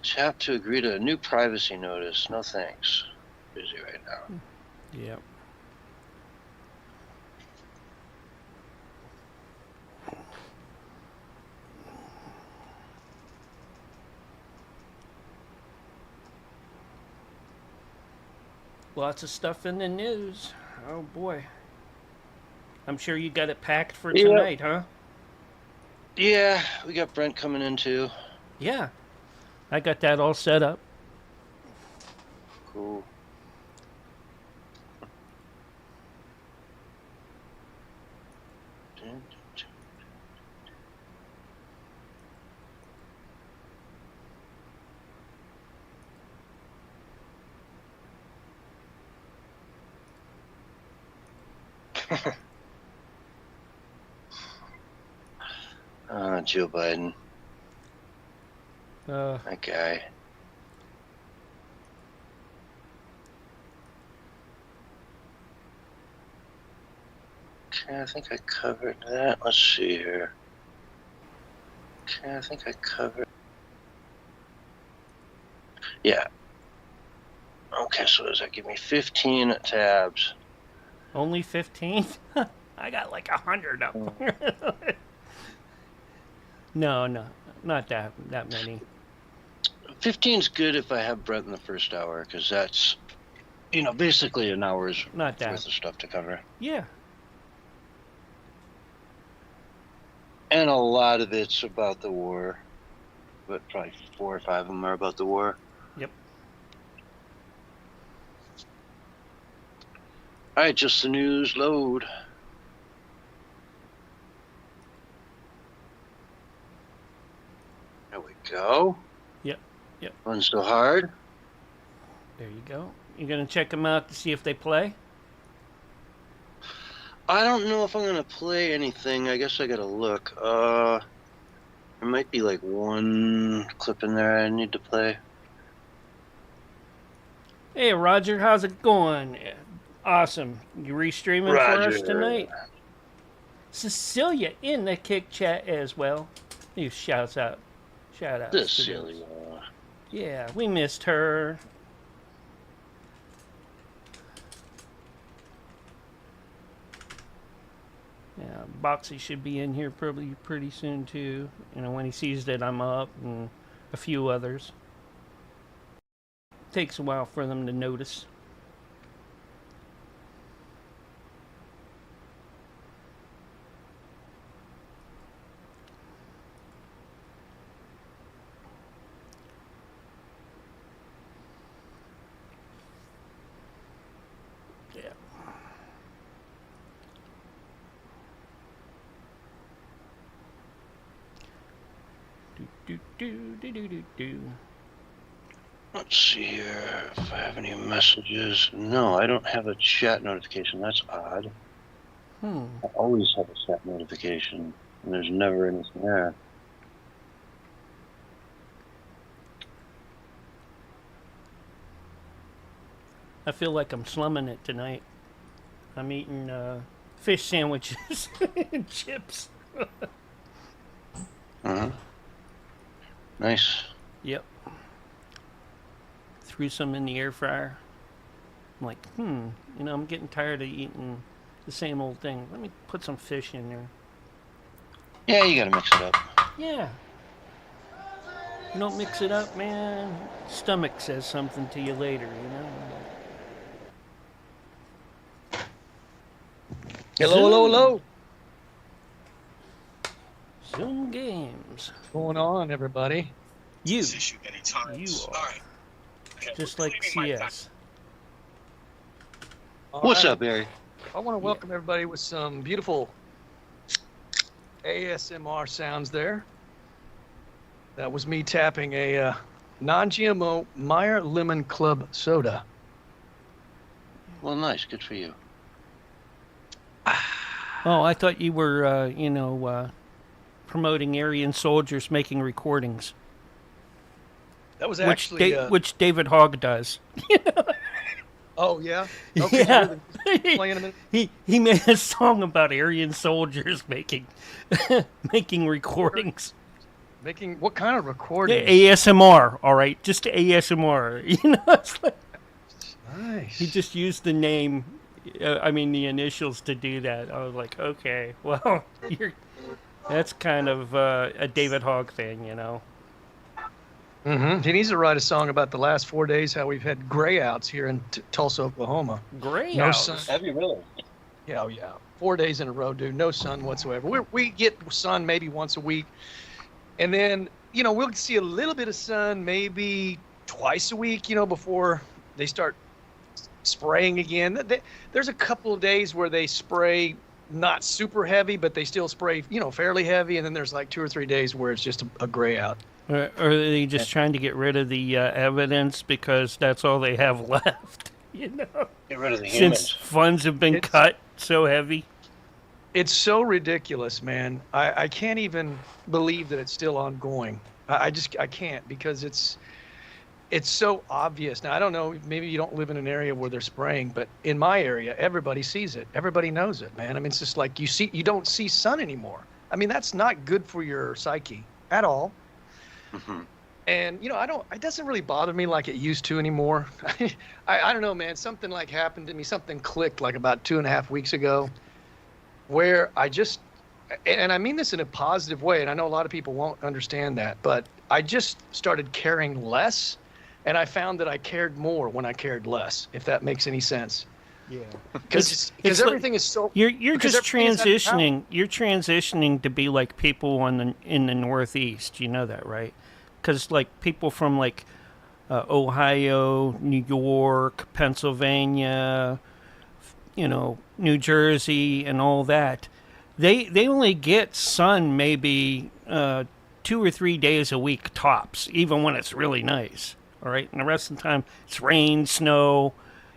Tap to agree to a new privacy notice. No thanks. Busy right now. Yep. Lots of stuff in the news. Oh boy. I'm sure you got it packed for tonight, huh? Yeah, we got Brent coming in too. Yeah. I got that all set up. Cool. Joe Biden. That guy. Okay, I think I covered that. Let's see here. Okay, I think I covered. Yeah. Okay, so does that give me 15 tabs? Only 15? I got like 100 up. No, not that many. 15's good if I have Brent in the first hour, because that's, basically an hour's Not that. worth of stuff to cover. Yeah. And a lot of it's about the war, but probably 4 or 5 of them are about the war. Yep. All right, just the news load. There we go. Yep. Run so hard. There you go. You gonna check them out to see if they play? I don't know if I'm gonna play anything. I guess I gotta look. There might be like one clip in there I need to play. Hey, Roger, how's it going? Awesome. You restreaming for us tonight? Cecilia in the kick chat as well. You shout out. Cecilia. Yeah, we missed her. Yeah, Boxy should be in here probably pretty soon too. When he sees that I'm up and a few others. Takes a while for them to notice. Let's see here if I have any messages. No, I don't have a chat notification. That's odd. I always have a chat notification, and there's never anything there. I feel like I'm slumming it tonight. I'm eating fish sandwiches and chips. Nice. Yep. Threw some in the air fryer. I'm like, I'm getting tired of eating the same old thing. Let me put some fish in there. Yeah, you gotta mix it up. Yeah. You don't mix it up, man. Stomach says something to you later, Hello. Zoom Games. What's going on, everybody? You are. Just like CS. What's up, Barry? I want to welcome everybody with some beautiful ASMR sounds there. That was me tapping a non-GMO Meyer Lemon Club soda. Well, nice. Good for you. Oh, I thought you were, promoting Aryan soldiers making recordings. That was actually... which David Hogg does. Oh, yeah? Okay, yeah. Playing them He made a song about Aryan soldiers making recordings. Making what kind of recordings? ASMR, all right, just ASMR. It's like Nice. he just used the name, the initials to do that. I was like, okay, well, that's kind of a David Hogg thing, Mm-hmm. He needs to write a song about the last 4 days, how we've had grayouts here in Tulsa, Oklahoma. Gray No outs. sun. Have you really? Yeah, oh yeah. 4 days in a row, dude. No sun whatsoever. We get sun maybe once a week. And then, we'll see a little bit of sun maybe twice a week, before they start spraying again. There's a couple of days where they spray not super heavy, but they still spray, fairly heavy. And then there's like 2 or 3 days where it's just a gray out. Or are they just trying to get rid of the evidence because that's all they have left? Get rid of the Since humans. funds have been cut so heavy. It's so ridiculous, man. I can't even believe that it's still ongoing. I can't, because it's so obvious. Now, I don't know, maybe you don't live in an area where they're spraying, but in my area, everybody sees it. Everybody knows it, man. I mean, it's just like you don't see sun anymore. I mean, that's not good for your psyche at all. Mm-hmm. And, it doesn't really bother me like it used to anymore. I don't know, man. Something like happened to me. Something clicked like about 2.5 weeks ago where and I mean this in a positive way, and I know a lot of people won't understand that, but I just started caring less, and I found that I cared more when I cared less, if that makes any sense. Yeah. Because It's everything is so... You're because just everything is out of transitioning. You're transitioning to be like people in the Northeast. You know that, right? Because like people from like Ohio, New York, Pennsylvania, New Jersey, and all that, they only get sun maybe 2 or 3 days a week tops, even when it's really nice. All right, and the rest of the time it's rain, snow.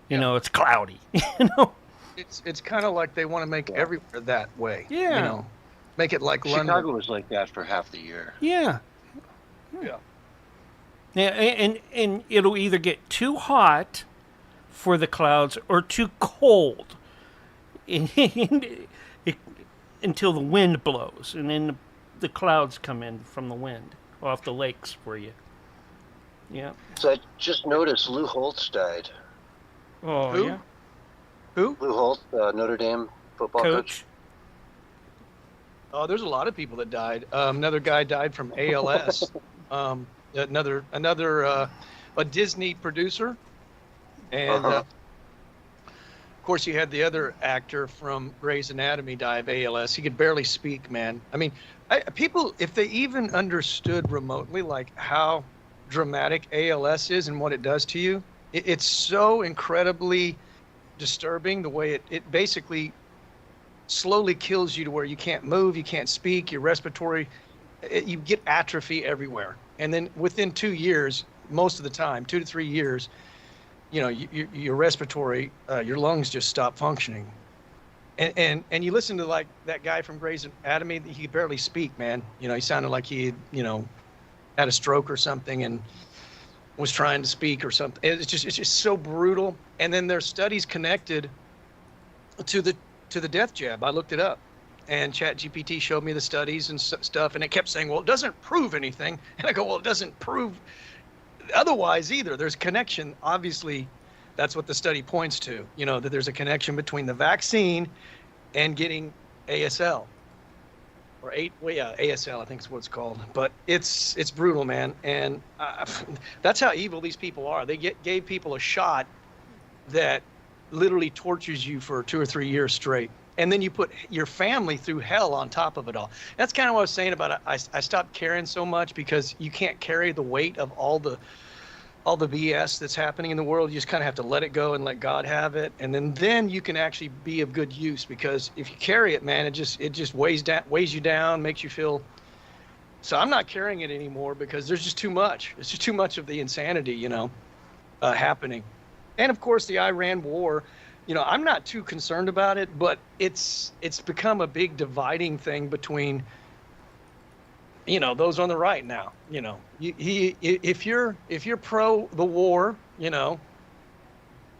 It's cloudy. It's kind of like they want to make everywhere that way. Yeah. Make it like Chicago London. was like that for half the year. Yeah. Yeah. Yeah, and it'll either get too hot for the clouds or too cold until the wind blows, and then the clouds come in from the wind off the lakes for you. Yeah. So I just noticed Lou Holtz died. Oh, Who? yeah. Who? Lou Holtz, Notre Dame football coach. Oh, there's a lot of people that died. Another guy died from ALS. Another a Disney producer, and of course you had the other actor from Grey's Anatomy die of ALS. He could barely speak, man. I mean, people, if they even understood remotely like how dramatic ALS is and what it does to you, it's so incredibly disturbing the way it basically slowly kills you to where you can't move, you can't speak, your respiratory, you get atrophy everywhere. And then within 2 years, most of the time, 2 to 3 years, your respiratory, your lungs just stop functioning. And you listen to like that guy from Grey's Anatomy, he could barely speak, man. He sounded like he had a stroke or something and was trying to speak or something. It's just so brutal. And then there's studies connected to the death jab. I looked it up, and ChatGPT showed me the studies and stuff, and it kept saying, well, it doesn't prove anything. And I go, well, it doesn't prove otherwise either. There's connection. Obviously, that's what the study points to, that there's a connection between the vaccine and getting ASL. Or ASL, I think is what it's called. But it's brutal, man. And that's how evil these people are. They gave people a shot that literally tortures you for 2 or 3 years straight. And then you put your family through hell on top of it all. That's kind of what I was saying about it. I stopped caring so much because you can't carry the weight of all the BS that's happening in the world. You just kind of have to let it go and let God have it. And then you can actually be of good use, because if you carry it, man, it just weighs you down, makes you feel. So I'm not carrying it anymore because there's just too much. It's just too much of the insanity, happening. And of course the Iran war, I'm not too concerned about it, but it's become a big dividing thing between, those on the right now. If you're pro the war,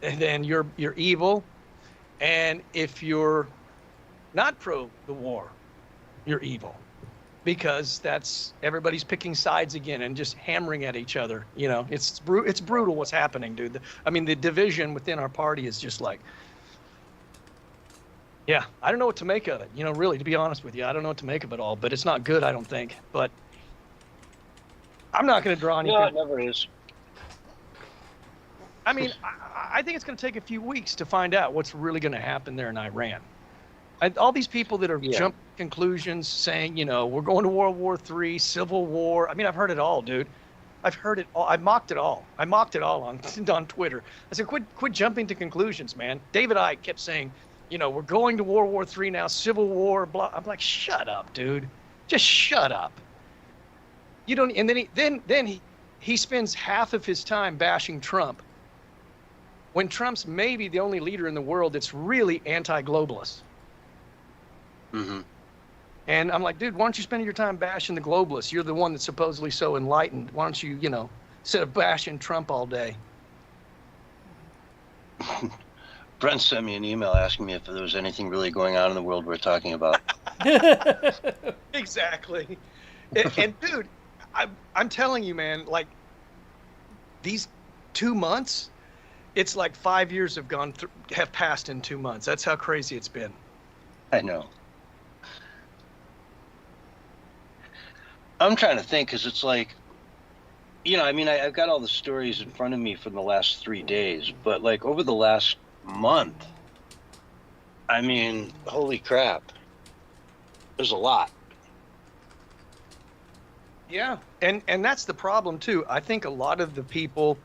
then you're evil, and if you're not pro the war, you're evil. because that's everybody's picking sides again and just hammering at each other. You know, it's brutal what's happening, dude. I mean, the division within our party is just like, yeah, I don't know what to make of it. You know, really, to be honest with you, I don't know what to make of it all, but it's not good, I don't think. But I'm not going to draw any. No, it never is. I mean, I think it's going to take a few weeks to find out what's really going to happen there in Iran. And all these people that are jumping conclusions saying, you know, we're going to World War III, Civil War. I mean, I've heard it all, dude. I've heard it all. I mocked it all. I mocked it all on Twitter. I said, quit jumping to conclusions, man. David Icke kept saying, you know, we're going to World War III now, Civil War, blah. I'm like, shut up, dude. Just shut up. You don't. And then he spends half of his time bashing Trump, when Trump's maybe the only leader in the world that's really anti-globalist. Mm-hmm. And I'm like, dude, why don't you spend your time bashing the globalists? You're the one that's supposedly so enlightened. Why don't you, you know, instead of bashing Trump all day? Brent sent me an email asking me if there was anything really going on in the world we're talking about. Exactly. And dude, I'm telling you, man, like these 2 months, it's like 5 years have passed in 2 months. That's how crazy it's been. I know. I'm trying to think, because it's like, you know, I mean, I've got all the stories in front of me from the last 3 days, but like over the last month, I mean, holy crap. There's a lot. Yeah. And that's the problem too. I think a lot of the people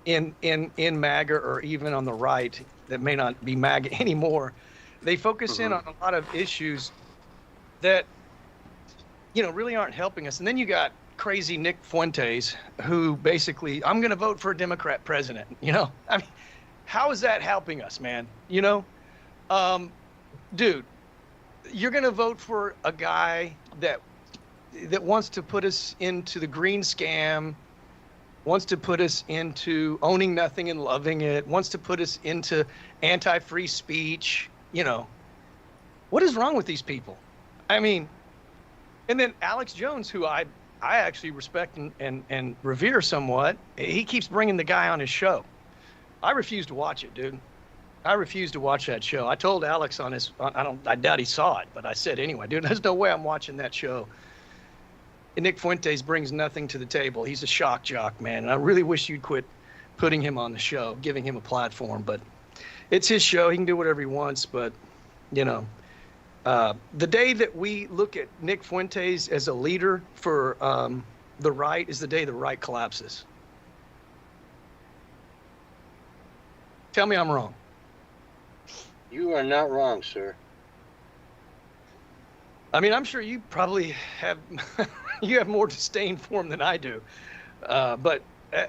in MAGA, or even on the right that may not be MAGA anymore, they focus in on a lot of issues that, you know, really aren't helping us. And then you got crazy Nick Fuentes, who basically, I'm going to vote for a Democrat president. You know, I mean, how is that helping us, man? You know, dude, you're going to vote for a guy that wants to put us into the green scam, wants to put us into owning nothing and loving it, wants to put us into anti-free speech. You know, what is wrong with these people? I mean, and then Alex Jones, who I actually respect and revere somewhat, he keeps bringing the guy on his show. I refuse to watch it, dude. I refuse to watch that show. I told Alex on his, I doubt he saw it, but I said anyway, dude, there's no way I'm watching that show. And Nick Fuentes brings nothing to the table. He's a shock jock, man. And I really wish you'd quit putting him on the show, giving him a platform. But it's his show. He can do whatever he wants. But, you know, the day that we look at Nick Fuentes as a leader for the right is the day the right collapses. Tell me I'm wrong. You are not wrong, sir. I mean, I'm sure you probably have you have more disdain for him than I do, but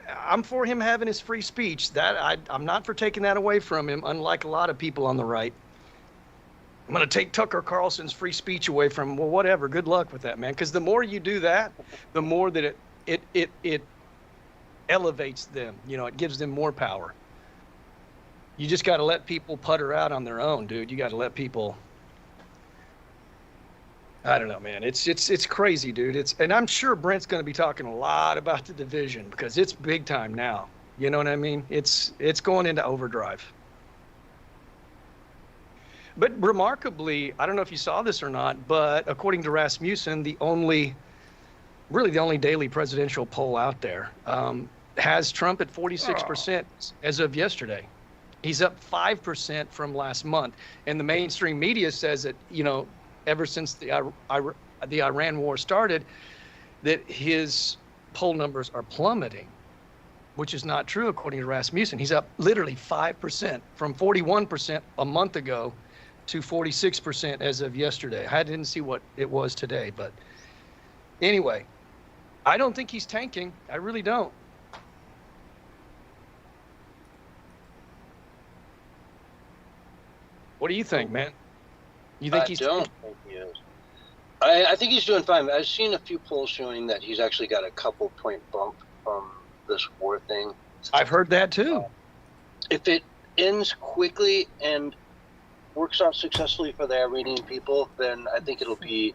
I'm for him having his free speech. That I'm not for taking that away from him. Unlike a lot of people on the right, I'm going to take Tucker Carlson's free speech away from him. Well, whatever. Good luck with that, man. Because the more you do that, the more that it elevates them. You know, it gives them more power. You just got to let people putter out on their own, dude. You got to let people. I don't know, man. It's crazy, dude. And I'm sure Brent's going to be talking a lot about the division because it's big time now. You know what I mean? It's going into overdrive. But remarkably, I don't know if you saw this or not, but according to Rasmussen, the only daily presidential poll out there has Trump at 46% as of yesterday. He's up 5% from last month, and the mainstream media says that, you know, ever since the Iran war started, that his poll numbers are plummeting, which is not true according to Rasmussen. He's up literally 5% from 41% a month ago to 46% as of yesterday. I didn't see what it was today, but anyway, I don't think he's tanking. I really don't. What do you think, man? You think he's? I don't think he is. I think he's doing fine. I've seen a few polls showing that he's actually got a couple point bump from this war thing. I've heard that too. If it ends quickly and works out successfully for the Iranian people, then I think it'll be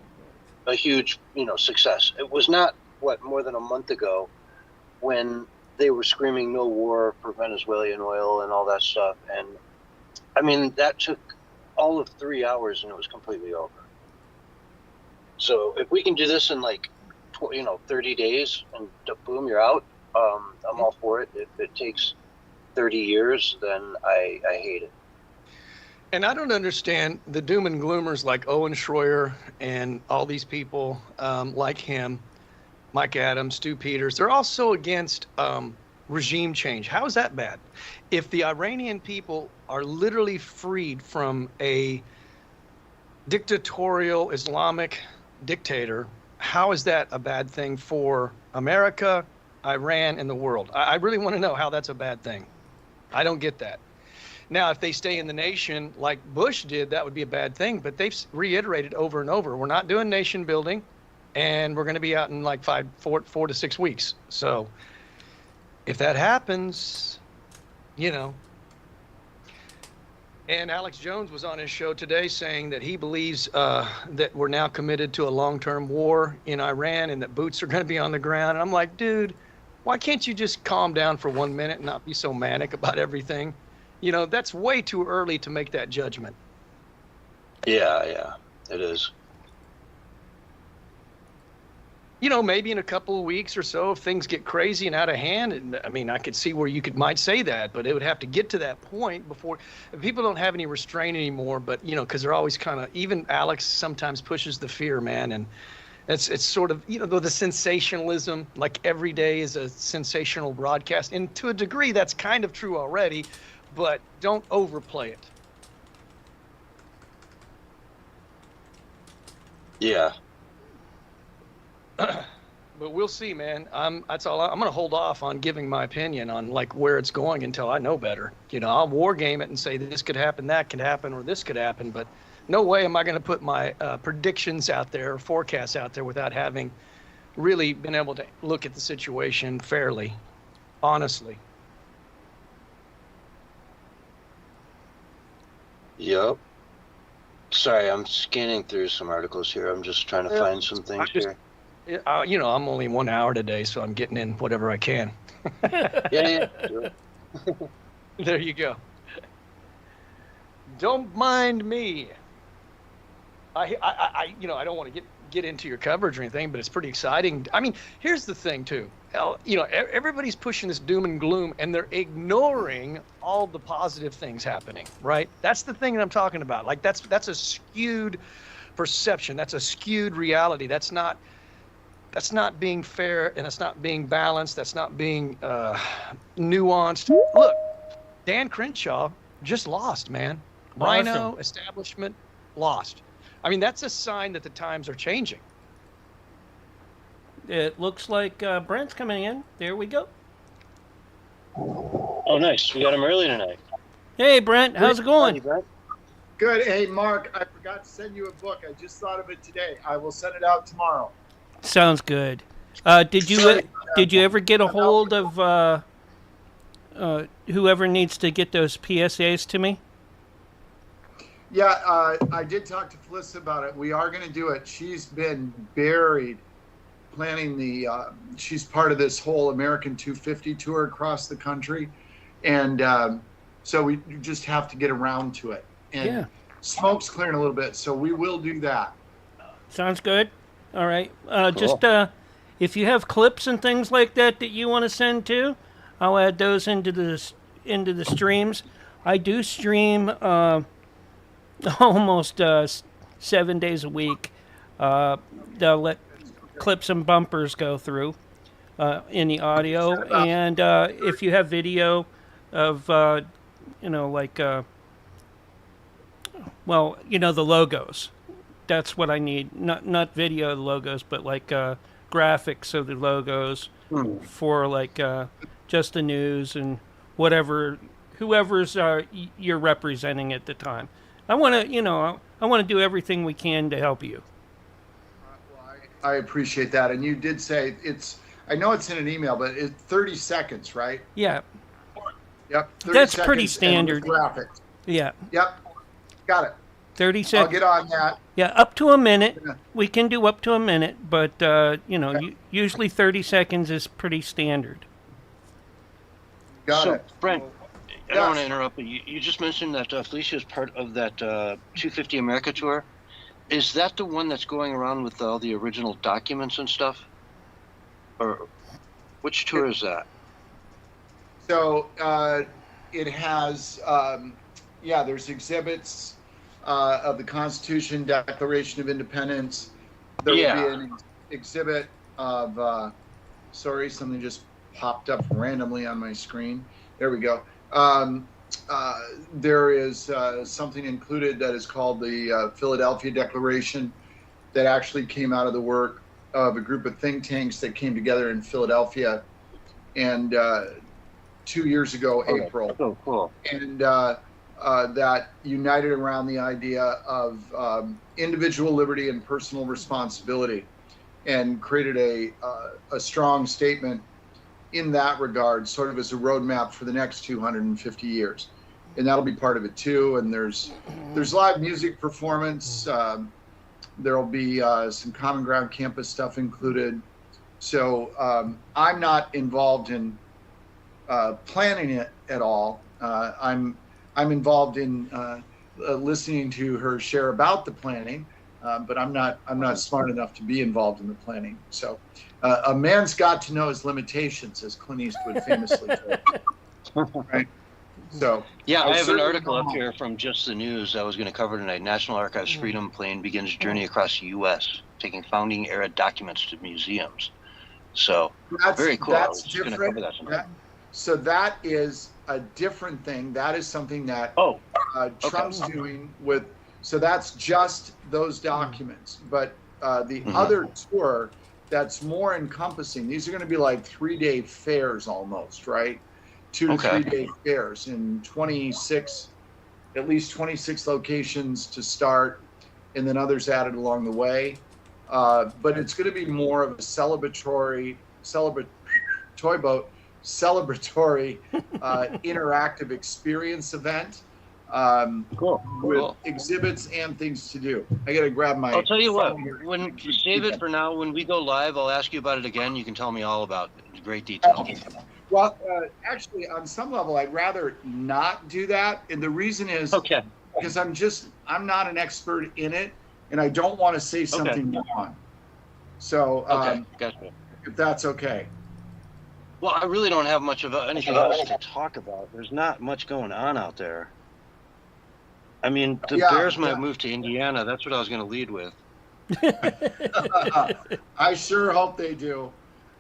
a huge, success. It was not, more than a month ago when they were screaming no war for Venezuelan oil and all that stuff. And I mean, that took all of 3 hours and it was completely over. So if we can do this in 30 days and boom, you're out, I'm all for it. If it takes 30 years, then I hate it. And I don't understand the doom and gloomers like Owen Schroyer and all these people like him, Mike Adams, Stu Peters. They're all so against regime change. How is that bad? If the Iranian people are literally freed from a dictatorial Islamic dictator, how is that a bad thing for America, Iran, and the world? I really want to know how that's a bad thing. I don't get that. Now, if they stay in the nation like Bush did, that would be a bad thing. But they've reiterated over and over, we're not doing nation building, and we're going to be out in like 4 to 6 weeks. So if that happens, And Alex Jones was on his show today saying that he believes that we're now committed to a long-term war in Iran and that boots are going to be on the ground. And I'm like, dude, why can't you just calm down for 1 minute and not be so manic about everything? That's way too early to make that judgment. Yeah, it is. Maybe in a couple of weeks or so, if things get crazy and out of hand, and I mean, I could see where you might say that, but it would have to get to that point before people don't have any restraint anymore. But because they're always kind of, even Alex sometimes pushes the fear, man, and it's sort of the sensationalism. Like every day is a sensational broadcast, and to a degree, that's kind of true already, but don't overplay it. Yeah. But we'll see, man. That's all. I'm going to hold off on giving my opinion on where it's going until I know better. I'll war game it and say this could happen, that could happen, or this could happen. But no way am I going to put my predictions out there or forecasts out there without having really been able to look at the situation fairly, honestly. Yep. Sorry, I'm scanning through some articles here. I'm just trying to find some things here. I'm only 1 hour today, so I'm getting in whatever I can. Yeah. Sure. There you go. Don't mind me. I don't want to get into your coverage or anything, but it's pretty exciting. I mean, here's the thing too. Everybody's pushing this doom and gloom, and they're ignoring all the positive things happening. Right? That's the thing that I'm talking about. That's a skewed perception. That's a skewed reality. That's not being fair, and it's not being balanced. That's not being nuanced. Look, Dan Crenshaw just lost, man. Awesome. Rhino establishment lost. I mean, that's a sign that the times are changing. It looks like Brent's coming in. There we go. Oh, nice. We got him early tonight. Hey, Brent. How's it going? Good. Hey, Mark, I forgot to send you a book. I just thought of it today. I will send it out tomorrow. Sounds good. Did you ever get a hold of whoever needs to get those PSAs to me? Yeah, I did talk to Felissa about it. We are going to do it. She's been buried planning she's part of this whole American 250 tour across the country. And so we just have to get around to it. And smoke's clearing a little bit, so we will do that. Sounds good. All right. Cool. Just if you have clips and things like that you want to send too, I'll add those into the streams. I do stream almost 7 days a week. They'll let clips and bumpers go through in the audio, and if you have video of the logos. That's what I need. Not video of the logos, but graphics of the logos for just the news and whoever's you're representing at the time. I want to do everything we can to help you. Well, I appreciate that. And you did say I know it's in an email, but it's 30 seconds, right? Yeah. Yep. 30 That's seconds pretty standard. Graphics. Yeah. Yep. Got it. 30 I'll seconds. get on that. Yeah, up to a minute. Yeah. We can do up to a minute, but usually 30 seconds is pretty standard. Got it. Brent, I don't want to Yes. interrupt, but you just mentioned that Felicia is part of that 250 America tour. Is that the one that's going around with all the original documents and stuff? Or which tour is that? So it has, there's exhibits of the Constitution, Declaration of Independence. There will be an exhibit of, sorry, something just popped up randomly on my screen. There we go. There is something included that is called the Philadelphia Declaration that actually came out of the work of a group of think tanks that came together in Philadelphia and 2 years ago, April. Oh, cool. And that united around the idea of individual liberty and personal responsibility, and created a strong statement in that regard, sort of as a roadmap for the next 250 years. And that'll be part of it too. And there's live music performance. There'll be some Common Ground campus stuff included. So I'm not involved in planning it at all. I'm involved in listening to her share about the planning, but I'm not smart enough to be involved in the planning. So a man's got to know his limitations, as Clint Eastwood famously told. Right. So yeah, I have an article up here from Just the News I was going to cover tonight. National Archives Freedom Plane begins journey across the U.S., taking founding era documents to museums. So very cool. That's I was going to cover that tonight. So that is a different thing. That is something that Trump's doing with. So that's just those documents. But the other tour that's more encompassing. These are going to be like 3-day fairs almost, right? 2 to 3 day fairs in at least 26 locations to start, and then others added along the way. But it's going to be more of a celebratory interactive experience event. With exhibits and things to do. I got to grab my. I'll tell you what. When you save it for now, when we go live, I'll ask you about it again. You can tell me all about it in great detail. Well, actually, on some level, I'd rather not do that, and the reason is because I'm not an expert in it, and I don't want to say something wrong. So, gotcha. If that's okay. Well, I really don't have much of anything else to talk about. There's not much going on out there. I mean, the Bears might move to Indiana. That's what I was going to lead with. I sure hope they do.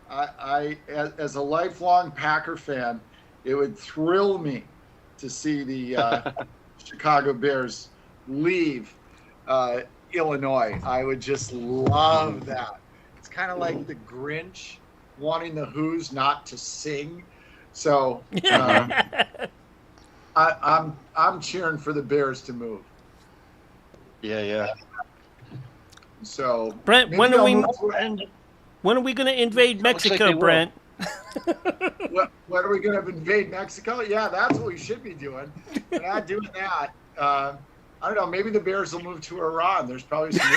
I, as a lifelong Packer fan, it would thrill me to see the Chicago Bears leave Illinois. I would just love that. It's kind of like the Grinch wanting the Who's not to sing. So I'm cheering for the Bears to move. Yeah. So Brent, when are we going to invade Mexico, Brent? When are we going to invade Mexico? Yeah, that's what we should be doing. We're not doing that. I don't know. Maybe the Bears will move to Iran. There's probably some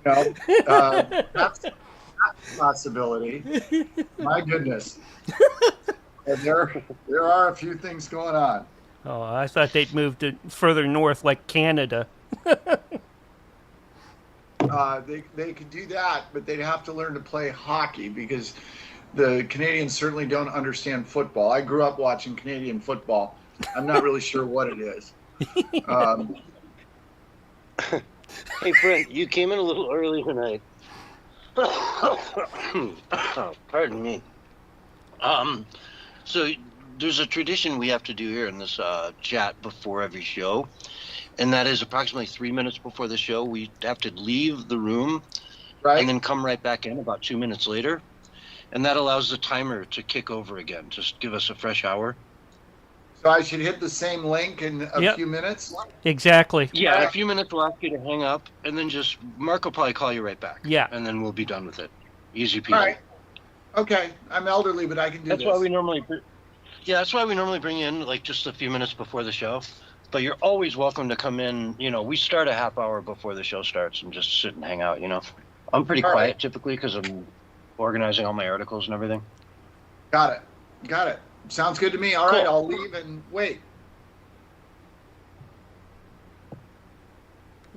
that's a possibility. My goodness. And there are a few things going on. Oh, I thought they'd move to further north, like Canada. They could do that, but they'd have to learn to play hockey because the Canadians certainly don't understand football. I grew up watching Canadian football. I'm not really sure what it is. Hey, Brent, you came in a little early tonight. Pardon me. So there's a tradition we have to do here in this chat before every show, and that is approximately 3 minutes before the show, we have to leave the room and then come right back in about 2 minutes later, and that allows the timer to kick over again, just give us a fresh hour. So I should hit the same link in a few minutes? Exactly. Yeah, in a few minutes we'll ask you to hang up, and then just Mark will probably call you right back. Yeah. And then we'll be done with it. Easy peasy. All right. Okay, I'm elderly, but I can do That's this. why we normally bring you in like just a few minutes before the show. But you're always welcome to come in. We start a half hour before the show starts and just sit and hang out. I'm pretty All quiet right. typically because I'm organizing all my articles and everything. Got it. Sounds good to me. All right, I'll leave and wait.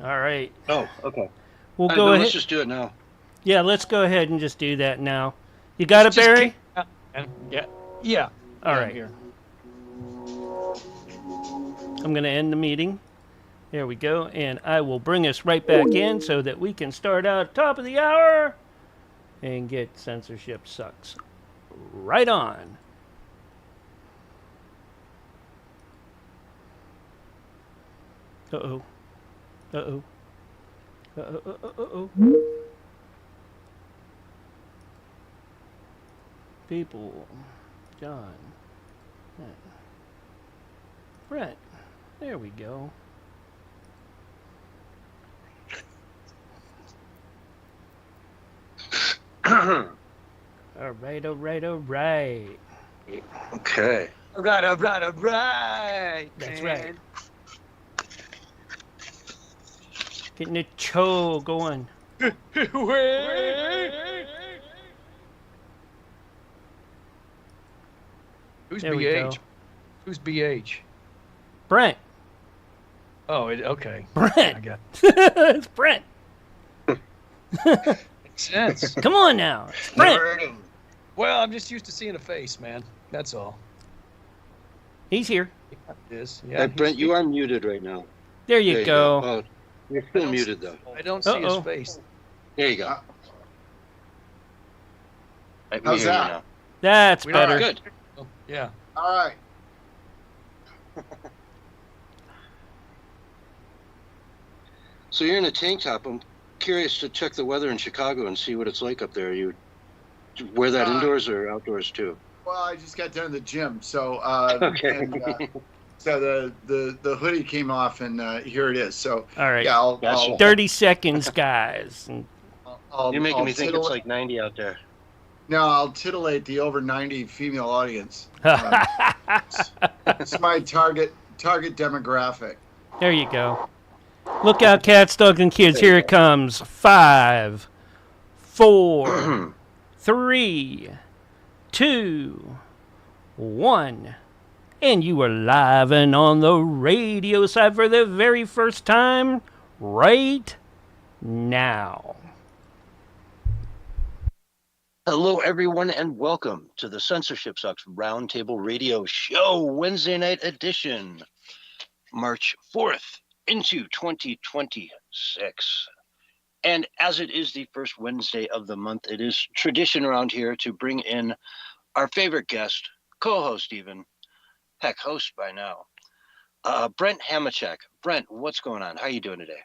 All right. Oh, okay. We'll go ahead. Let's just do it now. Yeah, let's go ahead and just do that now. You got it, Barry? Yeah. All right. I'm here. I'm going to end the meeting. There we go. And I will bring us right back in so that we can start out top of the hour and get Censorship Sucks right on. Uh-oh. Uh-oh. Uh-oh. People. John. Brent. There we go. All right. Okay. All right. That's man. right. Getting the show going. Who's There we go. BH? Who's BH? Brent. Oh, okay. I Brent. got It's Brent. Makes sense. Come on now. It's Brent. Well, I'm just used to seeing a face, man. That's all. He's here. It is. Yeah. Hey, Brent, you are muted right now. There you go. Oh, you're still muted though. I don't see his Uh-oh. face. There you go. We How's hear you that? now. That's We better. Good. Oh, yeah. All right. So you're in a tank top. I'm curious to check the weather in Chicago and see what it's like up there. You wear that indoors or outdoors too? Well, I just got done at the gym, so Okay. and, so the hoodie came off, and here it is. So All right. yeah, Gotcha. 30 seconds, guys. And You're making me think it's titillate- like 90 out there. No, I'll titillate the over 90 female audience. It's my target demographic. There you go. Look out, cats, dogs, and kids. Here it comes. 5, 4, 3, 2, 1. And you are live and on the radio side for the very first time right now. Hello, everyone, and welcome to the Censorship Sucks Roundtable Radio Show, Wednesday night edition, March 4th into 2026. And as it is the first Wednesday of the month, it is tradition around here to bring in our favorite guest, co-host even, heck, host by now, Brent Hamachek. Brent, what's going on? How are you doing today?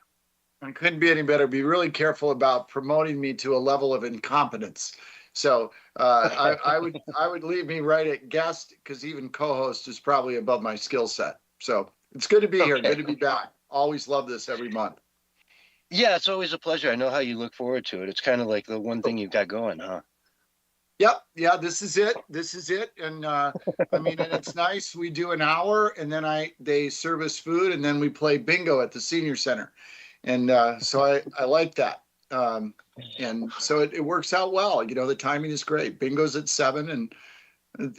I couldn't be any better. Be really careful about promoting me to a level of incompetence. So I would leave me right at guest, because even co-host is probably above my skill set. So it's good to be here. Good to be back. Always love this every month. Yeah, it's always a pleasure. I know how you look forward to it. It's kind of like the one thing you've got going, huh? Yep. Yeah, this is it. And I mean, and it's nice. We do an hour, and then they serve us food, and then we play bingo at the senior center. And so I like that. And so it works out well. You know, the timing is great. Bingo's at 7, and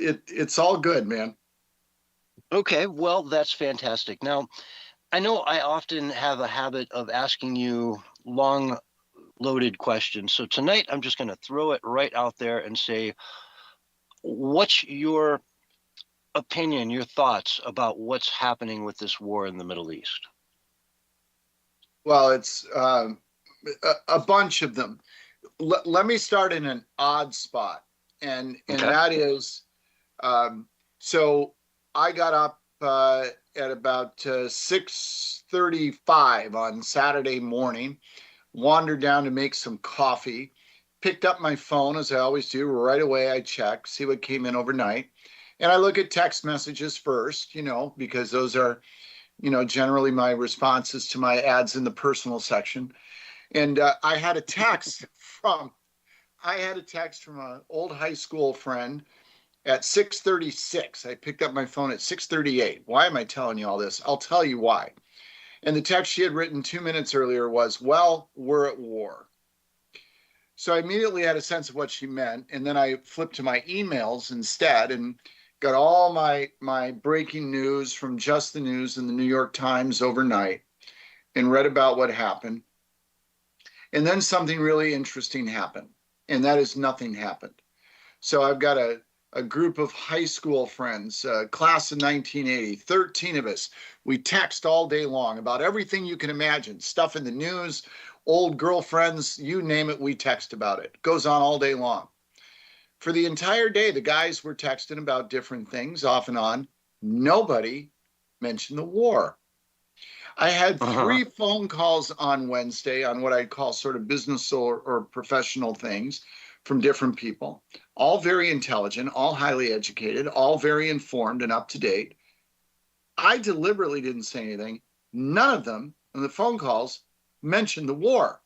it's all good, man. Okay, well, that's fantastic. Now, I know I often have a habit of asking you long loaded questions. So tonight I'm just going to throw it right out there and say, what's your opinion, your thoughts about what's happening with this war in the Middle East? Well, it's a bunch of them. Let me start in an odd spot. And Okay. that is, so I got up at about 6:35 on Saturday morning, wandered down to make some coffee, picked up my phone, as I always do. Right away, I check, see what came in overnight. And I look at text messages first, you know, because those are, you know, generally my responses to my ads in the personal section. And I had a text from an old high school friend at 6:36. I picked up my phone at 6:38. Why am I telling you all this? I'll tell you why. And the text she had written 2 minutes earlier was, well, we're at war. So I immediately had a sense of what she meant. And then I flipped to my emails instead and got all my breaking news from Just the News and the New York Times overnight and read about what happened. And then something really interesting happened. And that is nothing happened. So I've got a group of high school friends, class of 1980, 13 of us. We text all day long about everything you can imagine, stuff in the news, old girlfriends, you name it, we text about it. It goes on all day long. For the entire day, the guys were texting about different things off and on. Nobody mentioned the war. I had 3 phone calls on Wednesday on what I'd call sort of business or professional things from different people, all very intelligent, all highly educated, all very informed and up to date. I deliberately didn't say anything. None of them on the phone calls mentioned the war.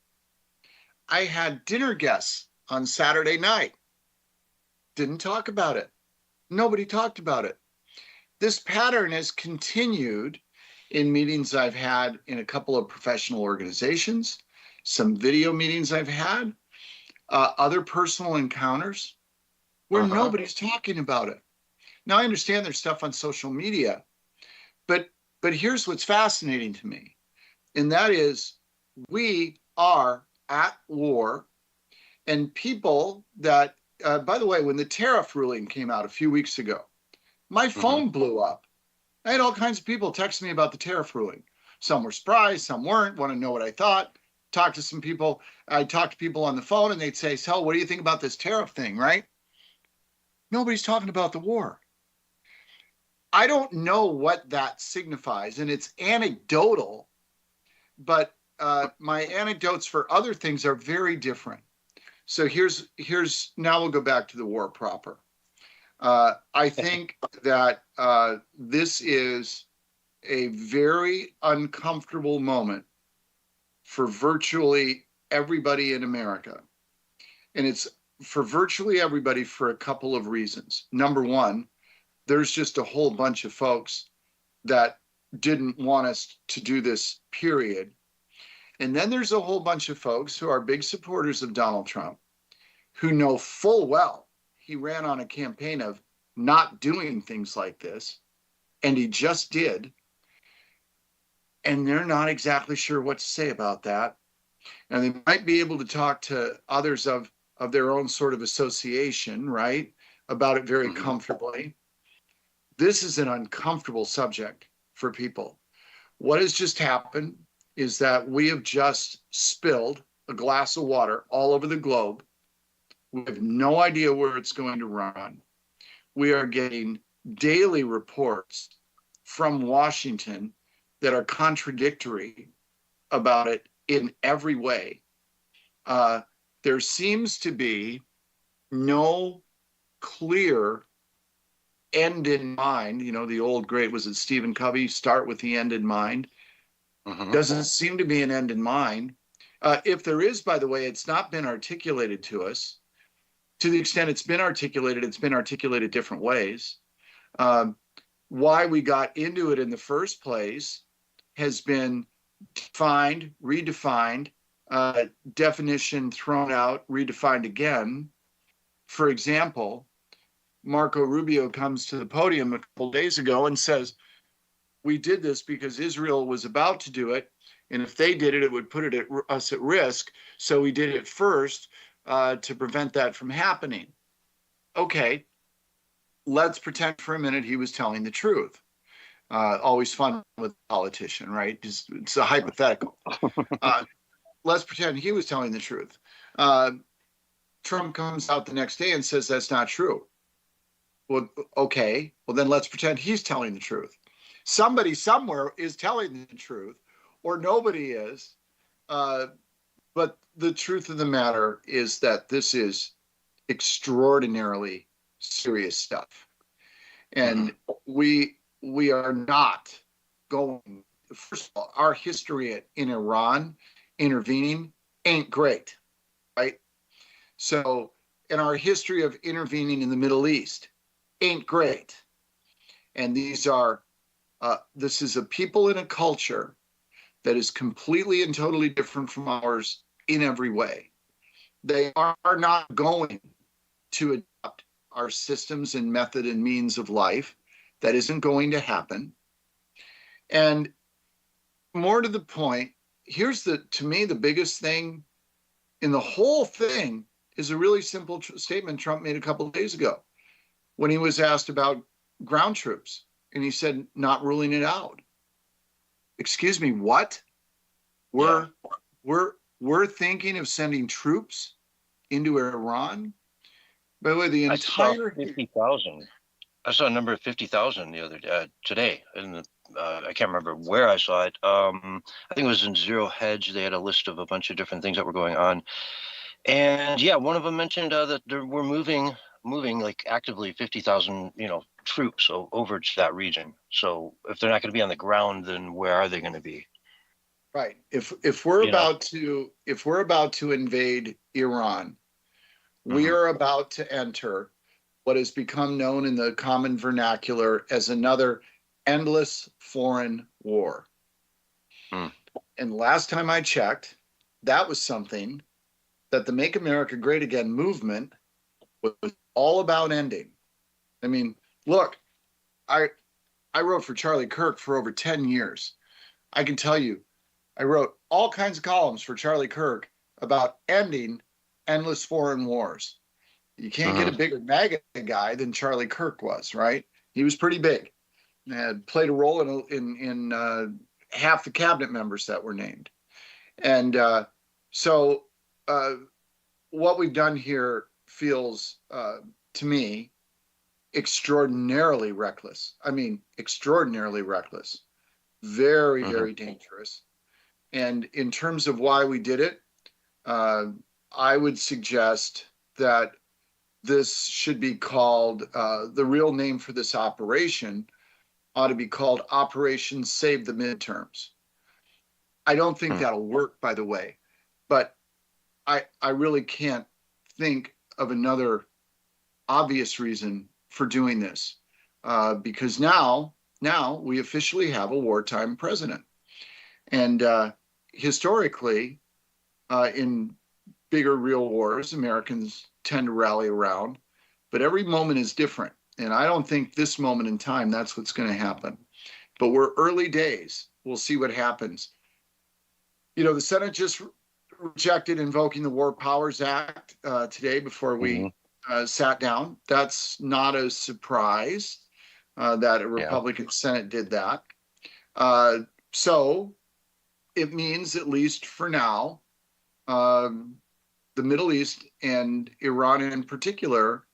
I had dinner guests on Saturday night. Didn't talk about it. Nobody talked about it. This pattern has continued in meetings I've had in a couple of professional organizations, some video meetings I've had, other personal encounters where nobody's talking about it. Now, I understand there's stuff on social media, but here's what's fascinating to me, and that is we are at war, and people that, by the way, when the tariff ruling came out a few weeks ago, my phone blew up. I had all kinds of people text me about the tariff ruling. Some were surprised, some weren't, want to know what I thought. Talked to some people. I talked to people on the phone and they'd say, so what do you think about this tariff thing, right? Nobody's talking about the war. I don't know what that signifies, and it's anecdotal, but my anecdotes for other things are very different. So here's now we'll go back to the war proper. I think that this is a very uncomfortable moment for virtually everybody in America. And it's for virtually everybody for a couple of reasons. Number one, there's just a whole bunch of folks that didn't want us to do this, period. And then there's a whole bunch of folks who are big supporters of Donald Trump, who know full well he ran on a campaign of not doing things like this, and he just did. And they're not exactly sure what to say about that. And they might be able to talk to others of their own sort of association, right, about it very comfortably. This is an uncomfortable subject for people. What has just happened is that we have just spilled a glass of water all over the globe. We have no idea where it's going to run. We are getting daily reports from Washington that are contradictory about it in every way. There seems to be no clear end in mind. You know, the old great, was it Stephen Covey, start with the end in mind? Doesn't seem to be an end in mind. If there is, by the way, it's not been articulated to us. To the extent it's been articulated different ways. Why we got into it in the first place has been defined, redefined, definition thrown out, redefined again. For example, Marco Rubio comes to the podium a couple days ago and says, we did this because Israel was about to do it, and if they did it, it would put us at risk, so we did it first to prevent that from happening. Okay, let's pretend for a minute he was telling the truth. Always fun with a politician, right? It's a hypothetical. Let's pretend he was telling the truth. Trump comes out the next day and says that's not true. Well, okay. Well, then let's pretend he's telling the truth. Somebody somewhere is telling the truth, or nobody is. But the truth of the matter is that this is extraordinarily serious stuff. And we are not going, first of all, our history in Iran intervening ain't great, right? So, in our history of intervening in the Middle East ain't great. And these are, this is a people in a culture that is completely and totally different from ours in every way. They are not going to adopt our systems and method and means of life. That isn't going to happen. And more to the point, here's to me, the biggest thing in the whole thing is a really simple statement Trump made a couple of days ago when he was asked about ground troops. And he said, not ruling it out. Excuse me, what? We're thinking of sending troops into Iran? By the way, the entire 50,000. I saw a number of 50,000 the other day, today, and I can't remember where I saw it. I think it was in Zero Hedge. They had a list of a bunch of different things that were going on, and yeah, one of them mentioned that we're moving like actively 50,000, troops over to that region. So if they're not going to be on the ground, then where are they going to be? Right. If we're about to invade Iran, we are about to enter what has become known in the common vernacular as another endless foreign war. And last time I checked, that was something that the Make America Great Again movement was all about ending. I mean, look, I wrote for Charlie Kirk for over 10 years. I can tell you, I wrote all kinds of columns for Charlie Kirk about ending endless foreign wars. You can't get a bigger MAGA guy than Charlie Kirk was, right? He was pretty big, had played a role in half the cabinet members that were named. And so what we've done here feels, to me, extraordinarily reckless. I mean, extraordinarily reckless. Very, very dangerous. And in terms of why we did it, I would suggest that this should be called, the real name for this operation ought to be called Operation Save the Midterms. I don't think that'll work, by the way, but I really can't think of another obvious reason for doing this, because now we officially have a wartime president. And historically, in bigger real wars, Americans tend to rally around, but every moment is different. And I don't think this moment in time, that's what's going to happen. But we're early days. We'll see what happens. The Senate just rejected invoking the War Powers Act today before we sat down. That's not a surprise that a Republican Senate did that. So it means, at least for now, the Middle East and Iran in particular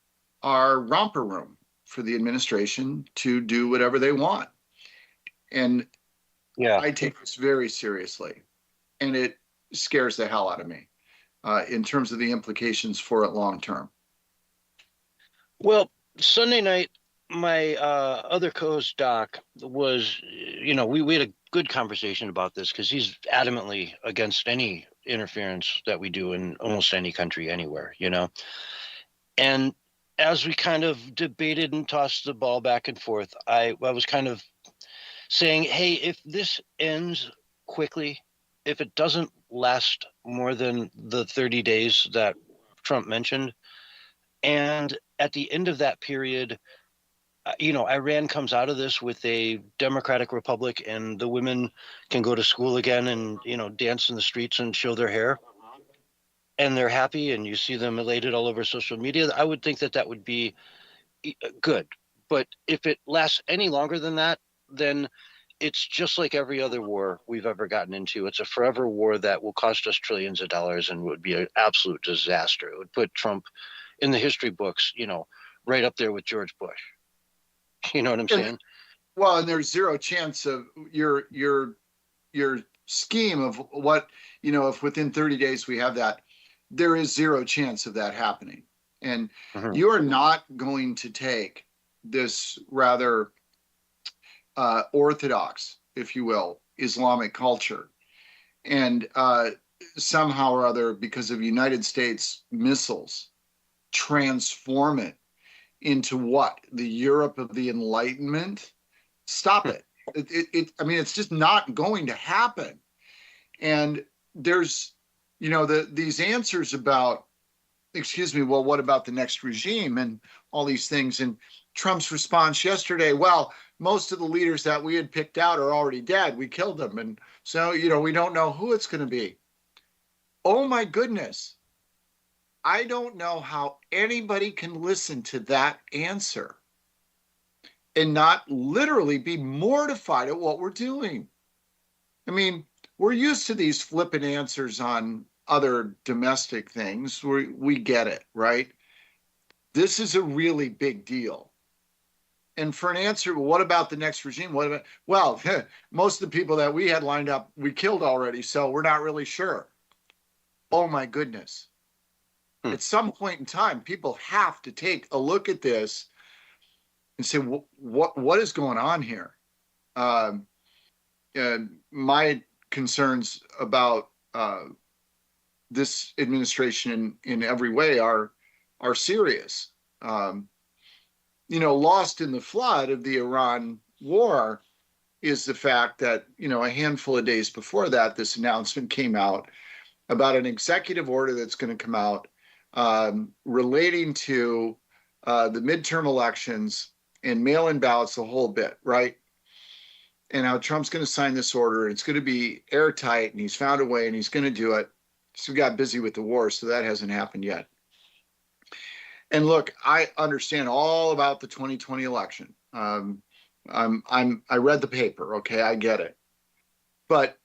are romper room for the administration to do whatever they want. And I take this very seriously. And it scares the hell out of me in terms of the implications for it long term. Well, Sunday night, my other co-host, Doc, was, we had a good conversation about this because he's adamantly against any interference that we do in almost any country anywhere, And as we kind of debated and tossed the ball back and forth, I was kind of saying, hey, if this ends quickly, if it doesn't last more than the 30 days that Trump mentioned, and at the end of that period, Iran comes out of this with a democratic republic and the women can go to school again and, dance in the streets and show their hair, and they're happy and you see them elated all over social media, I would think that would be good. But if it lasts any longer than that, then it's just like every other war we've ever gotten into. It's a forever war that will cost us trillions of dollars and would be an absolute disaster. It would put Trump in the history books, right up there with George Bush. You know what I'm saying? Well, and there's zero chance of your scheme of what, if within 30 days we have that, there is zero chance of that happening. And you are not going to take this rather orthodox, if you will, Islamic culture and somehow or other, because of United States missiles, transform it into what? The Europe of the Enlightenment? Stop it. I mean, it's just not going to happen. And there's, these answers about, excuse me, well, what about the next regime and all these things? And Trump's response yesterday, well, most of the leaders that we had picked out are already dead. We killed them. And so, we don't know who it's going to be. Oh my goodness. I don't know how anybody can listen to that answer and not literally be mortified at what we're doing. I mean, we're used to these flippant answers on other domestic things. We get it, right? This is a really big deal. And for an answer, what about the next regime? Well, most of the people that we had lined up, we killed already, so we're not really sure. Oh my goodness. At some point in time, people have to take a look at this and say, what is going on here? My concerns about this administration in every way are serious. Lost in the flood of the Iran war is the fact that, a handful of days before that, this announcement came out about an executive order that's going to come out relating to the midterm elections and mail-in ballots, the whole bit, right? And how Trump's going to sign this order. It's going to be airtight, and he's found a way, and he's going to do it. So we got busy with the war, so that hasn't happened yet. And look, I understand all about the 2020 election. I read the paper, okay, I get it. But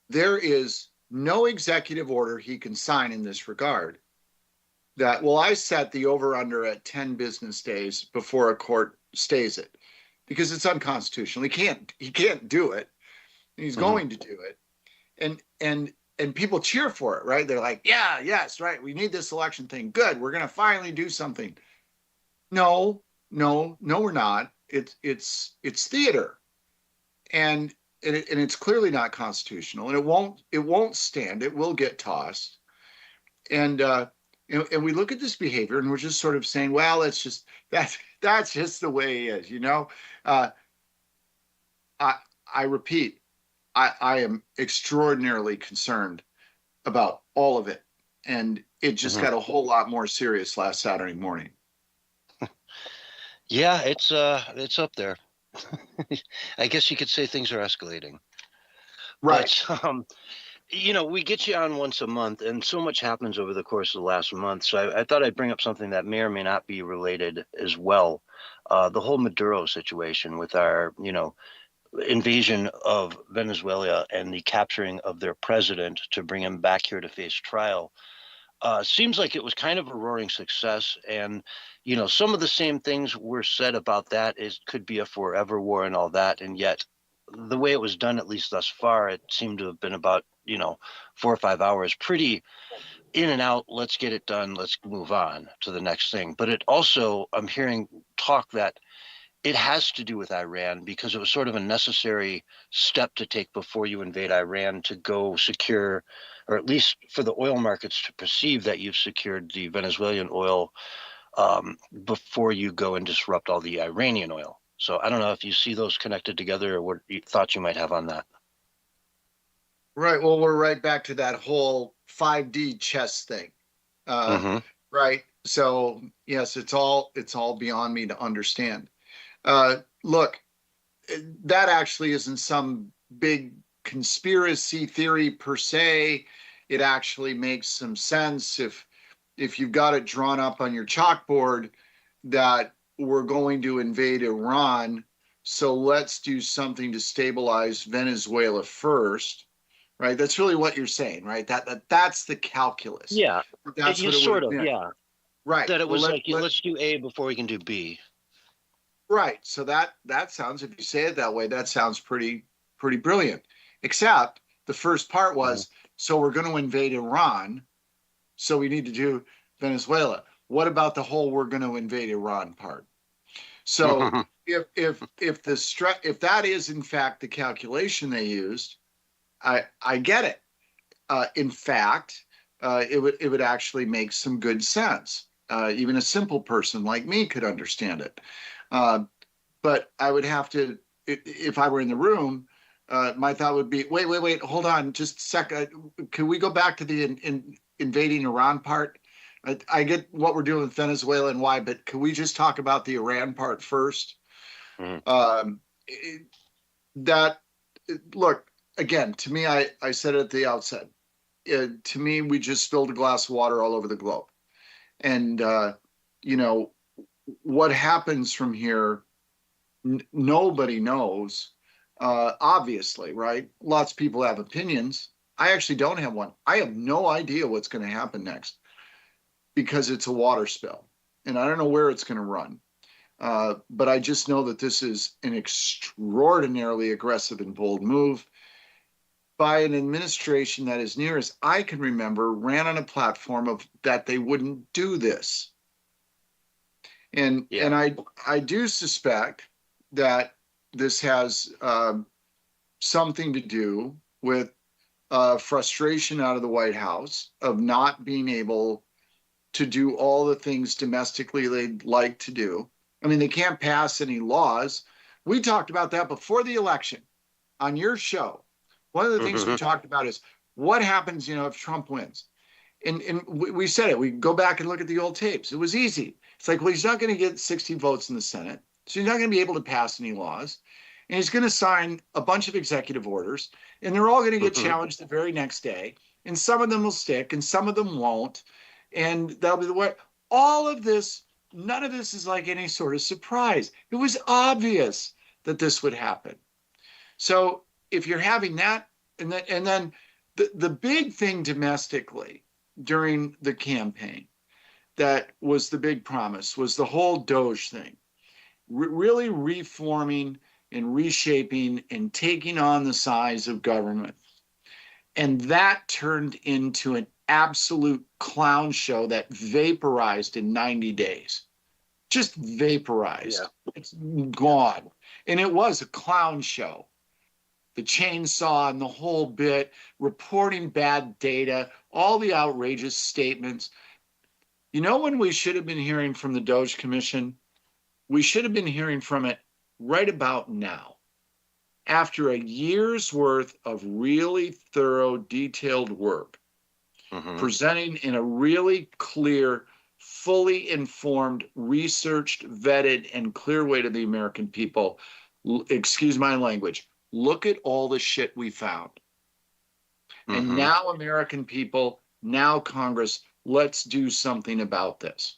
there is no executive order he can sign in this regard that, well, I set the over-under at 10 business days before a court stays it, because it's unconstitutional. He can't do it. He's going to do it. And people cheer for it, right? They're like, yeah, yes, right. We need this election thing. Good. We're going to finally do something. No, we're not. It's theater. And it's clearly not constitutional, and it won't stand. It will get tossed. And we look at this behavior, and we're just sort of saying, well, that's just the way he is, I repeat, I am extraordinarily concerned about all of it, and it just got a whole lot more serious last Saturday morning. Yeah, it's up there. I guess you could say things are escalating. Right. But, we get you on once a month, and so much happens over the course of the last month. So I thought I'd bring up something that may or may not be related as well. The whole Maduro situation with our, invasion of Venezuela and the capturing of their president to bring him back here to face trial. Seems like it was kind of a roaring success. And, some of the same things were said about that. It could be a forever war and all that. And yet the way it was done, at least thus far, it seemed to have been about, 4 or 5 hours, pretty in and out. Let's get it done. Let's move on to the next thing. But it also, I'm hearing talk that it has to do with Iran, because it was sort of a necessary step to take before you invade Iran to go secure, or at least for the oil markets to perceive that you've secured the Venezuelan oil before you go and disrupt all the Iranian oil. So I don't know if you see those connected together, or what thoughts you might have on that. Right. Well, we're right back to that whole 5D chess thing. Right. So yes, it's all beyond me to understand. Look, that actually isn't some big conspiracy theory per se. It actually makes some sense if you've got it drawn up on your chalkboard that we're going to invade Iran, so let's do something to stabilize Venezuela first. Right? That's really what you're saying, right? That's the calculus. Yeah. That's what it sort of, yeah. Right. That it was let's do A before we can do B. Right. So that sounds, if you say it that way, that sounds pretty brilliant. Except the first part was, so we're going to invade Iran, so we need to do Venezuela. What about the whole we're going to invade Iran part? So if that is in fact the calculation they used, I get it. In fact, it would actually make some good sense. even a simple person like me could understand it. But I would have to, if I were in the room, my thought would be, wait, hold on, just a second. Can we go back to the invading Iran part? I get what we're doing with Venezuela and why, but can we just talk about the Iran part first? Look, again, to me, I said it at the outset. To me, we just spilled a glass of water all over the globe. And, what happens from here, nobody knows, obviously, right? Lots of people have opinions. I actually don't have one. I have no idea what's going to happen next because it's a water spill. And I don't know where it's going to run. But I just know that this is an extraordinarily aggressive and bold move by an administration that, as near as I can remember, ran on a platform of that they wouldn't do this. And I do suspect that this has something to do with frustration out of the White House of not being able to do all the things domestically they'd like to do. I mean, they can't pass any laws. We talked about that before the election on your show. One of the things we talked about is what happens, if Trump wins. And we said it. We go back and look at the old tapes. It was easy. It's like, well, he's not going to get 60 votes in the Senate, so he's not going to be able to pass any laws. And he's going to sign a bunch of executive orders, and they're all going to get challenged the very next day. And some of them will stick, and some of them won't. And that'll be the way. All of this, none of this is like any sort of surprise. It was obvious that this would happen. So if you're having that, and then the big thing domestically during the campaign that was the big promise was the whole Doge thing, really reforming and reshaping and taking on the size of government. And that turned into an absolute clown show that vaporized in 90 days. Just vaporized. Yeah. It's gone. And it was a clown show. The chainsaw and the whole bit, reporting bad data, all the outrageous statements. When we should have been hearing from the Doge Commission? We should have been hearing from it right about now. After a year's worth of really thorough, detailed work, presenting in a really clear, fully informed, researched, vetted, and clear way to the American people, excuse my language, look at all the shit we found. And now, American people, now Congress, let's do something about this.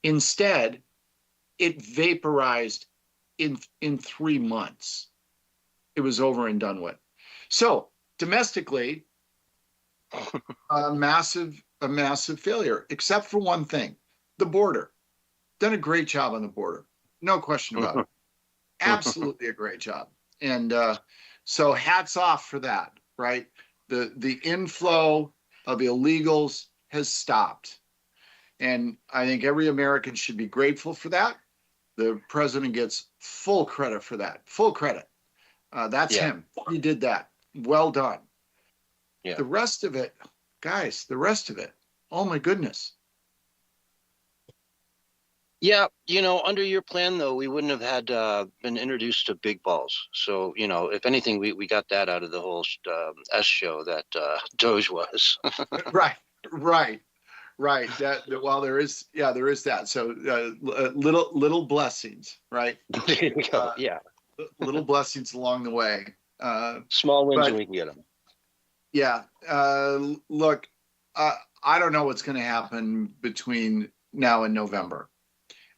Instead, it vaporized in 3 months. It was over and done with. So domestically, a massive failure, except for one thing, the border. Done a great job on the border. No question about it. Absolutely a great job. And so hats off for that, right? The inflow of illegals has stopped. And I think every American should be grateful for that. The president gets full credit for that. Full credit. That's him. He did that. Well done. Yeah. The rest of it, guys, oh my goodness. Yeah, under your plan, though, we wouldn't have had been introduced to big balls. So, if anything, we got that out of the whole S show that Doge was. Right. There is that. So little blessings, right? There you go. Yeah. Little blessings along the way. Small wins and we can get them. Yeah. Look, I don't know what's going to happen between now and November.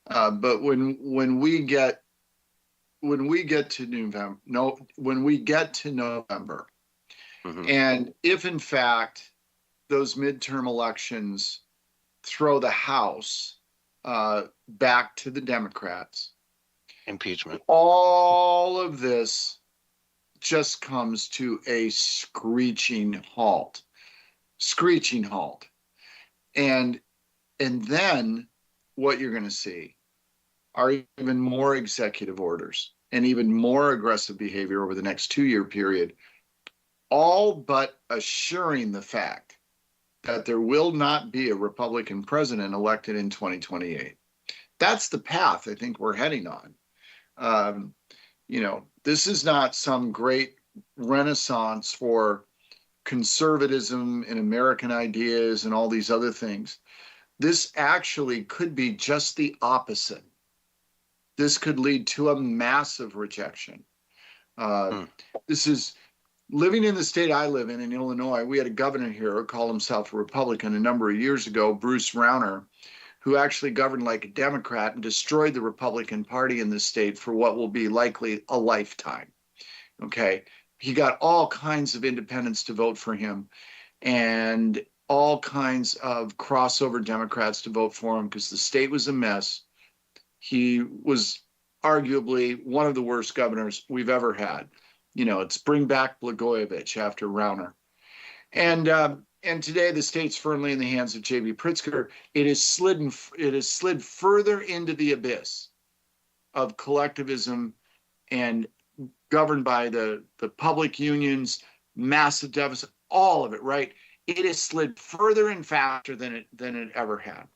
But when we get to November, and if in fact those midterm elections throw the House back to the Democrats, impeachment, all of this just comes to a screeching halt. And then what you're going to see are even more executive orders and even more aggressive behavior over the next 2-year period, all but assuring the fact that there will not be a Republican president elected in 2028. That's the path I think we're heading on. This is not some great renaissance for conservatism and American ideas and all these other things. This actually could be just the opposite. This could lead to a massive rejection. This is living in the state I live in Illinois. We had a governor here who called himself a Republican a number of years ago, Bruce Rauner, who actually governed like a Democrat and destroyed the Republican Party in the state for what will be likely a lifetime. Okay. He got all kinds of independents to vote for him and all kinds of crossover Democrats to vote for him because the state was a mess. He was arguably one of the worst governors we've ever had. It's bring back Blagojevich after Rauner. And today the state's firmly in the hands of J.B. Pritzker. It has slid further into the abyss of collectivism and governed by the public unions, massive deficit, all of it, right? It has slid further and faster than it ever had.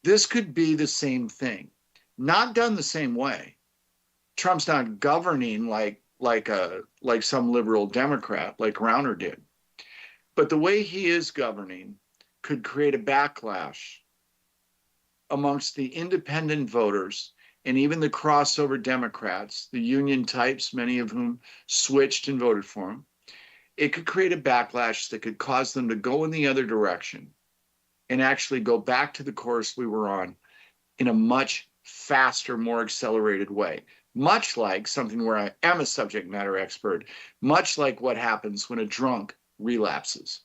This could be the same thing, not done the same way. Trump's not governing like some liberal Democrat like Rauner did. But the way he is governing could create a backlash amongst the independent voters and even the crossover Democrats, the union types, many of whom switched and voted for him. It could create a backlash that could cause them to go in the other direction and actually go back to the course we were on in a much faster, more accelerated way. Much like something where I am a subject matter expert, much like what happens when a drunk relapses.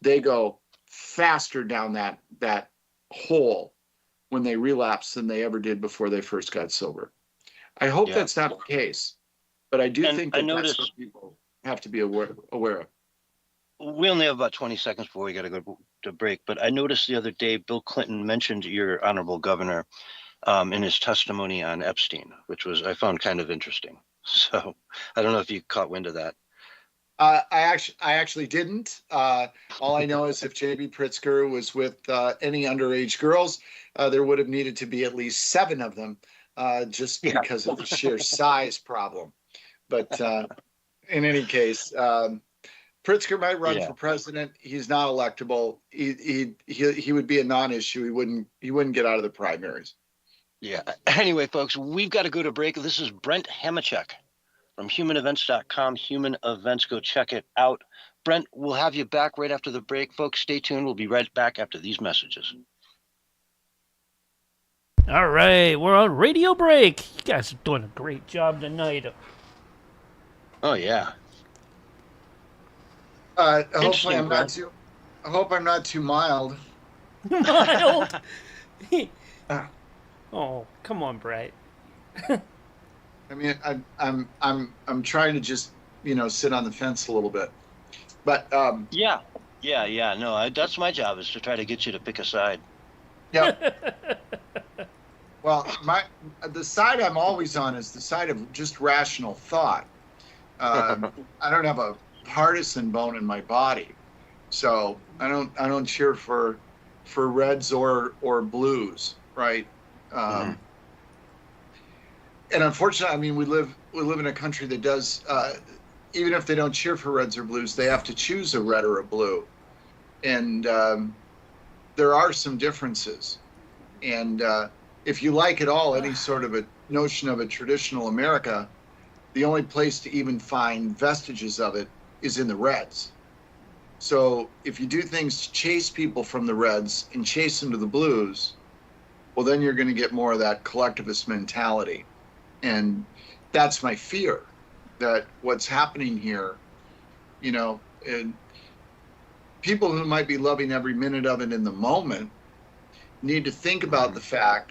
They go faster down that hole when they relapse than they ever did before they first got sober. I hope that's not the case, but I do think that's what people have to be aware of. We only have about 20 seconds before we got to go to break, but I noticed the other day Bill Clinton mentioned your honorable governor in his testimony on Epstein, which I found kind of interesting. So I don't know if you caught wind of that. I actually didn't. All I know is if J.B. Pritzker was with any underage girls, there would have needed to be at least 7 of them, just because of the sheer size problem. But in any case, Pritzker might run for president. He's not electable. He would be a non-issue. He wouldn't get out of the primaries. Yeah. Anyway, folks, we've got to go to break. This is Brent Hamachek from humanevents.com. Human Events, go check it out. Brent, we'll have you back right after the break. Folks, stay tuned. We'll be right back after these messages. All right, we're on radio break. You guys are doing a great job tonight. Oh, yeah. Hopefully I hope I'm not too mild. Mild? Oh, come on, Brett. I mean, I'm trying to just sit on the fence a little bit, but yeah. No, that's my job, is to try to get you to pick a side. Yeah. Well, the side I'm always on is the side of just rational thought. I don't have a partisan bone in my body, so I don't cheer for Reds or Blues, right? And unfortunately, I mean, we live in a country that does, even if they don't cheer for Reds or Blues, they have to choose a red or a blue. And there are some differences. And if you like at all any sort of a notion of a traditional America, the only place to even find vestiges of it is in the Reds. So if you do things to chase people from the Reds and chase them to the Blues, well, then you're going to get more of that collectivist mentality. And that's my fear, that what's happening here, and people who might be loving every minute of it in the moment need to think about the fact,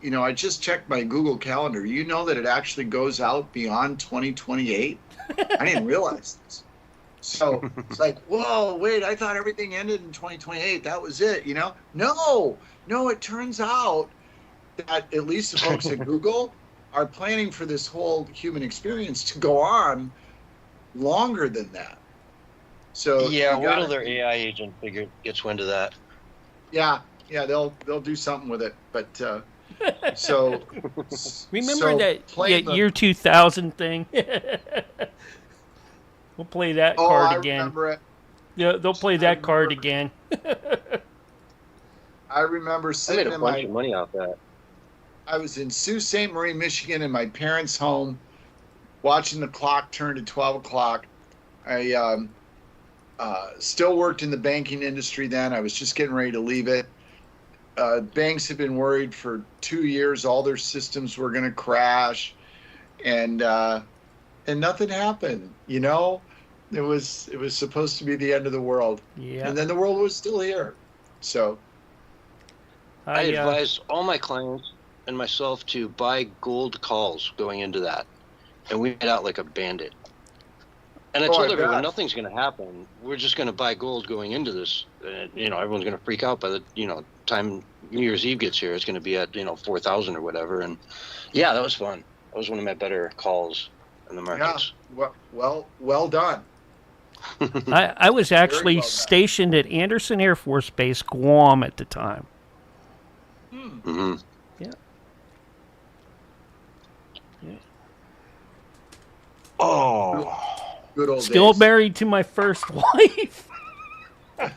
I just checked my Google Calendar. You know that it actually goes out beyond 2028? I didn't realize this. So it's like, whoa, wait, I thought everything ended in 2028. That was it, No, it turns out that at least the folks at Google are planning for this whole human experience to go on longer than that. So Yeah, you wait till gotta, their AI agent gets wind of that. yeah, they'll do something with it. But so Remember that playing the year 2000 thing? We'll play that oh, card I again. remember it. Yeah, they'll play I that card remember again. I remember I sitting made a in bunch my of money off that. I was in Sault Ste. Marie, Michigan, in my parents' home, watching the clock turn to 12 o'clock. I still worked in the banking industry then. I was just getting ready to leave it. Banks had been worried for 2 years all their systems were going to crash, and nothing happened. It was supposed to be the end of the world, Yeah. and then the world was still here. So I advise all my clients and myself to buy gold calls going into that, and we get out like a bandit. And I told everyone, nothing's going to happen. We're just going to buy gold going into this. Everyone's going to freak out by the time New Year's Eve gets here. It's going to be at 4,000 or whatever. And yeah, that was fun. That was one of my better calls in the markets. Yeah, well done. I was actually stationed at Anderson Air Force Base, Guam at the time. Mm-hmm. Yeah. Oh. Good old Still days. married to my first wife. How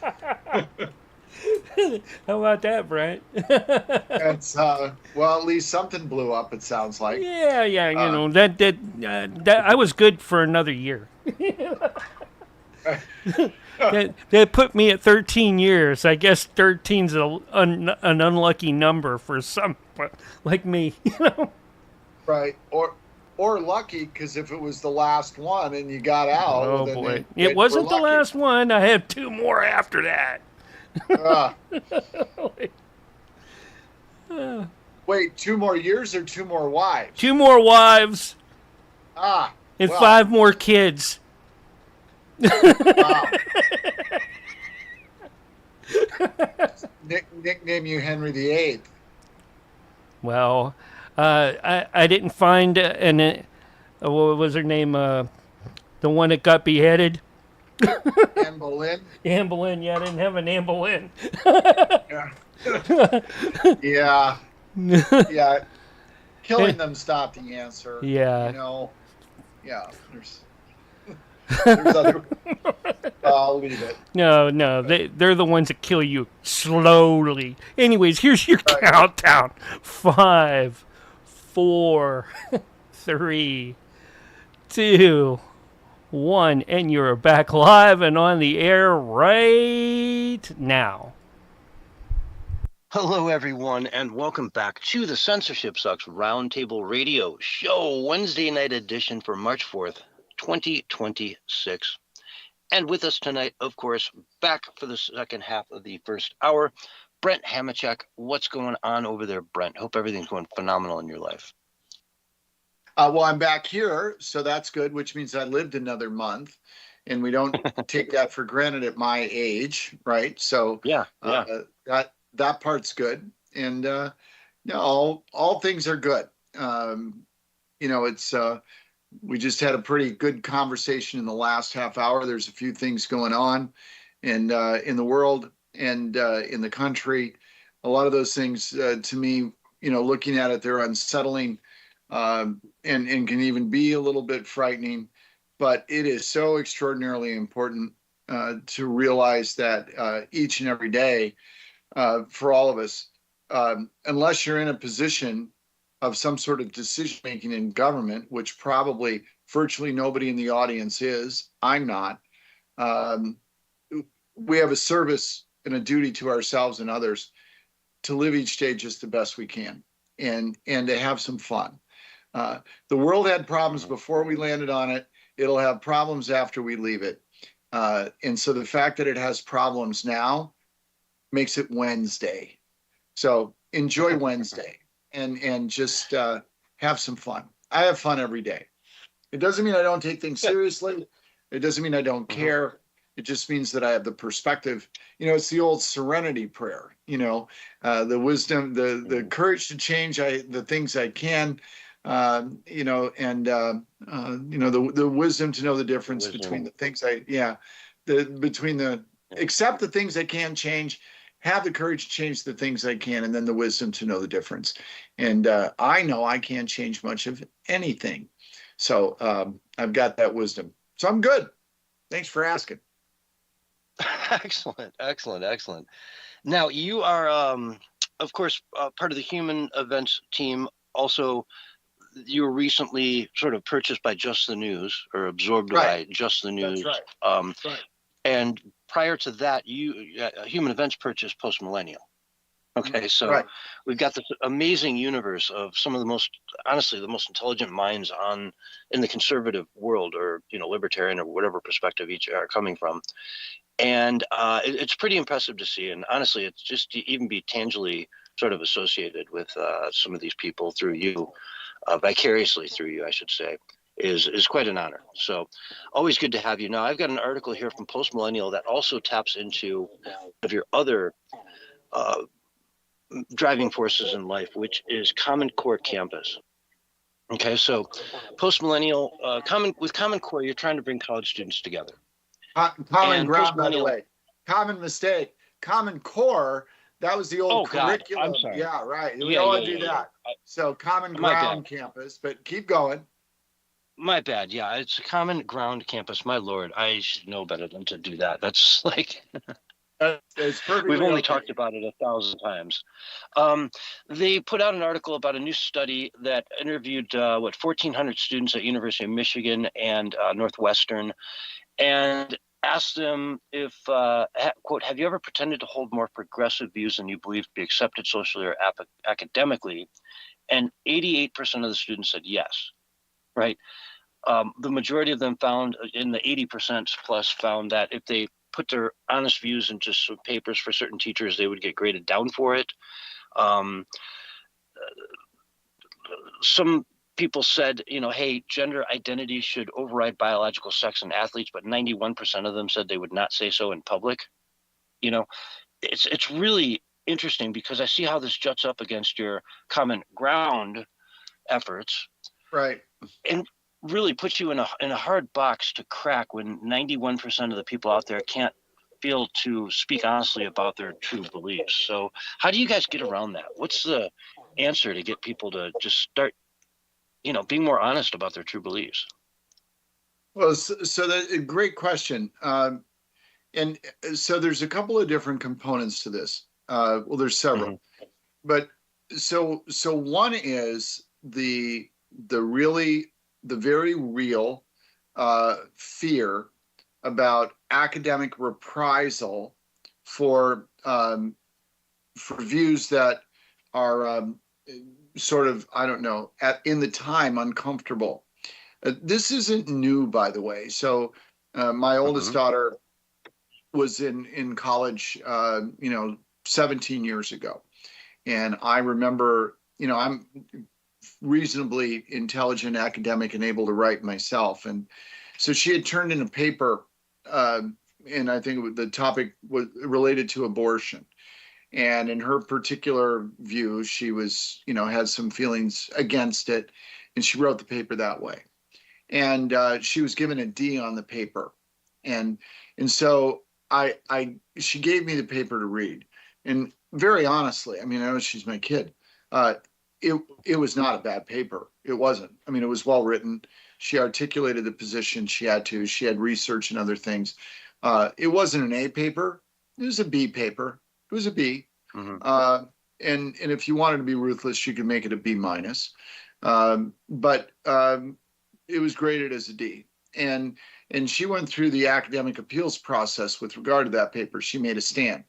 about that, Brent? It's well, at least something blew up. It sounds like. Yeah, that I was good for another year. That put me at 13 years. I guess 13's an unlucky number for some like me, Right, or lucky, because if it was the last one and you got out, Oh then boy, it wasn't the last one. I had 2 more after that. Wait, 2 more years or 2 more wives? 2 more wives. And 5 more kids. Wow. Nickname you Henry VIII. Well, I didn't find what was her name? The one that got beheaded. Anne Boleyn. Anne Boleyn. Yeah, I didn't have an Anne Boleyn. Yeah. Yeah. Killing them stopped the answer. Yeah. Yeah. There's other. I'll leave it. No, they're the ones that kill you slowly. Anyways, here's your countdown: 5, 4, 3, 2, 1, and you're back live and on the air right now. Hello, everyone, and welcome back to the Censorship Sucks Roundtable Radio Show, Wednesday night edition for March 4th, 2026. And with us tonight, of course, back for the second half of the first hour, Brent Hamachek. What's going on over there, Brent? Hope everything's going phenomenal in your life. Well, I'm back here, so that's good, which means I lived another month, and we don't take that for granted at my age, right? So yeah. That part's good, and all things are good. It's we just had a pretty good conversation in the last half hour. There's a few things going on, and in the world and in the country, a lot of those things to me, looking at it, they're unsettling. And can even be a little bit frightening, but it is so extraordinarily important to realize that each and every day for all of us, unless you're in a position of some sort of decision making in government, which probably virtually nobody in the audience is, I'm not, we have a service and a duty to ourselves and others to live each day just the best we can and to have some fun. The world had problems before we landed on it. It'll have problems after we leave it. And so the fact that it has problems now makes it Wednesday. So enjoy Wednesday and just have some fun. I have fun every day. It doesn't mean I don't take things seriously. It doesn't mean I don't care. It just means that I have the perspective. It's the old serenity prayer, the wisdom, the courage to change the things I can, the wisdom to know the difference between the things accept the things that can change, have the courage to change the things that can, and then the wisdom to know the difference. And I know I can't change much of anything. So I've got that wisdom. So I'm good. Thanks for asking. Excellent. Now, you are, of course, part of the human events team. Also, you were recently sort of purchased by Just the News, or absorbed by Just the News. That's right. And prior to that, human events purchased Post Millennial. Okay, so we've got this amazing universe of some of the most, honestly, the most intelligent minds in the conservative world, or libertarian, or whatever perspective each are coming from. And it's pretty impressive to see. And honestly, it's just to even be tangibly sort of associated with some of these people through you, vicariously through you, I should say, is quite an honor. So always good to have you. Now, I've got an article here from Post Millennial that also taps into one of your other driving forces in life, which is Common Core Campus. Okay, so Post Millennial, with Common Core, you're trying to bring college students together. Common ground, by the way. Common mistake. Common Core, that was the old curriculum. I'm sorry. Yeah, right. We don't want to do that. So Common Ground Campus, but keep going. My bad. Yeah, it's a Common Ground Campus. My Lord, I should know better than to do that. That's like... It's perfect. We've only talked about it 1,000 times. They put out an article about a new study that interviewed 1,400 students at University of Michigan and Northwestern, and asked them if, quote, have you ever pretended to hold more progressive views than you believe to be accepted socially or academically? And 88% of the students said yes, right? The majority of them found, in the 80% plus, found that if they put their honest views into some papers for certain teachers, they would get graded down for it. Some people said, hey, gender identity should override biological sex in athletes, but 91% of them said they would not say so in public. It's really interesting, because I see how this juts up against your Common Ground efforts. Right. And really puts you in a hard box to crack when 91% of the people out there can't feel to speak honestly about their true beliefs. So how do you guys get around that? What's the answer to get people to just start, being more honest about their true beliefs? Well, so that's a great question. And so there's a couple of different components to this. Well, there's several, but so one is the very real fear about academic reprisal for views that are sort of, I don't know, in the time uncomfortable. This isn't new, by the way. So my oldest daughter was in college, 17 years ago. And I remember, I'm reasonably intelligent, academic, and able to write myself. And so she had turned in a paper, and I think the topic was related to abortion. And in her particular view, she was, had some feelings against it, and she wrote the paper that way. And she was given a D on the paper. And so she gave me the paper to read. And very honestly, I know she's my kid. It was not a bad paper. It wasn't. It was well written. She articulated the position she had to. She had research and other things. It wasn't an A paper. It was a B paper. It was a B. And if you wanted to be ruthless, you could make it a B minus. But it was graded as a D. And she went through the academic appeals process with regard to that paper. She made a stand,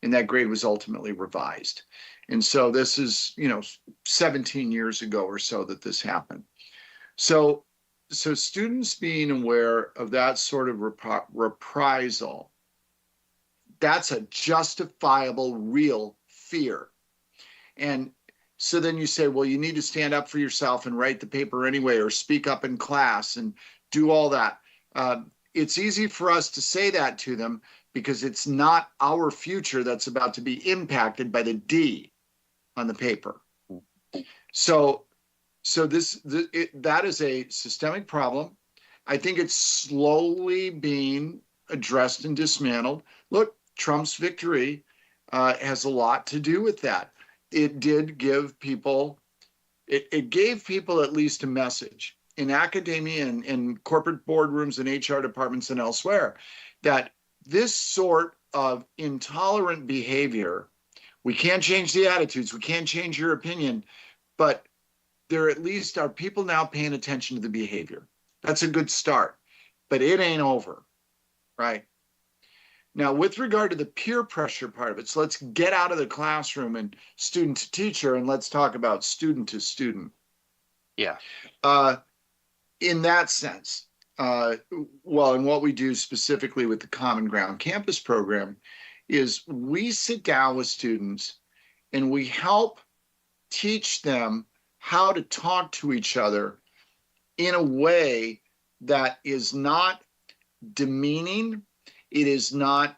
and that grade was ultimately revised. And so this is, 17 years ago or so that this happened. So students being aware of that sort of reprisal, that's a justifiable, real fear. And so then you say, well, you need to stand up for yourself and write the paper anyway, or speak up in class and do all that. It's easy for us to say that to them because it's not our future that's about to be impacted by the D on the paper. So that is a systemic problem. I think it's slowly being addressed and dismantled. Look, Trump's victory has a lot to do with that. It did give people, it gave people at least a message in academia and in corporate boardrooms and HR departments and elsewhere that this sort of intolerant behavior, we can't change the attitudes, we can't change your opinion, but there at least are people now paying attention to the behavior. That's a good start, but it ain't over, right? Now, with regard to the peer pressure part of it, so let's get out of the classroom and student to teacher, and let's talk about student to student. Yeah. In that sense, well, and what we do specifically with the Common Ground Campus program is we sit down with students and we help teach them how to talk to each other in a way that is not demeaning. It is not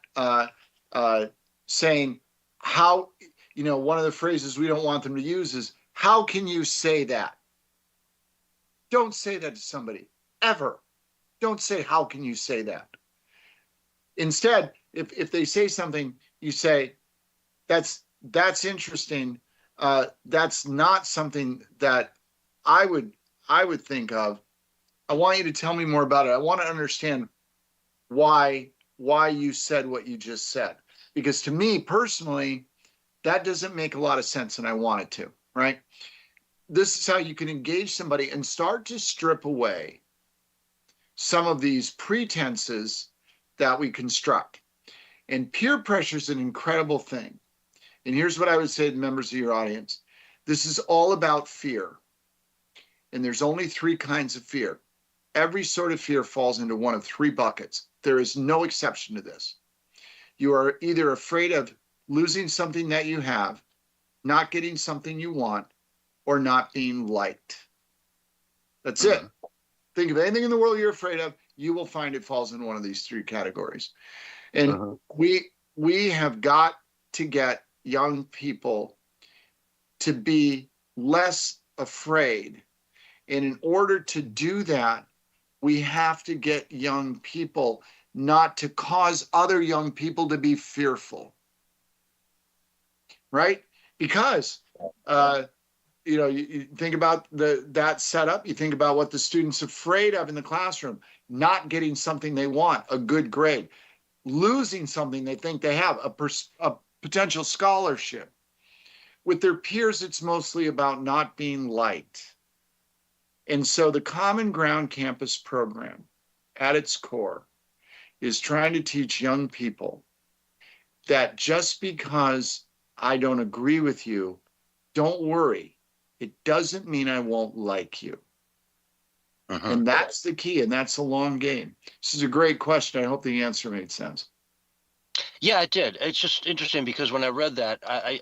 saying how, one of the phrases we don't want them to use is, how can you say that? Don't say that to somebody, ever. Don't say, how can you say that? Instead, if they say something, you say, that's interesting. That's not something that I would think of. I want you to tell me more about it. I want to understand why you said what you just said. Because to me personally, that doesn't make a lot of sense, and I want it to, right? This is how you can engage somebody and start to strip away some of these pretenses that we construct. And peer pressure is an incredible thing. And here's what I would say to members of your audience. This is all about fear. And there's only 3 kinds of fear. Every sort of fear falls into one of 3 buckets. There is no exception to this. You are either afraid of losing something that you have, not getting something you want, or not being liked. That's it. Think of anything in the world you're afraid of, you will find it falls in one of these 3 categories. And we have got to get young people to be less afraid. And in order to do that, we have to get young people not to cause other young people to be fearful, right? Because, you think about that setup, you think about what the student's afraid of in the classroom, not getting something they want, a good grade, losing something they think they have, a potential scholarship. With their peers, it's mostly about not being liked. And so the Common Ground Campus program, at its core, is trying to teach young people that just because I don't agree with you, don't worry. It doesn't mean I won't like you. And that's the key, and that's a long game. This is a great question. I hope the answer made sense. Yeah, it did. It's just interesting because when I read that, I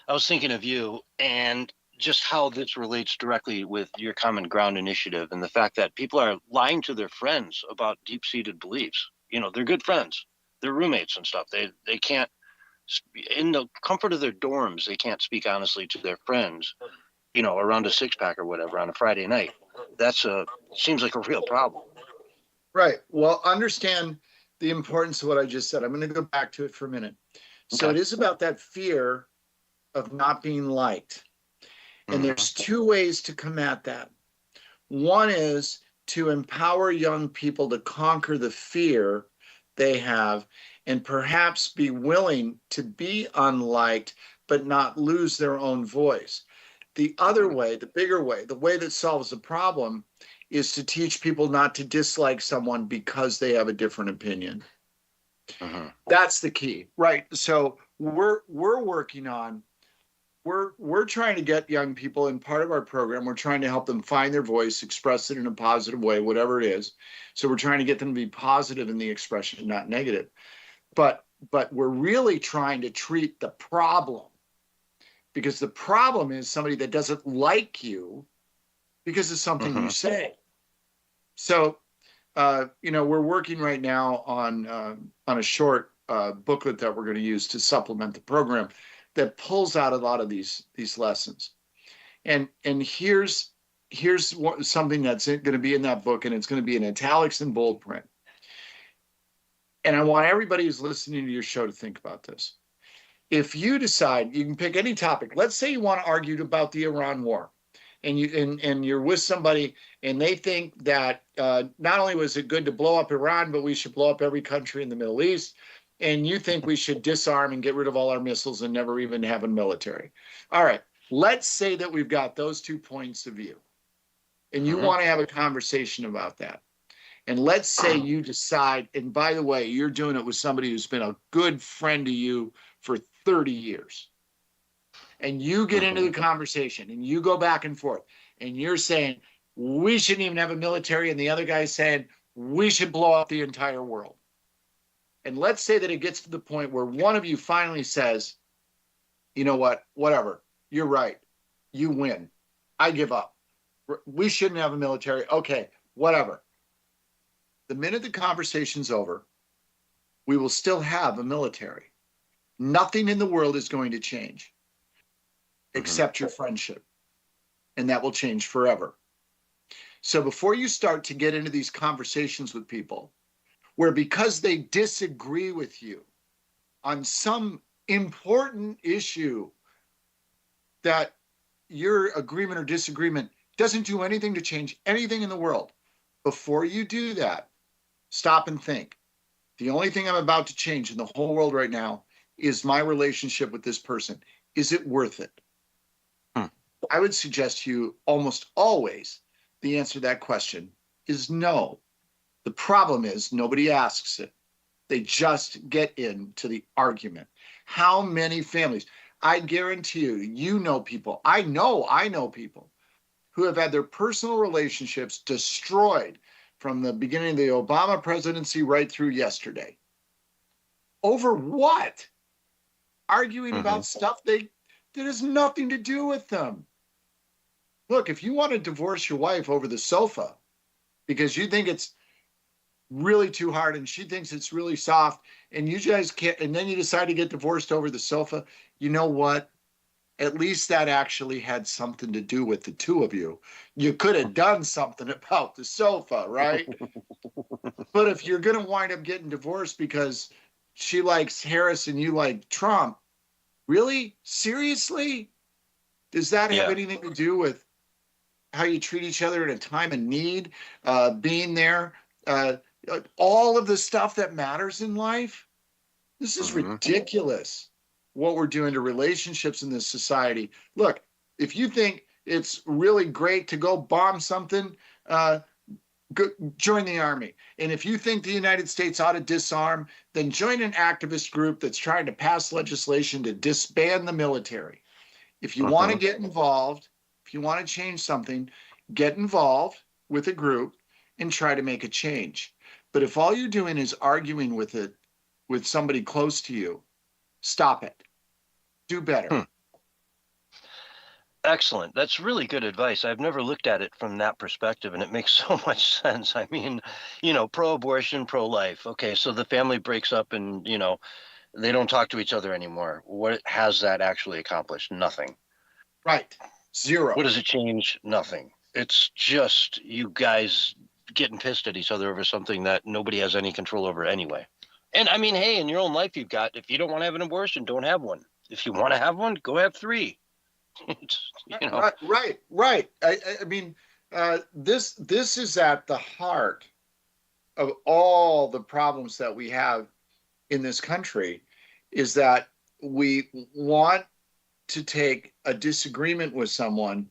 was thinking of you and just how this relates directly with your Common Ground initiative and the fact that people are lying to their friends about deep-seated beliefs. They're good friends, they're roommates and stuff. They can't, in the comfort of their dorms, they can't speak honestly to their friends, around a 6-pack or whatever on a Friday night. Seems like a real problem. Right. Well, understand the importance of what I just said. I'm going to go back to it for a minute. So it is about that fear of not being liked. And there's 2 ways to combat that. One is to empower young people to conquer the fear they have and perhaps be willing to be unliked, but not lose their own voice. The other way, the bigger way, the way that solves the problem is to teach people not to dislike someone because they have a different opinion. That's the key, right? So we're working on, we're trying to get young people in part of our program. We're trying to help them find their voice, express it in a positive way, whatever it is. So we're trying to get them to be positive in the expression, not negative. But we're really trying to treat the problem, because the problem is somebody that doesn't like you because of something you say. So, we're working right now on a short booklet that we're going to use to supplement the program that pulls out a lot of these lessons. And here's something that's going to be in that book, and it's going to be in italics and bold print. And I want everybody who's listening to your show to think about this. If you decide, you can pick any topic. Let's say you want to argue about the Iran war, and you're with somebody, and they think that not only was it good to blow up Iran, but we should blow up every country in the Middle East. And you think we should disarm and get rid of all our missiles and never even have a military. All right, let's say that we've got those 2 points of view, and you want to have a conversation about that. And let's say you decide, and by the way, you're doing it with somebody who's been a good friend to you for 30 years. And you get into the conversation and you go back and forth, and you're saying, we shouldn't even have a military, and the other guy's saying, we should blow up the entire world. And let's say that it gets to the point where one of you finally says, you know what, whatever, you're right, you win, I give up. We shouldn't have a military. Okay, whatever. The minute the conversation's over, we will still have a military. Nothing in the world is going to change except your friendship. And that will change forever. So before you start to get into these conversations with people, where because they disagree with you on some important issue, that your agreement or disagreement doesn't do anything to change anything in the world, before you do that, stop and think. The only thing I'm about to change in the whole world right now is my relationship with this person. Is it worth it? I would suggest to you almost always the answer to that question is no. The problem is nobody asks it. They just get into the argument. How many families? I guarantee you, you know people. I know people who have had their personal relationships destroyed from the beginning of the Obama presidency right through yesterday. Over what? Arguing about stuff that has nothing to do with them. Look, if you want to divorce your wife over the sofa because you think it's really too hard and she thinks it's really soft, and you guys can't, and then you decide to get divorced over the sofa, you know what? At least that actually had something to do with the two of you. You could have done something about the sofa, right? But if you're going to wind up getting divorced because she likes Harris and you like Trump, really? Seriously? Does that have anything to do with how you treat each other in a time of need, being there, all of the stuff that matters in life? This is ridiculous, what we're doing to relationships in this society. Look, if you think it's really great to go bomb something, join the army. And if you think the United States ought to disarm, then join an activist group that's trying to pass legislation to disband the military. If you want to get involved, if you want to change something, get involved with a group and try to make a change. But if all you're doing is arguing with somebody close to you, stop it. Do better. Excellent. That's really good advice. I've never looked at it from that perspective, and it makes so much sense. I mean, pro-abortion, pro-life. Okay, so the family breaks up and, they don't talk to each other anymore. What has that actually accomplished? Nothing. Right. Zero. What does it change? Nothing. It's just you guys getting pissed at each other over something that nobody has any control over anyway. And I mean, hey, in your own life, if you don't want to have an abortion, don't have one. If you want to have one, go have 3. Right. I mean, this is at the heart of all the problems that we have in this country, is that we want to take a disagreement with someone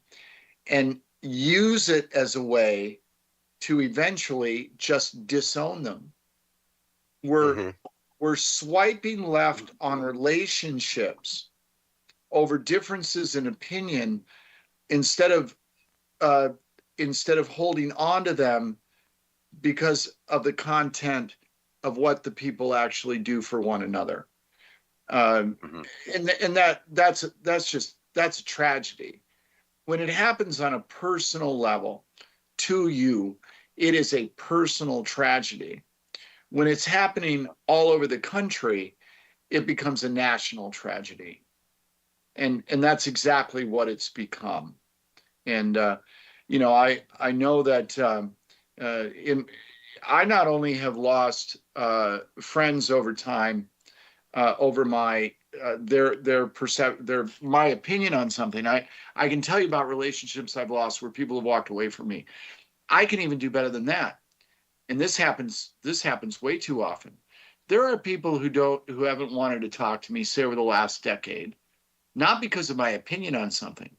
and use it as a way to eventually just disown them. We're swiping left on relationships over differences in opinion instead of holding on to them because of the content of what the people actually do for one another. And that's a tragedy. When it happens on a personal level to you, it is a personal tragedy. When it's happening all over the country, it becomes a national tragedy. And that's exactly what it's become. And I know that I not only have lost friends over time, over my their my opinion on something. I can tell you about relationships I've lost where people have walked away from me. I can even do better than that. And this happens way too often. There are people who haven't wanted to talk to me, say, over the last decade, not because of my opinion on something,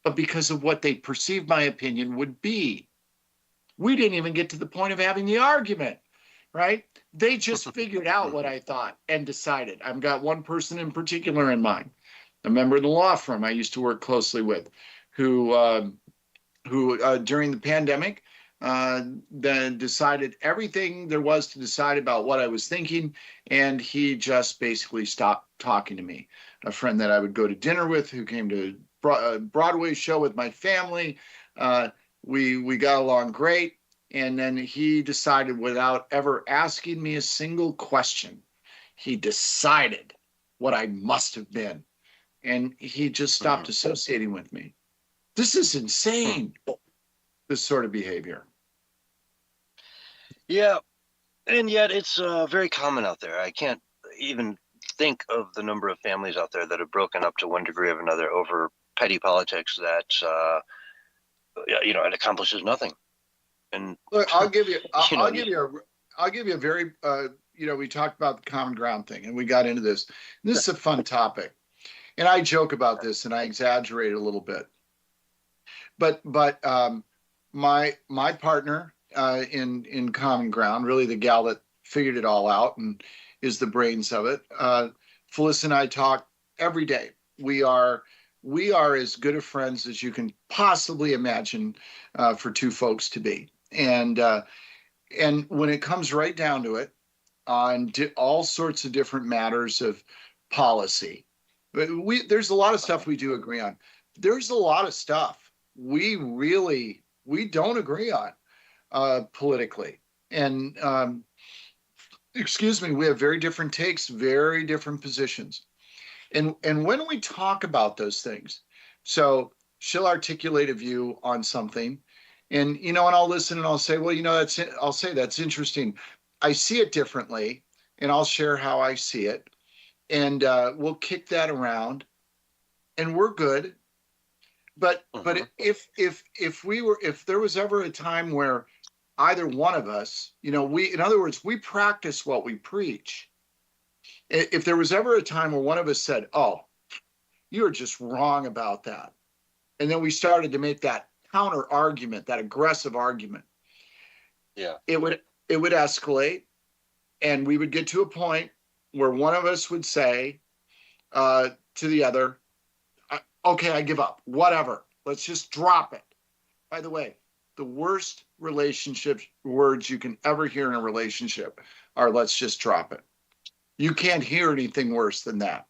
but because of what they perceive my opinion would be. We didn't even get to the point of having the argument, right? They just figured out what I thought and decided. I've got one person in particular in mind, a member of the law firm I used to work closely with, who during the pandemic then decided everything there was to decide about what I was thinking, and he just basically stopped talking to me. A friend that I would go to dinner with, who came to a Broadway show with my family, we got along great, and then he decided, without ever asking me a single question, he decided what I must have been, and he just stopped associating with me. This is insane. This sort of behavior. Yeah, and yet it's very common out there. I can't even think of the number of families out there that have broken up to one degree or another over petty politics that it accomplishes nothing. And look, I'll give you a very we talked about the common ground thing, and we got into this. This is a fun topic, and I joke about this and I exaggerate a little bit. But my partner in Common Ground, really the gal that figured it all out and is the brains of it, Phyllis and I talk every day. We are as good of friends as you can possibly imagine for two folks to be. And when it comes right down to it, on all sorts of different matters of policy, there's a lot of stuff we do agree on. There's a lot of stuff we don't agree on politically. And we have very different takes, very different positions. And when we talk about those things, so she'll articulate a view on something, and I'll listen and I'll say, well, that's interesting. I see it differently, and I'll share how I see it, and we'll kick that around, and we're good. But if there was ever a time where either one of us, in other words, we practice what we preach. If there was ever a time where one of us said, "Oh, you're just wrong about that," and then we started to make that counter argument, that aggressive argument, it would escalate, and we would get to a point where one of us would say to the other, "Okay, I give up. Whatever. Let's just drop it." By the way, the worst relationship words you can ever hear in a relationship are "let's just drop it." You can't hear anything worse than that.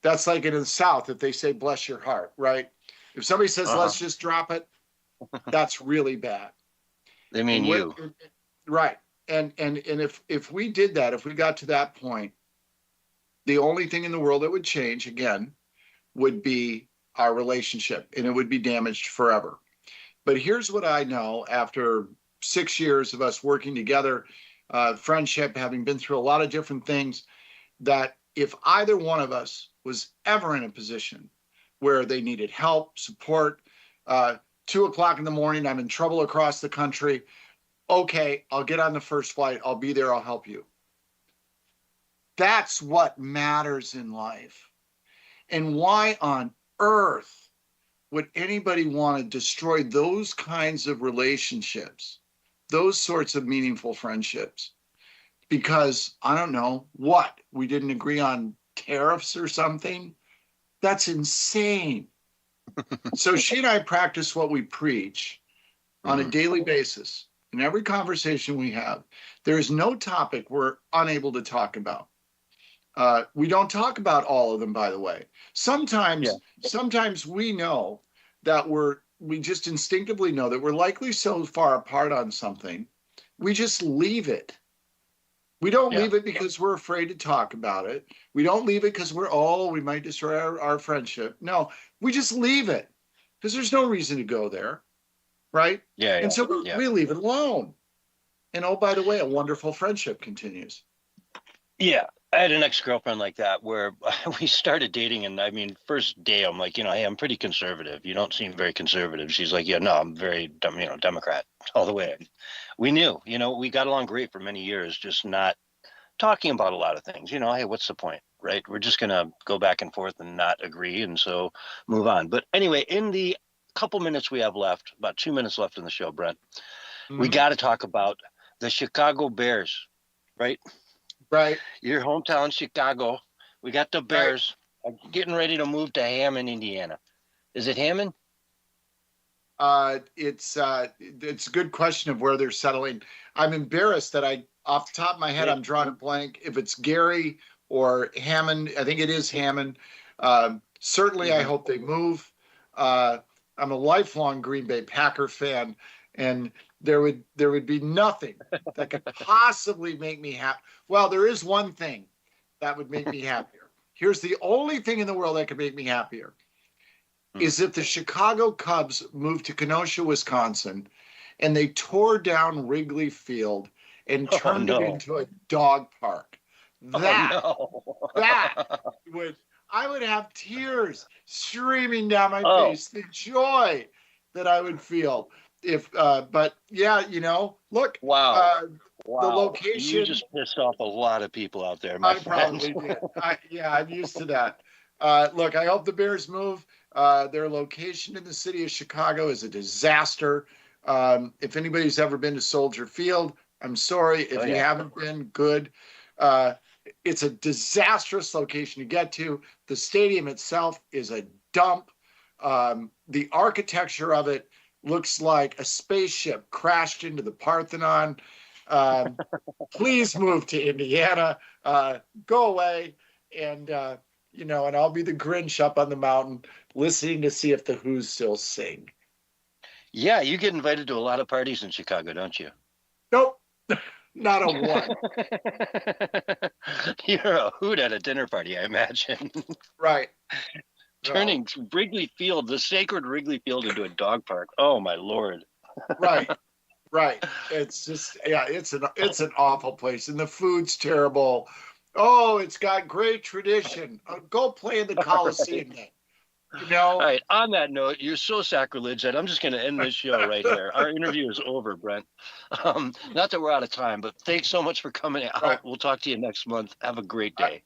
That's like in the South, if they say "bless your heart," right? If somebody says "let's just drop it," that's really bad. They mean you. Right. And if we did that, if we got to that point, the only thing in the world that would change, again, would be our relationship, and it would be damaged forever. But here's what I know after 6 years of us working together, friendship, having been through a lot of different things, that if either one of us was ever in a position where they needed help, support, 2:00 in the morning, I'm in trouble across the country, okay, I'll get on the first flight, I'll be there, I'll help you. That's what matters in life. And why on earth would anybody want to destroy those kinds of relationships, those sorts of meaningful friendships? Because, I don't know, we didn't agree on tariffs or something? That's insane. So she and I practice what we preach on a daily basis. In every conversation we have, there is no topic we're unable to talk about. We don't talk about all of them, by the way. Sometimes we know that we just instinctively know that we're likely so far apart on something, we just leave it. We don't leave it because we're afraid to talk about it. We don't leave it because we might destroy our friendship. No, we just leave it because there's no reason to go there, right? And so we leave it alone. And oh, by the way, a wonderful friendship continues. Yeah, I had an ex-girlfriend like that where we started dating, and I mean, first day I'm like, hey, I'm pretty conservative. You don't seem very conservative. She's like, yeah, no, I'm very, Democrat all the way. We knew, we got along great for many years, just not talking about a lot of things. Hey, what's the point, right? We're just gonna go back and forth and not agree, and so move on. But anyway, in the couple minutes we have left, about 2 minutes left in the show, Brent, we got to talk about the Chicago Bears, right? Right. Your hometown, Chicago. We got the Bears getting ready to move to Hammond, Indiana. Is it Hammond? It's a good question of where they're settling. I'm embarrassed that off the top of my head, I'm drawing a blank. If it's Gary or Hammond, I think it is Hammond. Certainly, I hope they move. I'm a lifelong Green Bay Packer fan, and there would be nothing that could possibly make me happy. Well, there is one thing that would make me happier. Here's the only thing in the world that could make me happier is if the Chicago Cubs moved to Kenosha, Wisconsin, and they tore down Wrigley Field and turned it into a dog park. That I would have tears streaming down my face. The joy that I would feel but yeah, look. Wow. The location. You just pissed off a lot of people out there, my friend. Probably did. I'm used to that. Look, I hope the Bears move. Their location in the city of Chicago is a disaster. If anybody's ever been to Soldier Field, I'm sorry. If you haven't been, good. It's a disastrous location to get to. The stadium itself is a dump. The architecture of it looks like a spaceship crashed into the Parthenon. Please move to Indiana. Go away. And, and I'll be the Grinch up on the mountain listening to see if the Who's still sing. Yeah, you get invited to a lot of parties in Chicago, don't you? Nope. Not a one. You're a hoot at a dinner party, I imagine. Right. Turning Wrigley Field, the sacred Wrigley Field, into a dog park. Oh my Lord. Right. It's just, it's an awful place, and the food's terrible. Oh, it's got great tradition. Go play in the Coliseum then. All right. On that note, you're so sacrilege that I'm just going to end this show right here. Our interview is over, Brent. Not that we're out of time, but thanks so much for coming out. Right. We'll talk to you next month. Have a great day.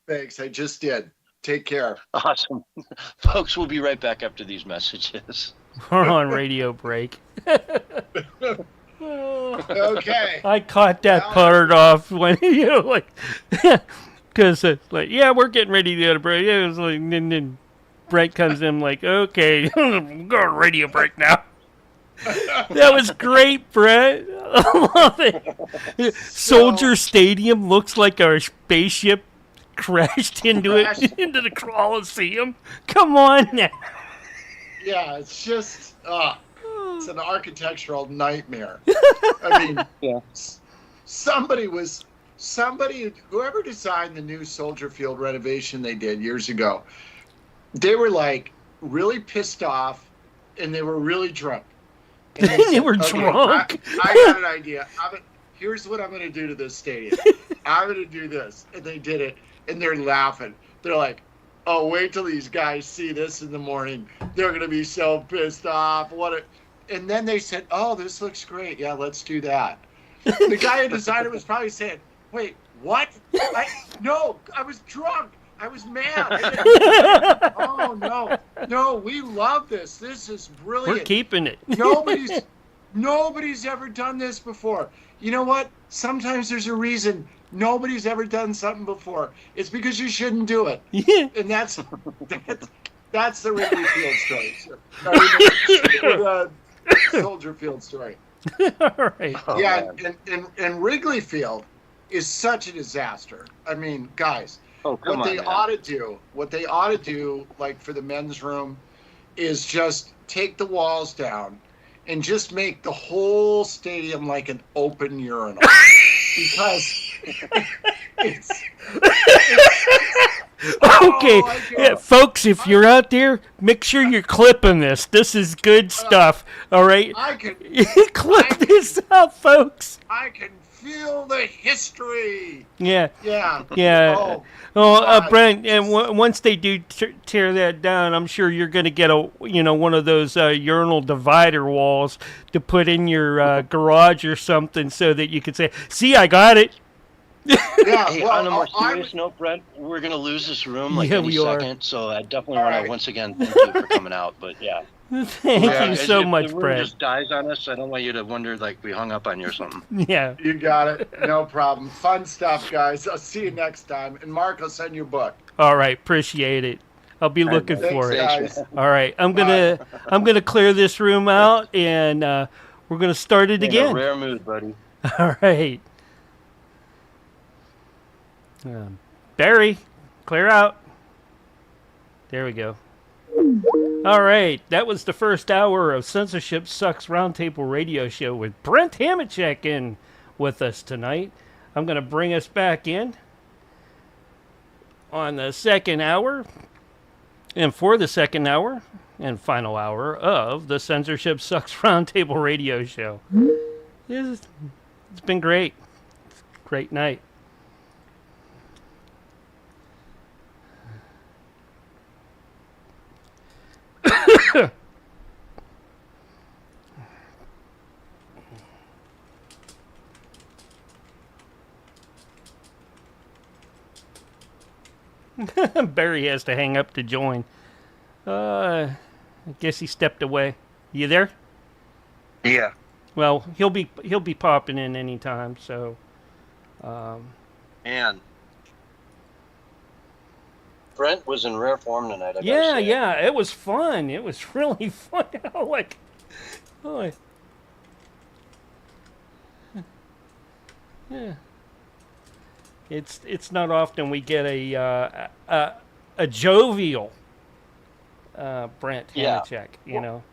Thanks. I just did. Take care. Awesome. Folks, we'll be right back after these messages. We're on radio break. Okay. I caught that part off when because we're getting ready to go to break. It was like, then Brent comes in like, okay, we're going to radio break now. That was great, Brent. I love it. Soldier Stadium looks like our spaceship crashed into into the Coliseum. Come on now. Yeah, it's just it's an architectural nightmare. I mean, whoever designed the new Soldier Field renovation they did years ago, they were like really pissed off, and they were really drunk. And they were drunk. I got an idea. Here's what I'm going to do to this stadium. I'm going to do this, and they did it. And they're laughing. They're like, oh, wait till these guys see this in the morning. They're going to be so pissed off. And then they said, oh, this looks great. Yeah, let's do that. The guy who designed it was probably saying, wait, what? No, I was drunk. I was mad. Oh, no, we love this. This is brilliant. We're keeping it. Nobody's ever done this before. You know what? Sometimes there's a reason nobody's ever done something before. It's because you shouldn't do it. Yeah. And that's the Wrigley Field story. The Soldier Field story. All right. Yeah, and Wrigley Field is such a disaster. I mean, guys, what they ought to do, like for the men's room, is just take the walls down and just make the whole stadium like an open urinal. Because Okay, yeah, folks, if you're out there, make sure you're clipping this. This is good stuff. All right, I can clip this up, folks. I can feel the history. Yeah. Yeah. Yeah. Brent, and once they do tear that down, I'm sure you're going to get one of those urinal divider walls to put in your garage or something, so that you can say, "See, I got it." Yeah. Hey, on a more serious note, Brent, we're going to lose this room like any second, so I definitely want to once again thank you for coming out. But yeah. Thank you so much, if the room Brent. just dies on us, I don't want you to wonder like we hung up on you or something. Yeah. You got it. No problem. Fun stuff, guys. I'll see you next time. And Mark, I'll send you a book. All right, appreciate it. I'll be looking for it. Guys. All right, I'm gonna clear this room out, and we're gonna start it again. In a rare mood, buddy. All right. Barry, clear out. There we go. All right, that was the first hour of Censorship Sucks Roundtable Radio Show with Brent Hamachek in with us tonight. I'm going to bring us back in on the second hour. And for the second hour and final hour of the Censorship Sucks Roundtable Radio Show. It's been great. It's a great night. Barry has to hang up to join. I guess he stepped away. You there? Yeah. Well, he'll be popping in anytime. So, Man, Brent was in rare form tonight. I yeah, gotta say. yeah, it was fun. It was really fun. Yeah. It's not often we get a jovial Brent Hamachek, you know.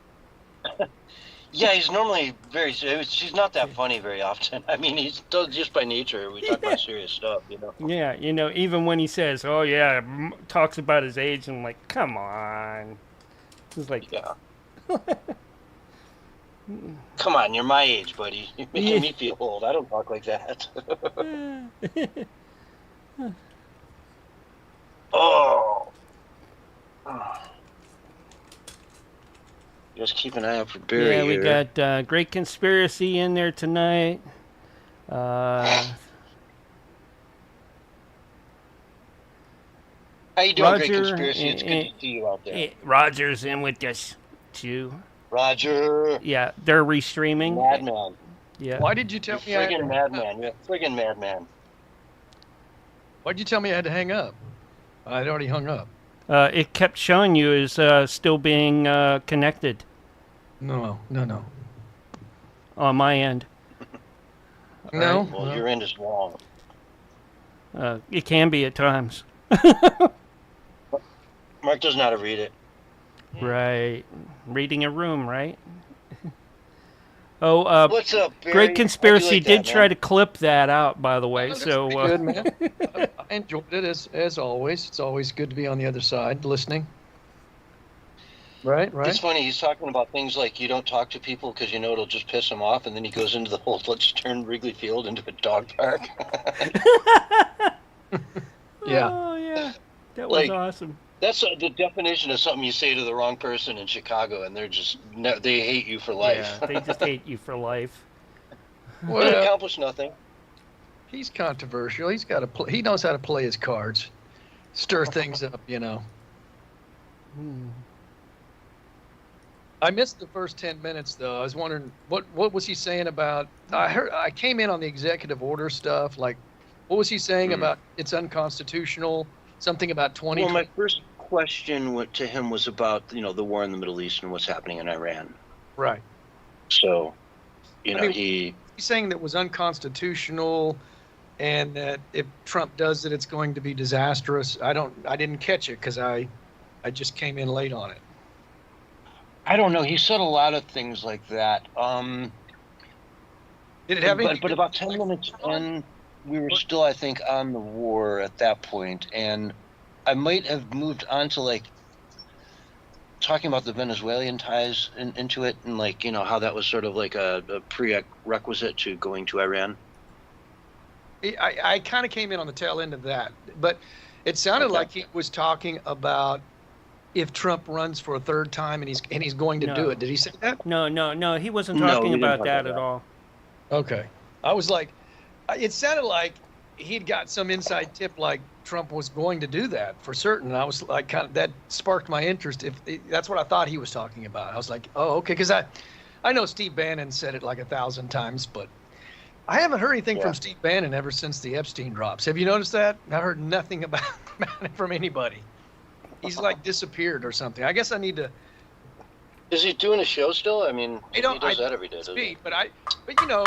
Yeah, he's normally very serious. She's not that funny very often. I mean, he's just by nature. We talk about serious stuff, you know. Yeah, you know, even when he says, "Oh yeah," talks about his age, and I'm like, "Come on," it's like, yeah. Come on, you're my age, buddy. You're making me feel old. I don't talk like that. Oh. Just keep an eye out for Barry. Yeah, we here. got Great Conspiracy in there tonight. How you doing, Roger, Great Conspiracy? It's good to see you out there. Roger's in with us too. Roger. Yeah, they're restreaming. Madman. Yeah. Why did you tell me? Friggin' madman. You're a friggin' madman. Why'd you tell me I had to hang up? I'd already hung up. It kept showing you as still being connected No. on my end. No. Well, your end is wrong. It can be at times. Mark doesn't know how to read it. Right. Reading a room, right? Oh, What's up, Barry? Great Conspiracy like did that, try man? to clip that out, by the way. So Good, man. I enjoyed it as always. It's always good to be on the other side listening. Right. It's funny. He's talking about things like you don't talk to people because you know it'll just piss them off, and then he goes into the whole let's turn Wrigley Field into a dog park. Yeah. Oh yeah, that was awesome. That's the definition of something you say to the wrong person in Chicago, and they hate you for life. Yeah, they just hate you for life. They Well, accomplish nothing. he's controversial. He's got to he knows how to play his cards, stir things up. You know. I missed the first 10 minutes though. I was wondering what was he saying about? I came in on the executive order stuff. Like, what was he saying about it's unconstitutional? Something about 20. Well, my first question to him was about the war in the Middle East and what's happening in Iran. Right. So, mean, he's saying that it was unconstitutional, and that if Trump does it, it's going to be disastrous. I didn't catch it because I just came in late on it. I don't know. He said a lot of things like that. Did it have any? But about 10 minutes in, we were still, I think, on the war at that point, and I might have moved on to like talking about the Venezuelan ties into it, and like, you know, how that was sort of like a prerequisite to going to Iran. I kind of came in on the tail end of that, but it sounded like he was talking about if Trump runs for a third time and he's going to do it. Did he say that? No. He wasn't talking about that at all. Okay. I was like, it sounded like he'd got some inside tip, like Trump was going to do that for certain. And I was like, that sparked my interest. That's what I thought he was talking about. I was like, oh, okay, because I know Steve Bannon said it like 1,000 times, but I haven't heard anything from Steve Bannon ever since the Epstein drops. Have you noticed that? I heard nothing about it from anybody. He's like disappeared or something. I guess I need to. Is he doing a show still? I mean, he does that every day, doesn't he? But you know,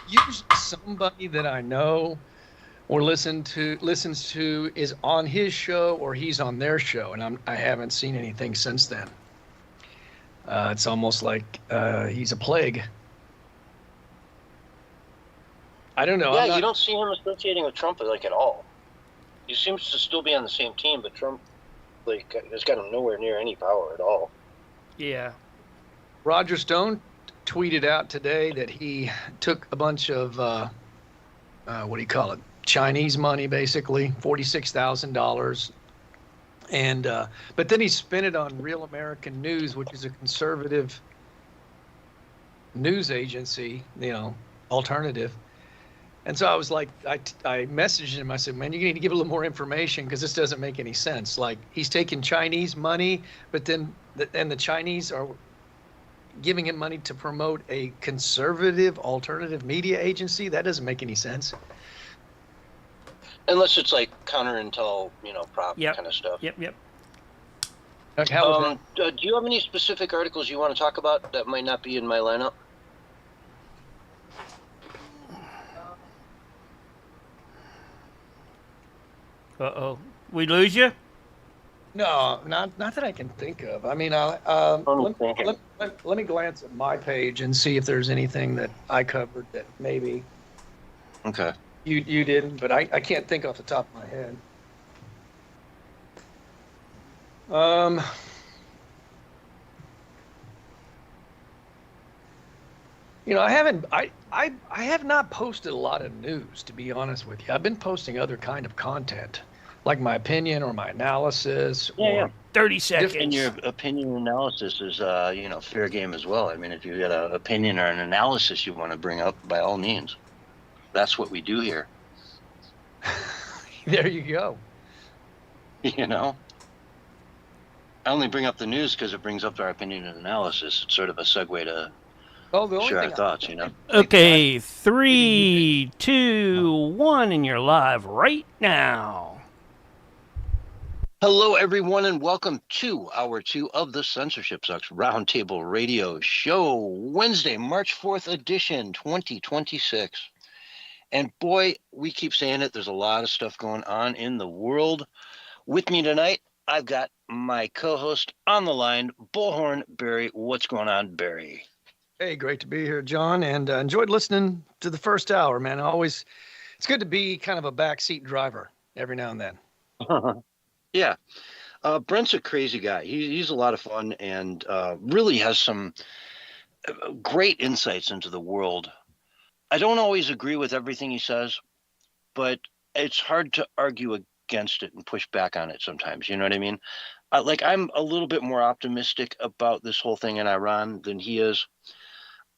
usually somebody that I know or listens to is on his show or he's on their show, and I haven't seen anything since then. It's almost like he's a plague. I don't know. Yeah, you don't see him associating with Trump like at all. He seems to still be on the same team, but Trump like has got him nowhere near any power at all. Yeah. Roger Stone tweeted out today that he took a bunch of what do you call it? Chinese money, basically $46,000, and but then he spent it on Real American News, which is a conservative news agency, you know, alternative. And so I was like, I messaged him. I said, man, you need to give a little more information because this doesn't make any sense. Like, he's taking Chinese money, but then the Chinese are giving him money to promote a conservative alternative media agency. That doesn't make any sense. Unless it's like counterintel, you know, prop kind of stuff. Yep. Okay, do you have any specific articles you want to talk about that might not be in my lineup? Uh-oh. We lose you? No, not that I can think of. I mean, let me glance at my page and see if there's anything that I covered that maybe you didn't, but I can't think off the top of my head. You know, I have not posted a lot of news, to be honest with you. I've been posting other kind of content, like my opinion or my analysis. Yeah. 30 seconds. And your opinion analysis is, you know, fair game as well. I mean, if you've got an opinion or an analysis you want to bring up, by all means. That's what we do here. There you go. You know? I only bring up the news because it brings up our opinion and analysis. It's sort of a segue to share our thoughts, you know? Okay, 3, 2, 1, and you're live right now. Hello, everyone, and welcome to Hour 2 of the Censorship Sucks Roundtable Radio Show, Wednesday, March 4th edition, 2026. And boy, we keep saying it, there's a lot of stuff going on in the world. With me tonight, I've got my co-host on the line, Bullhorn Barry. What's going on, Barry? Hey, great to be here, John, and enjoyed listening to the first hour, man. It's good to be kind of a backseat driver every now and then. Yeah. Brent's a crazy guy. He's a lot of fun and really has some great insights into the world. I don't always agree with everything he says, but it's hard to argue against it and push back on it sometimes. You know what I mean? I'm a little bit more optimistic about this whole thing in Iran than he is.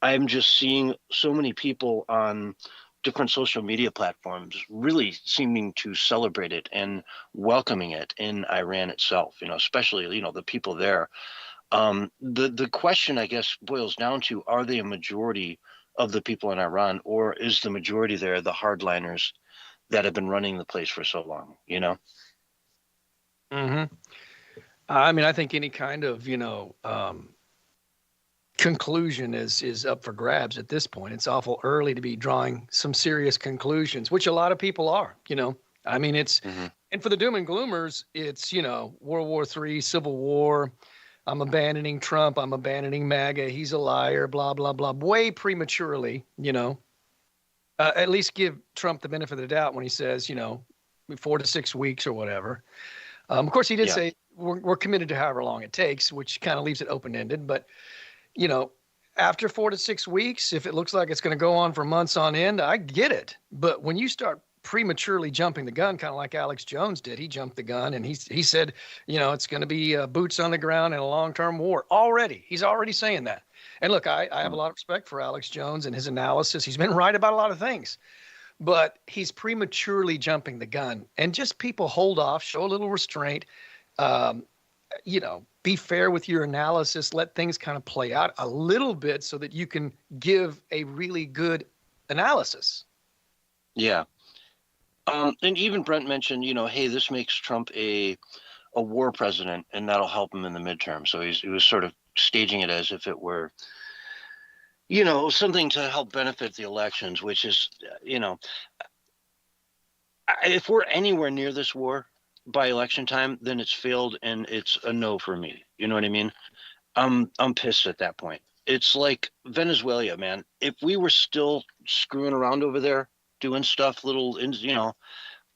I'm just seeing so many people on different social media platforms really seeming to celebrate it and welcoming it in Iran itself, you know, especially, you know, the people there. The question, I guess, boils down to, are they a majority of the people in Iran, or is the majority there the hardliners that have been running the place for so long, you know? Mm-hmm. I mean, I think any kind of, you know, conclusion is up for grabs at this point. It's awful early to be drawing some serious conclusions, which a lot of people are, you know. I mean, it's, and for the doom and gloomers, it's, you know, World War III, Civil War, I'm abandoning Trump, I'm abandoning MAGA, he's a liar, blah, blah, blah, way prematurely, you know. At least give Trump the benefit of the doubt when he says, you know, 4 to 6 weeks or whatever. Of course, he did say we're committed to however long it takes, which kind of leaves it open-ended. But, you know, after 4 to 6 weeks, if it looks like it's going to go on for months on end, I get it. But when you start prematurely jumping the gun, kind of like Alex Jones did, he jumped the gun and he said, you know, it's going to be boots on the ground and a long-term war already. He's already saying that. And look, I have a lot of respect for Alex Jones and his analysis. He's been right about a lot of things, but he's prematurely jumping the gun. And just people hold off, show a little restraint, you know, be fair with your analysis, let things kind of play out a little bit so that you can give a really good analysis. Yeah. And even Brent mentioned, you know, hey, this makes Trump a war president, and that'll help him in the midterm. So he was sort of staging it as if it were, you know, something to help benefit the elections, which is, you know, if we're anywhere near this war by election time, then it's failed and it's a no for me. You know what I mean? I'm pissed at that point. It's like Venezuela, man. If we were still screwing around over there, doing stuff, you know,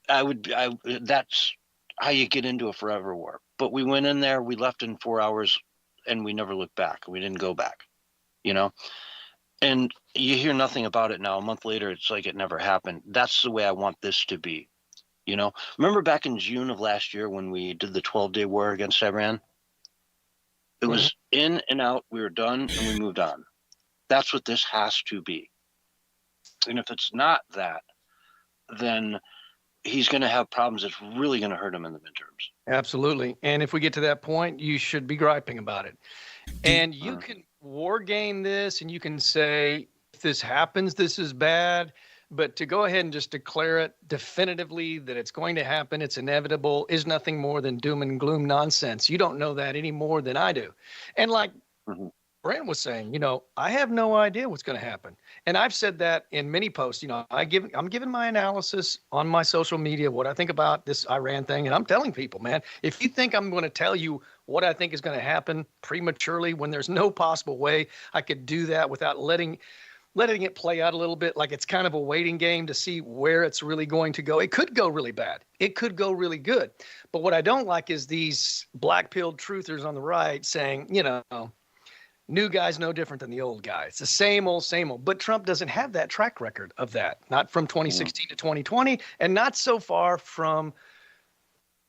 that's how you get into a forever war. But we went in there, we left in 4 hours, and we never looked back. We didn't go back, you know? And you hear nothing about it now. A month later, it's like it never happened. That's the way I want this to be, you know? Remember back in June of last year when we did the 12-day war against Iran? It was in and out, we were done, and we moved on. That's what this has to be. And if it's not that, then he's going to have problems that's really going to hurt him in the midterms. Absolutely. And if we get to that point, you should be griping about it. And you can war game this and you can say, if this happens, this is bad. But to go ahead and just declare it definitively that it's going to happen, it's inevitable, is nothing more than doom and gloom nonsense. You don't know that any more than I do. And like Brent was saying, you know, I have no idea what's going to happen. And I've said that in many posts. You know, I'm giving my analysis on my social media, what I think about this Iran thing. And I'm telling people, man, if you think I'm going to tell you what I think is going to happen prematurely when there's no possible way I could do that without letting it play out a little bit, like it's kind of a waiting game to see where it's really going to go. It could go really bad. It could go really good. But what I don't like is these black-pilled truthers on the right saying, you know, new guy's no different than the old guy. It's the same old, same old. But Trump doesn't have that track record of that, not from 2016 to 2020, and not so far from,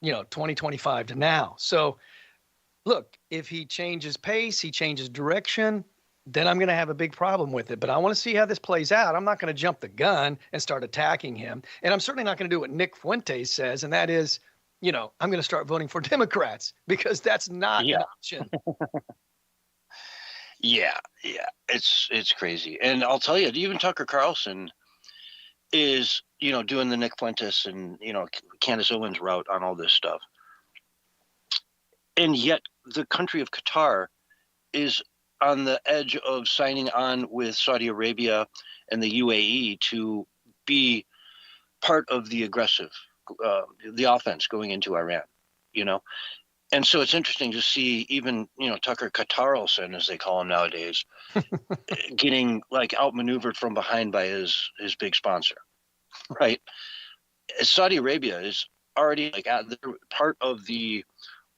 you know, 2025 to now. So, look, if he changes pace, he changes direction, then I'm going to have a big problem with it. But I want to see how this plays out. I'm not going to jump the gun and start attacking him. And I'm certainly not going to do what Nick Fuentes says, and that is, you know, I'm going to start voting for Democrats, because that's not an option. Yeah, it's crazy. And I'll tell you, even Tucker Carlson is, you know, doing the Nick Fuentes and, you know, Candace Owens route on all this stuff. And yet the country of Qatar is on the edge of signing on with Saudi Arabia and the UAE to be part of the aggressive, the offense going into Iran, you know? And so it's interesting to see even, you know, Tucker Carlson, as they call him nowadays, getting like outmaneuvered from behind by his big sponsor, right? Saudi Arabia is already like part of the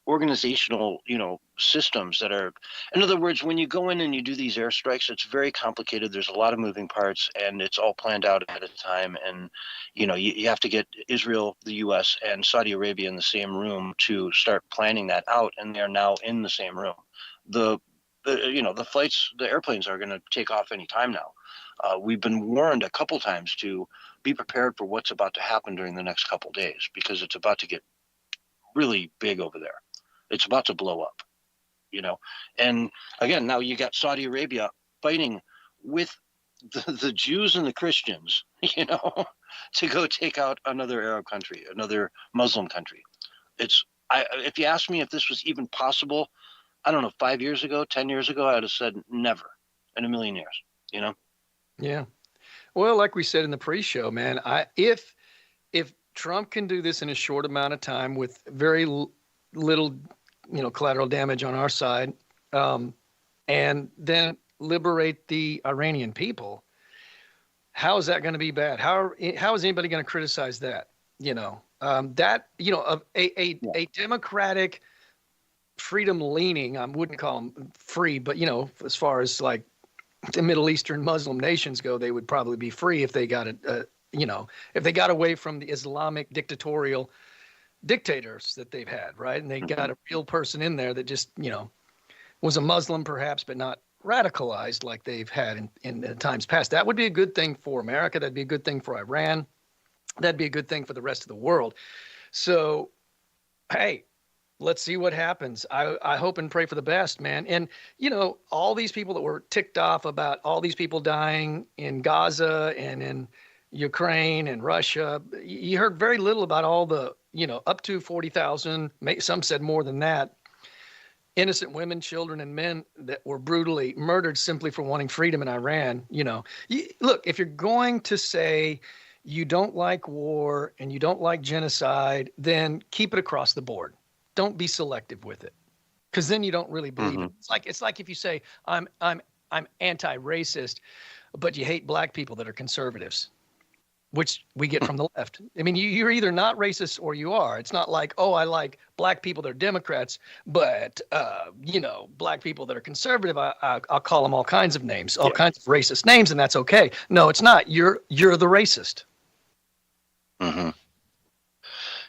organizational, you know, systems that are, in other words, when you go in and you do these airstrikes, it's very complicated. There's a lot of moving parts and it's all planned out ahead of time. And, you know, you have to get Israel, the US and Saudi Arabia in the same room to start planning that out. And they're now in the same room. The airplanes are going to take off any time now. We've been warned a couple times to be prepared for what's about to happen during the next couple days, because it's about to get really big over there. It's about to blow up, you know. And again, now you got Saudi Arabia fighting with the Jews and the Christians, you know, to go take out another Arab country, another Muslim country. If you asked me if this was even possible, I don't know, 5 years ago, 10 years ago, I would have said never in a million years, you know? Yeah. Well, like we said in the pre-show, man, if Trump can do this in a short amount of time with very little, you know, collateral damage on our side, and then liberate the Iranian people, how is that going to be bad? How is anybody going to criticize that? a democratic freedom leaning, I wouldn't call them free, but as far as like the Middle Eastern Muslim nations go, they would probably be free if they got if they got away from the Islamic dictatorial dictators that they've had, right? And they got a real person in there that just, was a Muslim perhaps, but not radicalized like they've had in times past. That would be a good thing for America. That'd be a good thing for Iran. That'd be a good thing for the rest of the world. So, hey, let's see what happens. I hope and pray for the best, man. And, all these people that were ticked off about all these people dying in Gaza and in Ukraine and Russia, you heard very little about all the, up to 40,000, some said more than that, innocent women, children, and men that were brutally murdered simply for wanting freedom in Iran. Look, if you're going to say you don't like war and you don't like genocide, then keep it across the board. Don't be selective with it, because then you don't really believe it. It's like if you say I'm anti-racist, but you hate black people that are conservatives, which we get from the left. I mean, you're either not racist or you are. It's not like, oh, I like black people that are Democrats, but black people that are conservative, I'll call them all kinds of names, all kinds of racist names, and that's okay. No, it's not. You're the racist. Mm-hmm.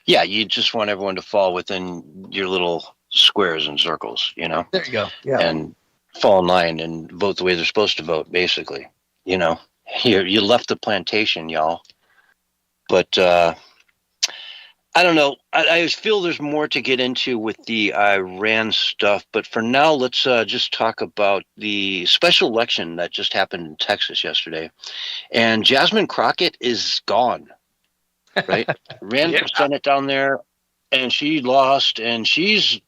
Yeah, you just want everyone to fall within your little squares and circles, There you go. Yeah. And fall in line and vote the way they're supposed to vote, basically. You left the plantation, y'all. But I don't know. I feel there's more to get into with the Iran stuff. But for now, let's just talk about the special election that just happened in Texas yesterday. And Jasmine Crockett is gone. Right? Ran for Senate down there, and she lost, and she's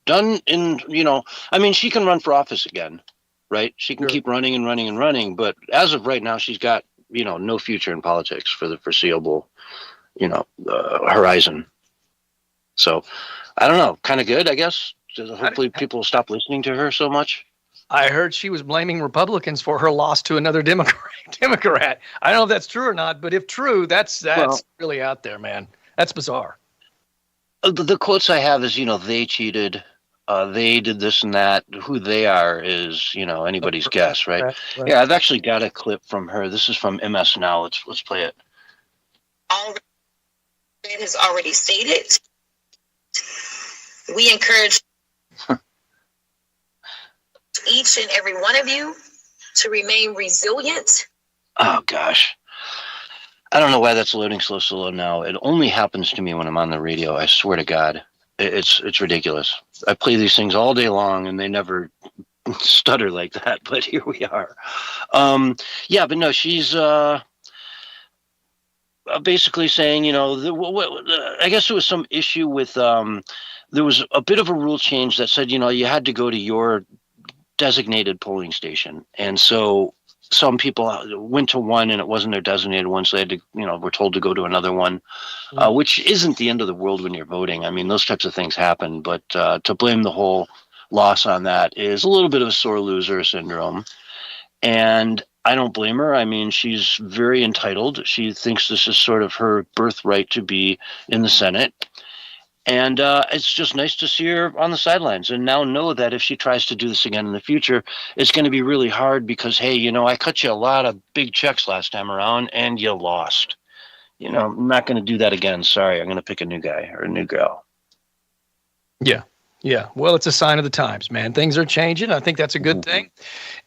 done she can run for office again, right? She can keep running and running and running, but as of right now, she's got, no future in politics for the foreseeable, horizon. So, I don't know, kind of good, I guess. Hopefully people will stop listening to her so much. I heard she was blaming Republicans for her loss to another Democrat. I don't know if that's true or not, but if true, that's really out there, man. That's bizarre. The quotes I have is, they cheated, they did this and that. Who they are is, anybody's guess, right? Right? Yeah, I've actually got a clip from her. This is from MS Now. Let's play it. All it has already stated. We encourage each and every one of you to remain resilient. Oh, gosh. I don't know why that's loading so slow now. It only happens to me when I'm on the radio. I swear to God. It's ridiculous. I play these things all day long, and they never stutter like that, but here we are. But no, she's basically saying, I guess there was some issue with, there was a bit of a rule change that said, you had to go to your designated polling station. And so some people went to one and it wasn't their designated one. So they had to, were told to go to another one, which isn't the end of the world when you're voting. I mean, those types of things happen, but to blame the whole loss on that is a little bit of a sore loser syndrome. And I don't blame her. I mean, she's very entitled. She thinks this is sort of her birthright to be in the Senate. And it's just nice to see her on the sidelines and now know that if she tries to do this again in the future, it's going to be really hard because, hey, I cut you a lot of big checks last time around and you lost. I'm not going to do that again. Sorry, I'm going to pick a new guy or a new girl. Yeah. Yeah. Well, it's a sign of the times, man. Things are changing. I think that's a good thing.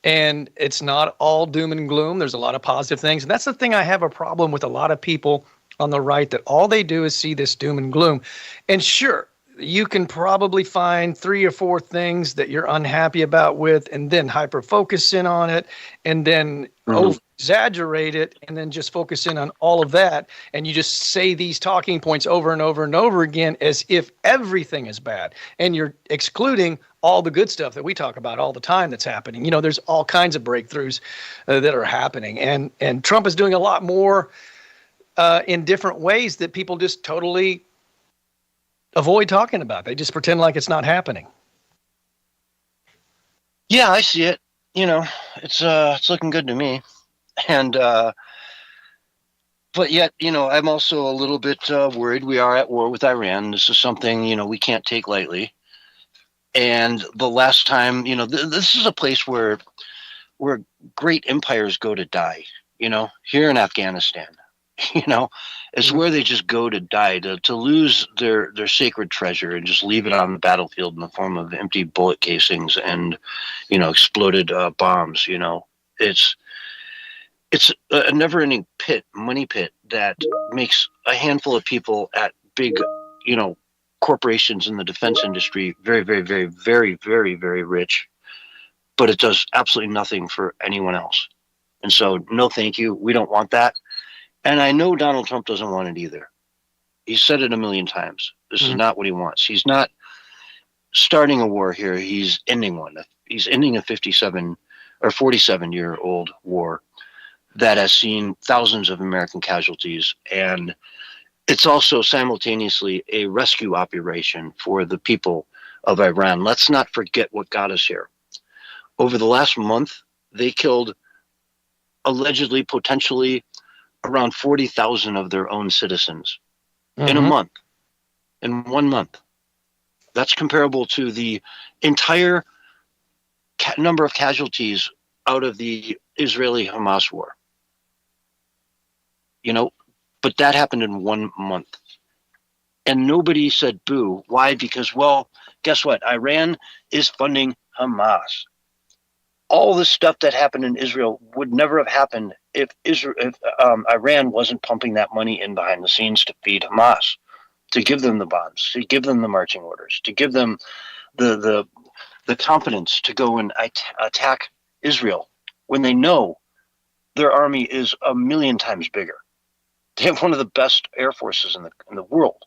And it's not all doom and gloom. There's a lot of positive things. And that's the thing I have a problem with a lot of people on the right, that all they do is see this doom and gloom. And sure, you can probably find 3 or 4 things that you're unhappy about with, and then hyper focus in on it, and then over exaggerate it, and then just focus in on all of that. And you just say these talking points over and over and over again as if everything is bad. And you're excluding all the good stuff that we talk about all the time that's happening. There's all kinds of breakthroughs that are happening. And Trump is doing a lot more in different ways that people just totally avoid talking about. They just pretend like it's not happening. Yeah, I see it. It's looking good to me. And But yet, I'm also a little bit worried. We are at war with Iran. This is something, we can't take lightly. And the last time, this is a place where great empires go to die, here in Afghanistan, it's where they just go to die, to lose their sacred treasure and just leave it on the battlefield in the form of empty bullet casings and, exploded bombs. It's a never-ending money pit that makes a handful of people at big, corporations in the defense industry very, very, very, very, very, very rich, but it does absolutely nothing for anyone else. And so, no, thank you. We don't want that. And I know Donald Trump doesn't want it either. He's said it a million times. This is not what he wants. He's not starting a war here. He's ending one. He's ending a 57 or 47-year-old war that has seen thousands of American casualties. And it's also simultaneously a rescue operation for the people of Iran. Let's not forget what got us here. Over the last month, they killed allegedly, potentially, around 40,000 of their own citizens in a month, in 1 month. That's comparable to the entire number of casualties out of the Israeli-Hamas war. But that happened in 1 month. And nobody said boo. Why? Because, well, guess what? Iran is funding Hamas. All the stuff that happened in Israel would never have happened if Iran wasn't pumping that money in behind the scenes to feed Hamas, to give them the bombs, to give them the marching orders, to give them the confidence to go and attack Israel when they know their army is a million times bigger. They have one of the best air forces in the world.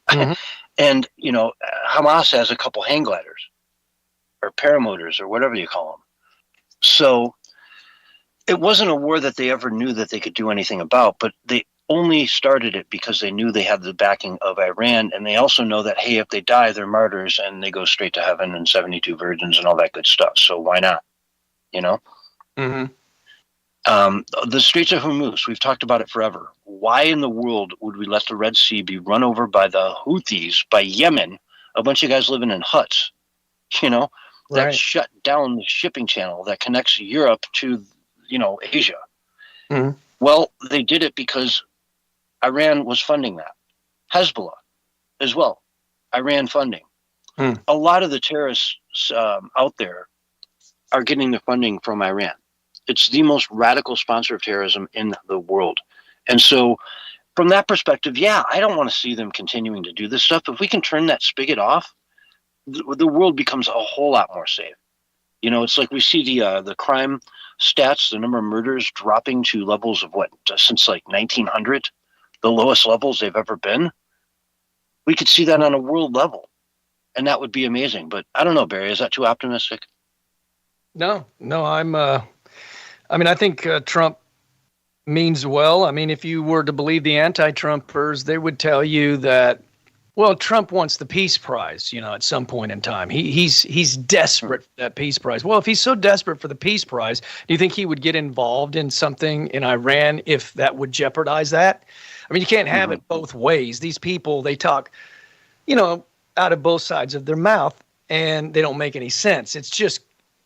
And, Hamas has a couple hang gliders or paramotors or whatever you call them. So it wasn't a war that they ever knew that they could do anything about, but they only started it because they knew they had the backing of Iran. And they also know that, hey, if they die, they're martyrs and they go straight to heaven and 72 virgins and all that good stuff. So why not? The Straits of Hormuz, we've talked about it forever. Why in the world would we let the Red Sea be run over by the Houthis, by Yemen, a bunch of guys living in huts, that shut down the shipping channel that connects Europe to, Asia? Well, they did it because Iran was funding that. Hezbollah as well, Iran funding. A lot of the terrorists out there are getting their funding from Iran. It's the most radical sponsor of terrorism in the world. And so from that perspective, yeah, I don't want to see them continuing to do this stuff. If we can turn that spigot off, the world becomes a whole lot more safe. It's like we see the crime stats, the number of murders dropping to levels of since like 1900, the lowest levels they've ever been. We could see that on a world level, and that would be amazing. But I don't know, Barry, is that too optimistic? No, I think Trump means well. I mean, if you were to believe the anti-Trumpers, they would tell you that, well, Trump wants the peace prize, at some point in time. He's desperate for that peace prize. Well, if he's so desperate for the peace prize, do you think he would get involved in something in Iran if that would jeopardize that? I mean, you can't have it both ways. These people, they talk, out of both sides of their mouth, and they don't make any sense. It's just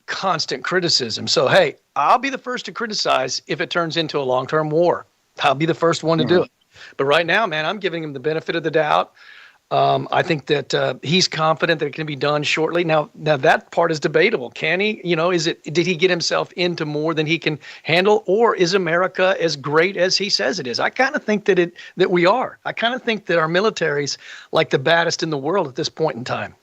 constant criticism. So, hey, I'll be the first to criticize if it turns into a long-term war. I'll be the first one to do it. But right now, man, I'm giving him the benefit of the doubt. I think that he's confident that it can be done shortly. Now that part is debatable. Can he? Did he get himself into more than he can handle, or is America as great as he says it is? I kind of think that we are. I kind of think that our military's like the baddest in the world at this point in time.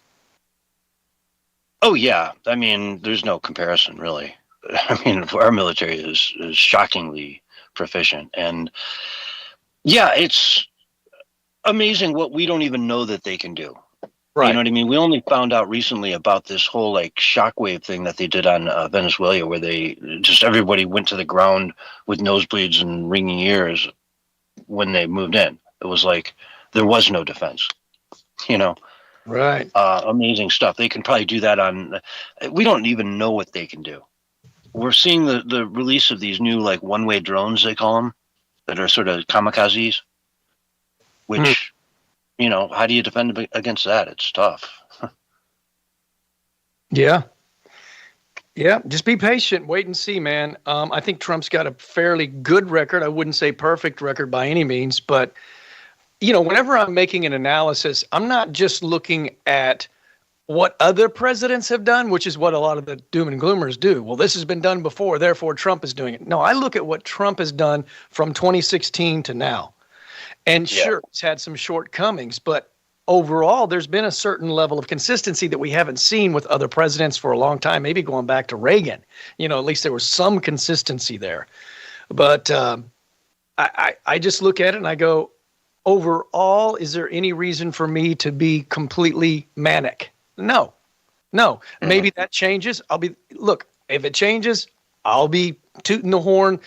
Oh yeah, I mean, there's no comparison really. I mean, our military is shockingly proficient, and yeah, it's amazing what we don't even know that they can do. Right. You know what I mean? We only found out recently about this whole like shockwave thing that they did on Venezuela, where everybody went to the ground with nosebleeds and ringing ears when they moved in. It was like there was no defense. Right. Amazing stuff. They can probably do that on. We don't even know what they can do. We're seeing the release of these new like one-way drones, they call them. that are sort of kamikazes, which, how do you defend against that? It's tough. Yeah. Yeah, just be patient, wait and see, man. I think Trump's got a fairly good record. I wouldn't say perfect record by any means, but whenever I'm making an analysis, I'm not just looking at what other presidents have done, which is what a lot of the doom and gloomers do. Well, this has been done before, therefore Trump is doing it. No, I look at what Trump has done from 2016 to now. And sure, it's had some shortcomings, but overall, there's been a certain level of consistency that we haven't seen with other presidents for a long time, maybe going back to Reagan. At least there was some consistency there. But I just look at it and I go, overall, is there any reason for me to be completely manic? No. Maybe that changes. If it changes, I'll be tooting the horn.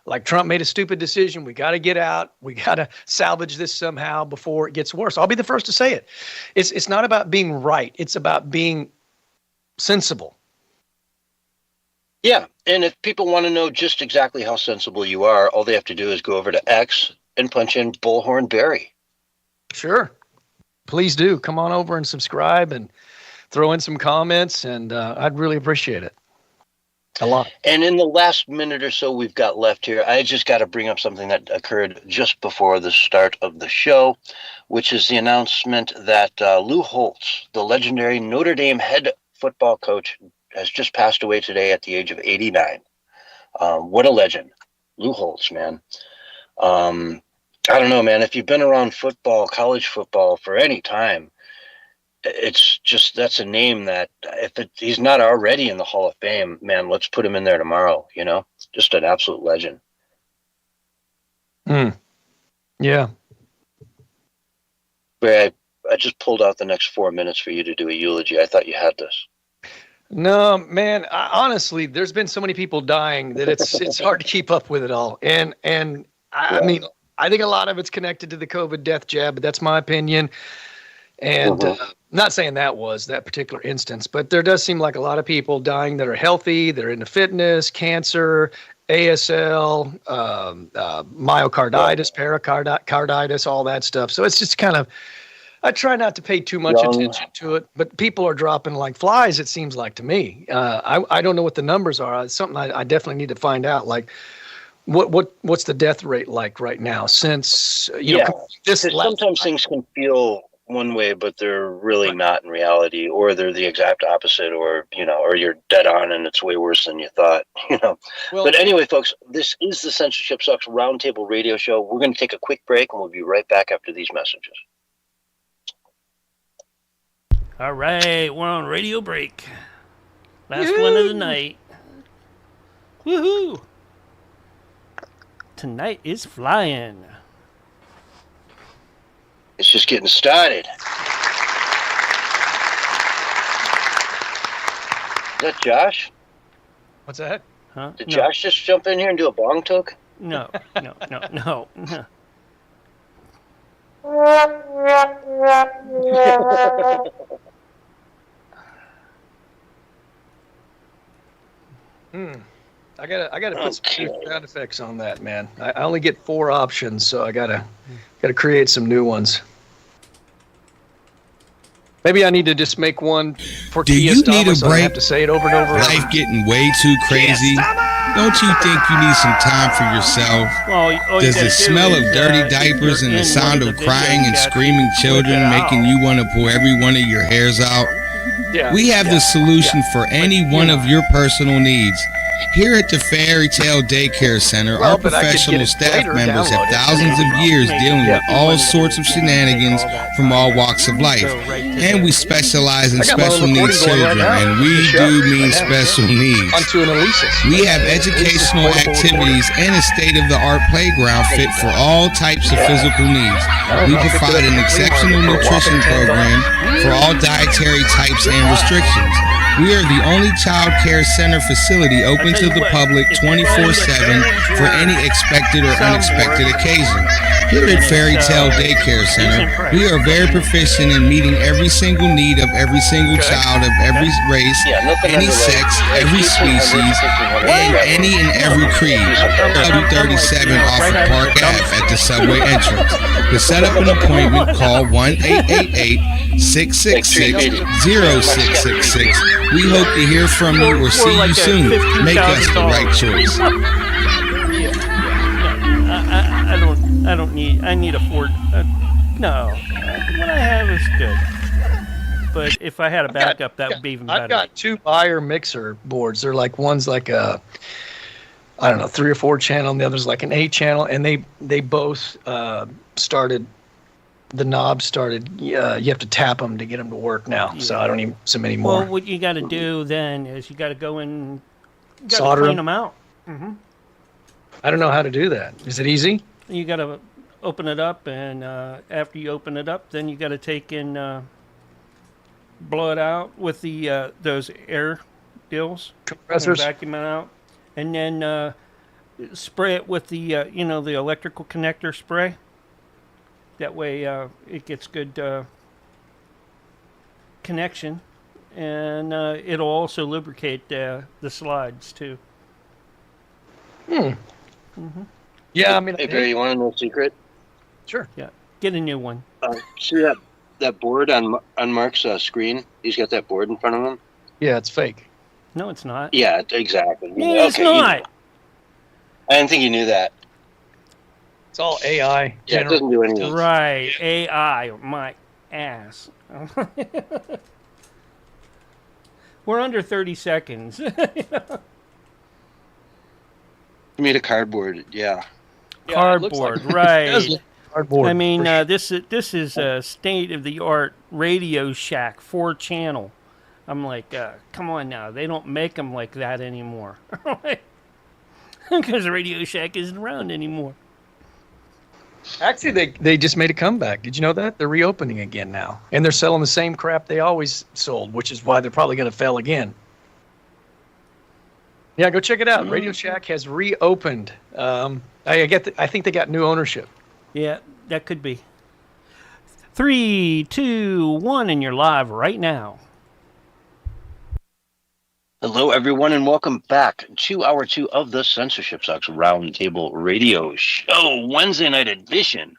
Like Trump made a stupid decision. We got to get out. We got to salvage this somehow before it gets worse. I'll be the first to say it. It's not about being right. It's about being sensible. Yeah. And if people want to know just exactly how sensible you are, all they have to do is go over to X and punch in Bullhorn Barry. Sure. Please do. Come on over and subscribe and throw in some comments, and I'd really appreciate it. A lot. And in the last minute or so we've got left here, I just got to bring up something that occurred just before the start of the show, which is the announcement that Lou Holtz, the legendary Notre Dame head football coach, has just passed away today at the age of 89. What a legend. Lou Holtz, man. I don't know, man. If you've been around football, college football for any time, it's just, that's a name that if he's not already in the Hall of Fame, man, let's put him in there tomorrow. Just an absolute legend. Yeah. I just pulled out the next 4 minutes for you to do a eulogy. I thought you had this. No, man. Honestly, there's been so many people dying that it's hard to keep up with it all. And I mean, I think a lot of it's connected to the COVID death jab, but that's my opinion. And not saying that was that particular instance, but there does seem like a lot of people dying that are healthy, they're into fitness, cancer, ASL, myocarditis, pericarditis, all that stuff. So it's just kind of, I try not to pay too much attention to it, but people are dropping like flies, it seems like to me. I don't know what the numbers are. It's something I definitely need to find out. Like, what's the death rate like right now? Since sometimes things can feel one way, but they're really not in reality, or they're the exact opposite, or or you're dead on and it's way worse than you thought. Well, but anyway, folks, this is the Censorship Sucks Roundtable Radio Show. We're going to take a quick break, and we'll be right back after these messages. All right, we're on radio break. Last one of the night. Woohoo! Tonight is flying. It's just getting started. Is that Josh? What's that? Huh? Did Josh just jump in here and do a bong toke? No. I gotta put some new sound effects on that, man. I only get 4 options, so I gotta create some new ones. Maybe I need to just make one for Do you need a so break? I have to say it over and over. Life getting way too crazy. Don't you think you need some time for yourself? Does the smell of dirty diapers and the sound of crying and screaming children making you want to pull every one of your hairs out? We have the solution for any one of your personal needs. Here at the Fairy Tale Daycare Center, our professional staff members have thousands of years dealing with all sorts of shenanigans from all walks of life. And we specialize in special needs children, and we do mean special needs. We have educational activities and a state-of-the-art playground fit for all types of physical needs. We provide an exceptional nutrition program for all dietary types and restrictions. We are the only child care center facility open to the public 24/7 for any expected or unexpected occasion. Here at Fairy Tale Daycare Center, we are very proficient in meeting every single need of every single child of every race, any sex, every species, and any and every creed. W37 off of Park Ave at the subway entrance. To set up an appointment, call 1-888-666-0666. We hope to hear from you or see you soon. Make us the right choice. I need a Ford. No, what I have is good. But if I had a backup, that would be even better. I've got 2 Beyer mixer boards. They're like, one's like a, 3 or 4 channel, and the other's like an 8 channel, and they both started. The knobs started. You have to tap them to get them to work now. Yeah. So I don't need some anymore. Well, what you got to do then is you got to go in, solder clean them out. Mm-hmm. I don't know how to do that. Is it easy? You got to open it up, and after you open it up, then you got to take and blow it out with the those air deals, compressors, vacuum it out, and then spray it with the the electrical connector spray. That way, it gets good connection, and it'll also lubricate the slides too. Mm-hmm. Yeah, I mean, hey Barry, you want to know a secret? Sure. Yeah, get a new one. See that board on Mark's screen? He's got that board in front of him. Yeah, it's fake. No, it's not. Yeah, exactly. Yeah, it's not. I didn't think you knew that. It's all AI. Yeah, it doesn't do anything. Right, AI, my ass. We're under 30 seconds. You made a cardboard, yeah. Cardboard, like right. Cardboard. I mean, this is a state-of-the-art Radio Shack 4-channel. I'm like, come on now. They don't make them like that anymore. Because Radio Shack isn't around anymore. Actually, they just made a comeback. Did you know that? They're reopening again now. And they're selling the same crap they always sold, which is why they're probably going to fail again. Yeah, go check it out. Radio Shack has reopened. I think they got new ownership. Yeah, that could be. 3, 2, 1, and you're live right now. Hello, everyone, and welcome back to Hour 2 of the Censorship Sucks Roundtable Radio Show, Wednesday night edition.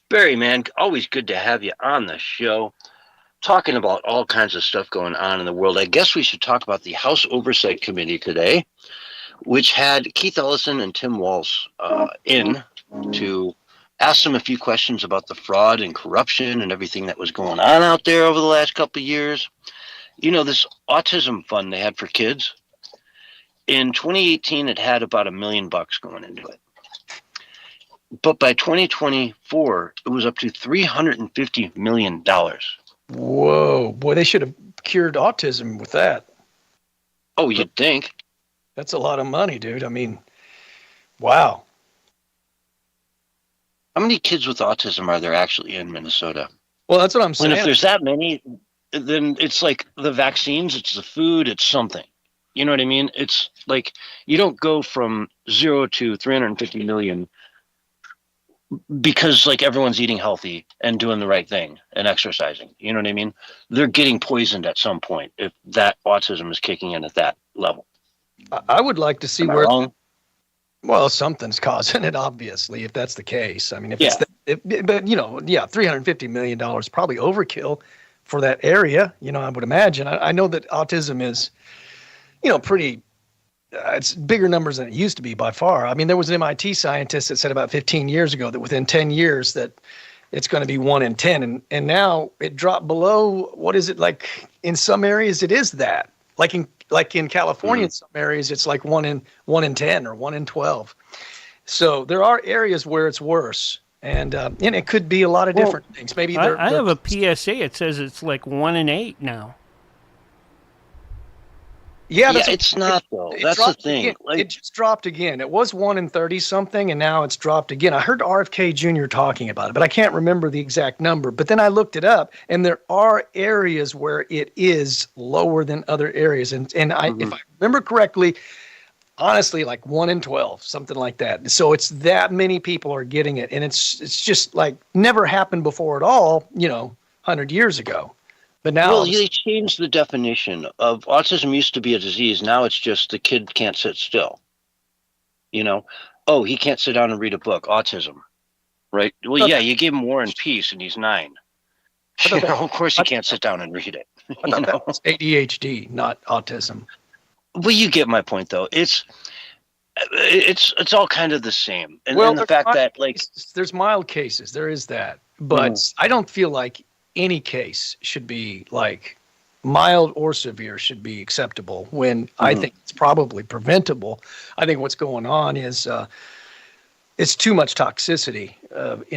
Barry, man, always good to have you on the show, talking about all kinds of stuff going on in the world. I guess we should talk about the House Oversight Committee today, which had Keith Ellison and Tim Walz in to ask them a few questions about the fraud and corruption and everything that was going on out there over the last couple of years. You know, this autism fund they had for kids, in 2018, it had about $1 million going into it. But by 2024, it was up to $350 million. Whoa. Boy, they should have cured autism with that. Oh, you'd think. That's a lot of money, dude. I mean, wow. How many kids with autism are there actually in Minnesota? Well, that's what I'm saying. And if there's that many, then it's like the vaccines, it's the food, it's something. You know what I mean? It's like you don't go from 0 to 350 million because like everyone's eating healthy and doing the right thing and exercising. You know what I mean? They're getting poisoned at some point if that autism is kicking in at that level. I would like to see Am I where. wrong? Well, something's causing it, obviously, if that's the case. I mean, but $350 million probably overkill for that area. You know, I would imagine. I know that autism is, pretty. It's bigger numbers than it used to be by far. I mean, there was an MIT scientist that said about 15 years ago that within 10 years that it's going to be 1 in 10, and now it dropped below. What is it like in some areas? It is that like in California, in some areas it's like 1 in 10 or 1 in 12. So there are areas where it's worse, and it could be a lot of different things. Maybe I have a PSA. It says it's like 1 in 8 now. Yeah, it's not though. That's the thing. It just dropped again. It was 1 in 30 something, and now it's dropped again. I heard RFK Jr. talking about it, but I can't remember the exact number. But then I looked it up, and there are areas where it is lower than other areas. And if I remember correctly, honestly like 1 in 12, something like that. So it's that many people are getting it, and it's just like never happened before at all, 100 years ago. But now they changed the definition of autism. Used to be a disease. Now it's just the kid can't sit still. Oh, he can't sit down and read a book. Autism, right? Well, yeah, you gave him War and Peace, and he's 9. Of course, he can't sit down and read it. That was ADHD, not autism. Well, you get my point, though. It's all kind of the same, and the fact that there's mild cases, there is that, but I don't feel like any case should be like mild or severe should be acceptable when I think it's probably preventable. I think what's going on is it's too much toxicity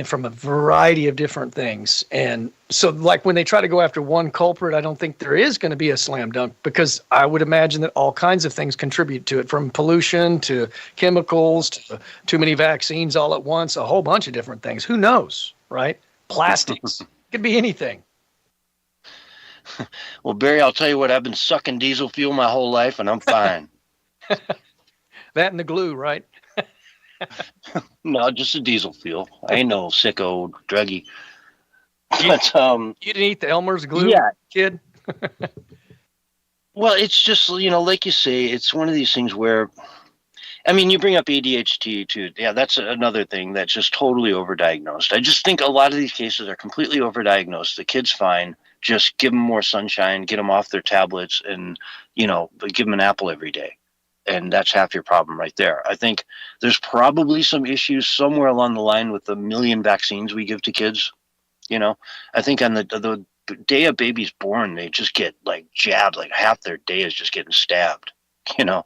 from a variety of different things. And so like when they try to go after one culprit, I don't think there is going to be a slam dunk, because I would imagine that all kinds of things contribute to it, from pollution to chemicals to too many vaccines all at once, a whole bunch of different things. Who knows, right? Plastics. Could be anything. Well, Barry, I'll tell you what, I've been sucking diesel fuel my whole life, and I'm fine. That and the glue, right? No, just the diesel fuel. I ain't no sicko druggie. But, you didn't eat the Elmer's glue, kid? Well, it's just, like you say, it's one of these things where, I mean, you bring up ADHD too. Yeah, that's another thing that's just totally overdiagnosed. I just think a lot of these cases are completely overdiagnosed. The kid's fine. Just give them more sunshine, get them off their tablets, and, give them an apple every day. And that's half your problem right there. I think there's probably some issues somewhere along the line with the million vaccines we give to kids. I think on the day a baby's born, they just get jabbed, like half their day is just getting stabbed. It's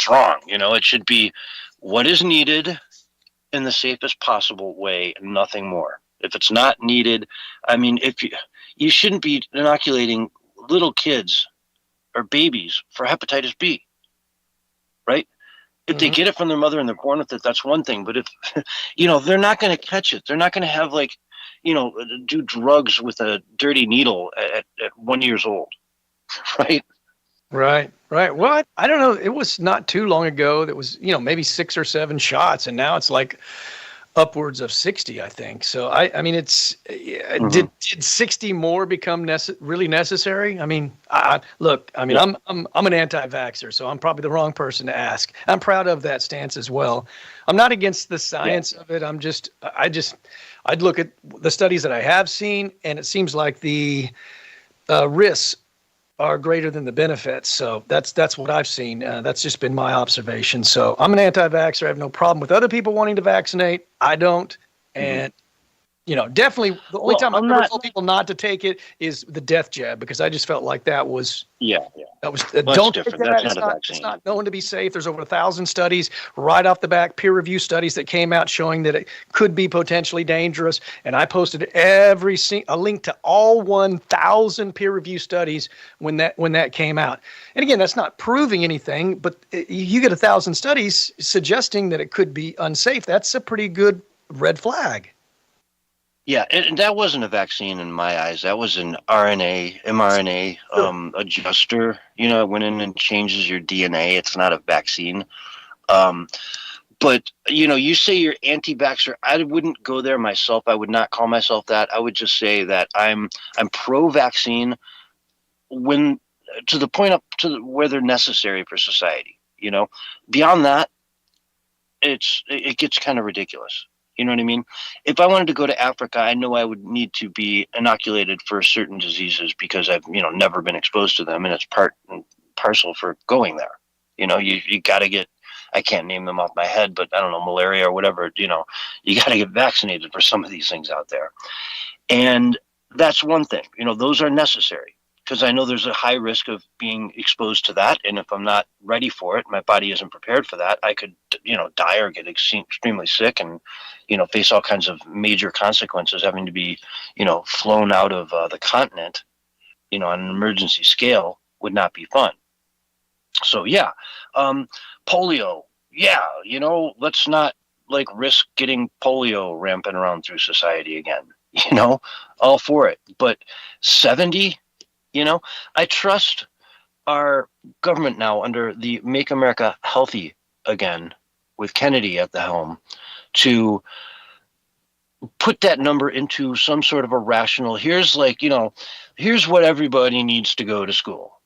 wrong. It should be what is needed in the safest possible way, nothing more. If it's not needed, I mean, you shouldn't be inoculating little kids or babies for hepatitis B, right? If they get it from their mother and they're born with it, that's one thing. But if, they're not going to catch it. They're not going to have do drugs with a dirty needle at 1 year old, right? Right. Well, I don't know. It was not too long ago that was, maybe 6 or 7 shots, and now it's like upwards of 60, I think. So I mean, it's did 60 more become really necessary? I mean, look, I mean, I'm an anti-vaxxer, so I'm probably the wrong person to ask. I'm proud of that stance as well. I'm not against the science of it. I'd look at the studies that I have seen, and it seems like the risks are greater than the benefits. So that's what I've seen. That's just been my observation. So I'm an anti-vaxxer. I have no problem with other people wanting to vaccinate. I don't. And, definitely the only time I've ever told people not to take it is the death jab, because I just felt like that was, that was, don't take that. It's not known to be safe. There's over 1,000 studies right off the back, peer review studies that came out showing that it could be potentially dangerous. And I posted a link to all 1,000 peer review studies when that came out. And again, that's not proving anything, but you get 1,000 studies suggesting that it could be unsafe. That's a pretty good red flag. Yeah, and that wasn't a vaccine in my eyes. That was an mRNA adjuster. It went in and changes your DNA. It's not a vaccine. But, you say you're anti-vaxxer. I wouldn't go there myself. I would not call myself that. I would just say that I'm pro-vaccine when to the point up to where they're necessary for society. Beyond that, it gets kind of ridiculous. You know what I mean? If I wanted to go to Africa, I know I would need to be inoculated for certain diseases because I've, never been exposed to them, and it's part and parcel for going there. You got to get, I can't name them off my head, but I don't know, malaria or whatever, you got to get vaccinated for some of these things out there. And that's one thing, those are necessary, because I know there's a high risk of being exposed to that. And if I'm not ready for it, my body isn't prepared for that, I could, die or get extremely sick and, face all kinds of major consequences, having to be, flown out of the continent, on an emergency scale would not be fun. So, polio. Yeah. Let's not risk getting polio rampant around through society again, all for it. But 70, I trust our government now under the Make America Healthy Again with Kennedy at the helm to put that number into some sort of a rational, here's what everybody needs to go to school,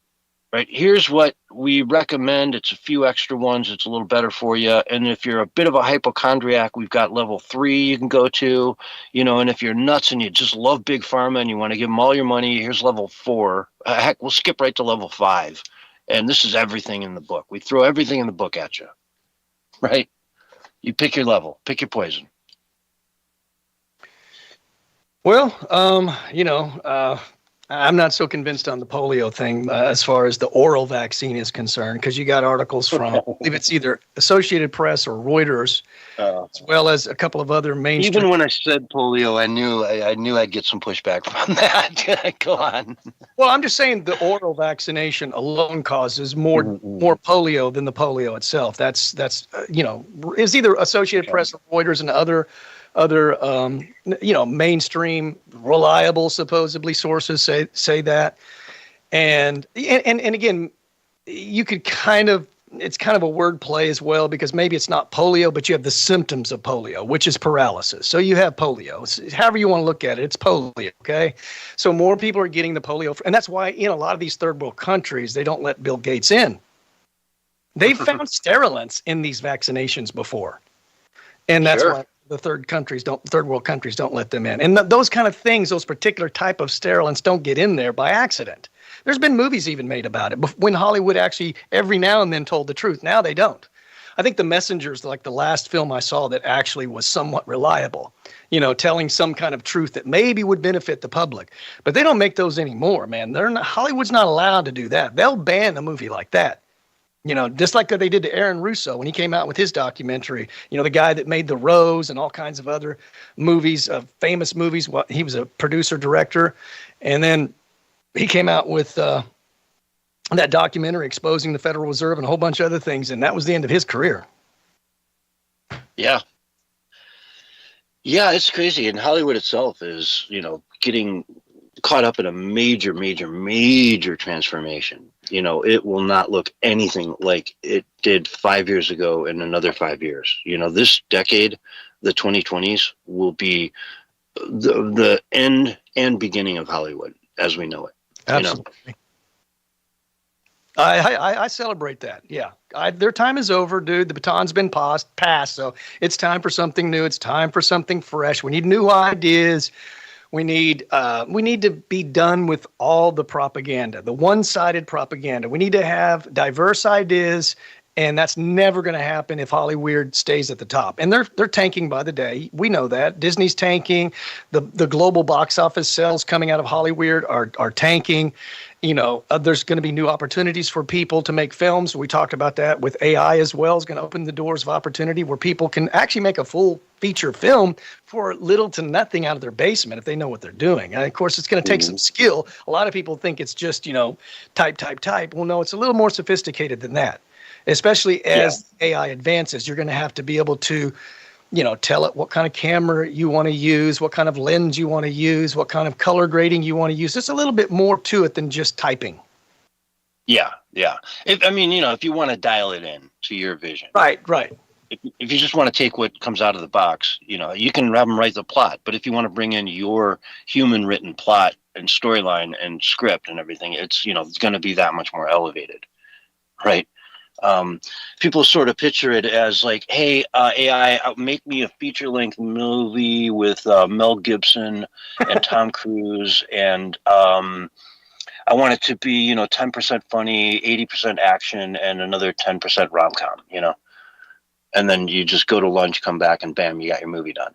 right? Here's what we recommend. It's a few extra ones. It's a little better for you. And if you're a bit of a hypochondriac, we've got level 3 you can go to, and if you're nuts and you just love big pharma and you want to give them all your money, here's level 4. Heck, we'll skip right to level 5. And this is everything in the book. We throw everything in the book at you, right? You pick your level, pick your poison. Well, I'm not so convinced on the polio thing as far as the oral vaccine is concerned, because you got articles from, I believe it's either Associated Press or Reuters, as well as a couple of other mainstream. Even when I said polio, I knew I'd get some pushback from that. Go on. Well, I'm just saying the oral vaccination alone causes more polio than the polio itself. That's it's either Associated Press or Reuters and other mainstream, reliable, supposedly sources say that, and again, you could it's kind of a word play as well, because maybe it's not polio, but you have the symptoms of polio, which is paralysis. So you have polio. However you want to look at it, it's polio. Okay, so more people are getting the polio, and that's why in a lot of these third world countries they don't let Bill Gates in. They've found sterilants in these vaccinations before, and that's why the third world countries don't let them in. And those kind of things, those particular type of sterilants don't get in there by accident. There's been movies even made about it when Hollywood actually every now and then told the truth. Now they don't. I think The Messenger's like the last film I saw that actually was somewhat reliable, telling some kind of truth that maybe would benefit the public. But they don't make those anymore, man. Hollywood's not allowed to do that. They'll ban a movie like that. Just like they did to Aaron Russo when he came out with his documentary, the guy that made The Rose and all kinds of other movies, famous movies. He was a producer, director. And then he came out with that documentary exposing the Federal Reserve and a whole bunch of other things. And that was the end of his career. Yeah. Yeah, it's crazy. And Hollywood itself is, getting caught up in a major, major, major transformation. It will not look anything like it did 5 years ago in another 5 years. This decade, the 2020s, will be the end and beginning of Hollywood as we know it. Absolutely. I celebrate that. Yeah. Their time is over, dude. The baton's been passed. So it's time for something new. It's time for something fresh. We need new ideas. We need to be done with all the propaganda, the one-sided propaganda. We need to have diverse ideas, and that's never going to happen if Hollywood stays at the top. And they're tanking by the day. We know that. Disney's tanking. The global box office sales coming out of Hollywood are tanking. There's going to be new opportunities for people to make films. We talked about that with AI as well. It's going to open the doors of opportunity where people can actually make a full feature film for little to nothing out of their basement if they know what they're doing. And of course, it's going to take some skill. A lot of people think it's just, type. Well, no, it's a little more sophisticated than that, especially as AI advances. You're going to have to be able to tell it what kind of camera you want to use, what kind of lens you want to use, what kind of color grading you want to use. There's a little bit more to it than just typing. Yeah. If you want to dial it in to your vision. Right. If you just want to take what comes out of the box, you can have them write the plot. But if you want to bring in your human written plot and storyline and script and everything, it's going to be that much more elevated. Right. People sort of picture it as like, hey, AI, make me a feature-length movie with Mel Gibson and Tom Cruise, and I want it to be, 10% funny, 80% action, and another 10% rom-com, and then you just go to lunch, come back, and bam, you got your movie done.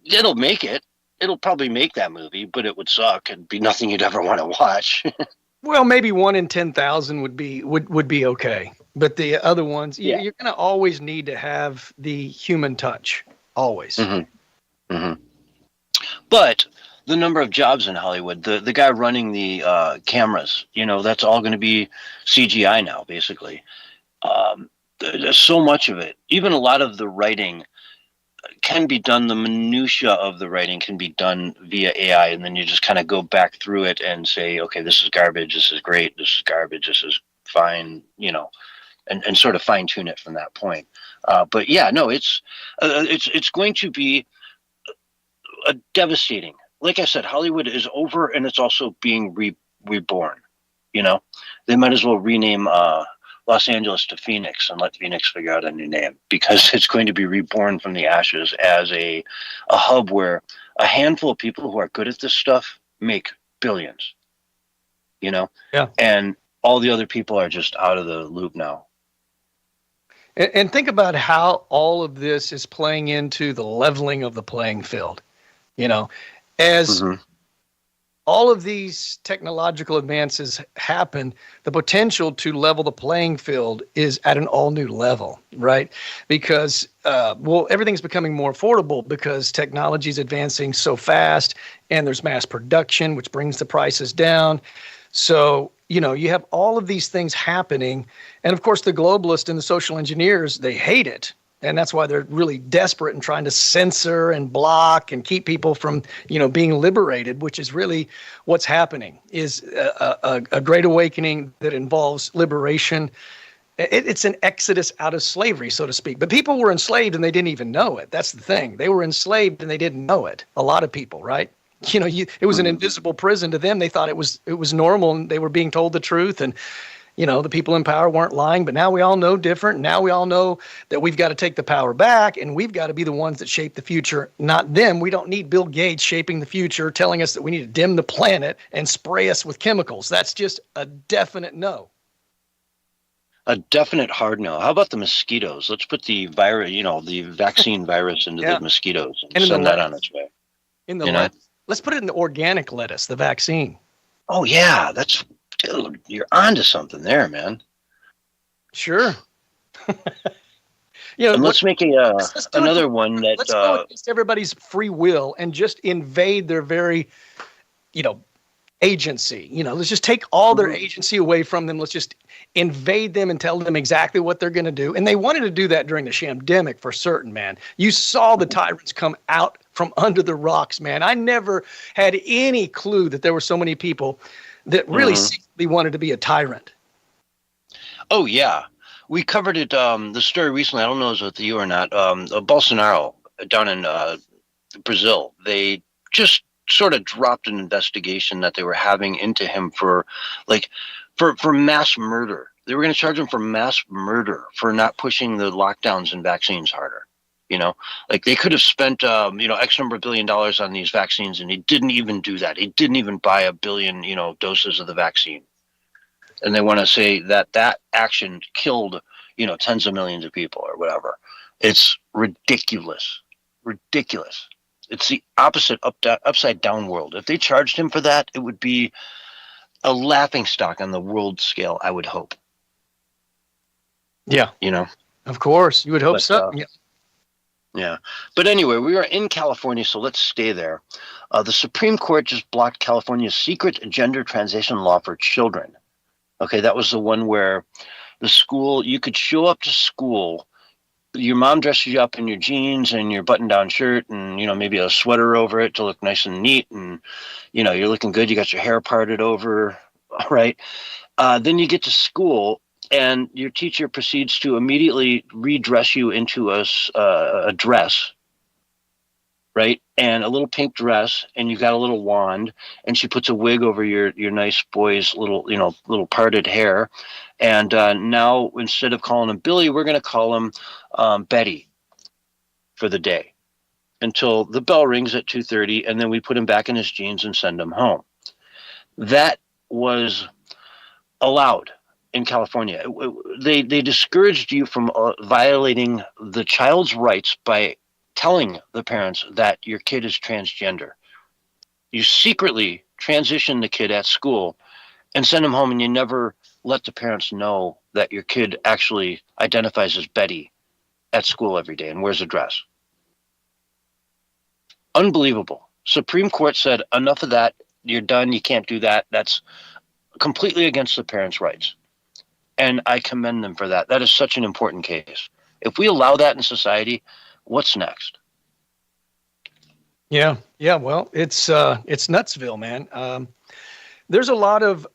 It'll make it. It'll probably make that movie, but it would suck. It'd be nothing you'd ever want to watch. Well, maybe 1 in 10,000 would be okay, but the other ones, you're going to always need to have the human touch, always. Mm-hmm. Mm-hmm. But the number of jobs in Hollywood, the guy running the cameras, that's all going to be CGI now, basically. There's so much of it. Even a lot of the writing can be done. The minutia of the writing can be done via AI, and then you just kind of go back through it and say, okay, this is garbage, this is great, this is garbage, this is fine, and sort of fine tune it from that point. But yeah, no, it's going to be a devastating. Like I said, Hollywood is over, and it's also being reborn. They might as well rename Los Angeles to Phoenix and let Phoenix figure out a new name, because it's going to be reborn from the ashes as a hub where a handful of people who are good at this stuff make billions. Yeah. And all the other people are just out of the loop now. And think about how all of this is playing into the leveling of the playing field. As all of these technological advances happen, the potential to level the playing field is at an all new level, right? Because, everything's becoming more affordable because technology is advancing so fast, and there's mass production, which brings the prices down. So, you have all of these things happening. And of course, the globalists and the social engineers, they hate it. And that's why they're really desperate and trying to censor and block and keep people from, being liberated, which is really what's happening, is a great awakening that involves liberation. It's an exodus out of slavery, so to speak. But people were enslaved and they didn't even know it. That's the thing. They were enslaved and they didn't know it. A lot of people, right? It was an invisible prison to them. They thought it was normal, and they were being told the truth. And the people in power weren't lying, but now we all know different. Now we all know that we've got to take the power back, and we've got to be the ones that shape the future, not them. We don't need Bill Gates shaping the future, telling us that we need to dim the planet and spray us with chemicals. That's just a definite no. A definite hard no. How about the mosquitoes? Let's put the virus, the vaccine virus into the mosquitoes and send that on its way. Let's put it in the organic lettuce, the vaccine. Oh, yeah. Dude, you're onto something there, man. Sure. And let's make another one that let's go against everybody's free will and just invade their very, agency. Let's just take all their agency away from them. Let's just invade them and tell them exactly what they're going to do. And they wanted to do that during the shamdemic for certain, man. You saw the tyrants come out from under the rocks, man. I never had any clue that there were so many people that really secretly wanted to be a tyrant. Oh, yeah. We covered it, the story recently, I don't know if it was with you or not, Bolsonaro down in Brazil. They just sort of dropped an investigation that they were having into him for mass murder. They were going to charge him for mass murder for not pushing the lockdowns and vaccines harder. They could have spent, X number of $1 billion on these vaccines, and he didn't even do that. He didn't even buy 1 billion, doses of the vaccine. And they want to say that action killed, tens of millions of people or whatever. It's ridiculous. Ridiculous. It's the opposite upside down world. If they charged him for that, it would be a laughingstock on the world scale, I would hope. Yeah. Of course. You would hope so. Yeah. Yeah. But anyway, we are in California, so let's stay there. The Supreme Court just blocked California's secret gender transition law for children. Okay, that was the one where the school, you could show up to school, your mom dresses you up in your jeans and your button-down shirt and, maybe a sweater over it to look nice and neat, and, you're looking good, you got your hair parted over, all right? Then you get to school, and your teacher proceeds to immediately redress you into a dress, right? And a little pink dress, and you've got a little wand, and she puts a wig over your nice boy's little parted hair. And now, instead of calling him Billy, we're going to call him Betty for the day until the bell rings at 2:30, and then we put him back in his jeans and send him home. That was allowed in California. They discouraged you from violating the child's rights by telling the parents that your kid is transgender. You secretly transition the kid at school and send him home, and you never let the parents know that your kid actually identifies as Betty at school every day and wears a dress. Unbelievable. Supreme Court said, enough of that. You're done. You can't do that. That's completely against the parents' rights. And I commend them for that. That is such an important case. If we allow that in society, what's next? Yeah. Yeah. Well, it's Nutsville, man. There's a lot of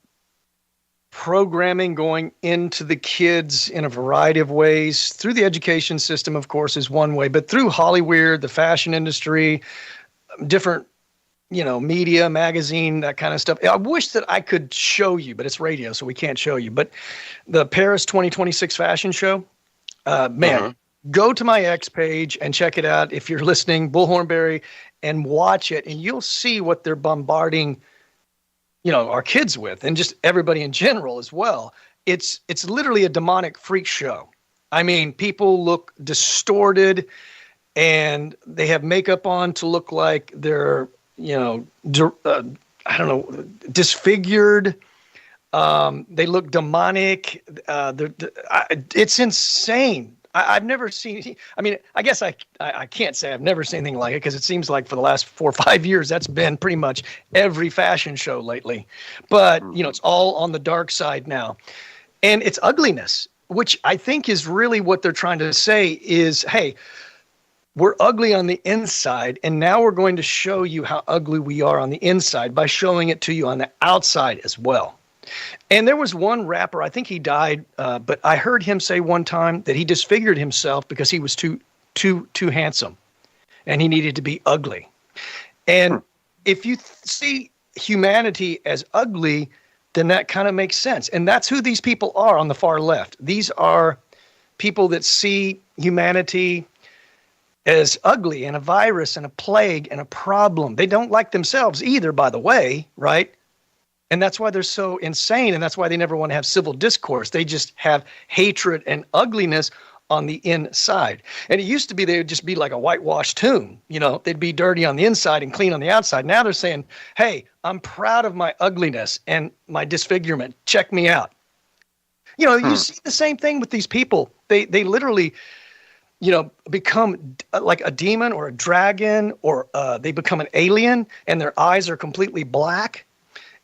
programming going into the kids in a variety of ways. Through the education system, of course, is one way, but through Hollywood, the fashion industry, different, media, magazine, that kind of stuff. I wish that I could show you, but it's radio, so we can't show you. But the Paris 2026 fashion show, man, go to my X page and check it out. If you're listening, Bullhornberry, and watch it, and you'll see what they're bombarding our kids with, and just everybody in general as well. It's literally a demonic freak show. I mean, people look distorted, and they have makeup on to look like they're, disfigured. They look demonic. It's insane. I've never seen. I mean, I guess I can't say I've never seen anything like it, because it seems like for the last 4 or 5 years that's been pretty much every fashion show lately. But it's all on the dark side now, and it's ugliness, which I think is really what they're trying to say is, hey, we're ugly on the inside, and now we're going to show you how ugly we are on the inside by showing it to you on the outside as well. And there was one rapper, I think he died, but I heard him say one time that he disfigured himself because he was too handsome, and he needed to be ugly. And if you see humanity as ugly, then that kind of makes sense. And that's who these people are on the far left. These are people that see humanity as ugly and a virus and a plague and a problem. They don't like themselves either, by the way, right? And that's why they're so insane, and that's why they never want to have civil discourse. They just have hatred and ugliness on the inside. And it used to be they would just be like a whitewashed tomb. They'd be dirty on the inside and clean on the outside. Now they're saying, hey, I'm proud of my ugliness and my disfigurement. Check me out. You see the same thing with these people. They literally, become like a demon or a dragon, or they become an alien, and their eyes are completely black.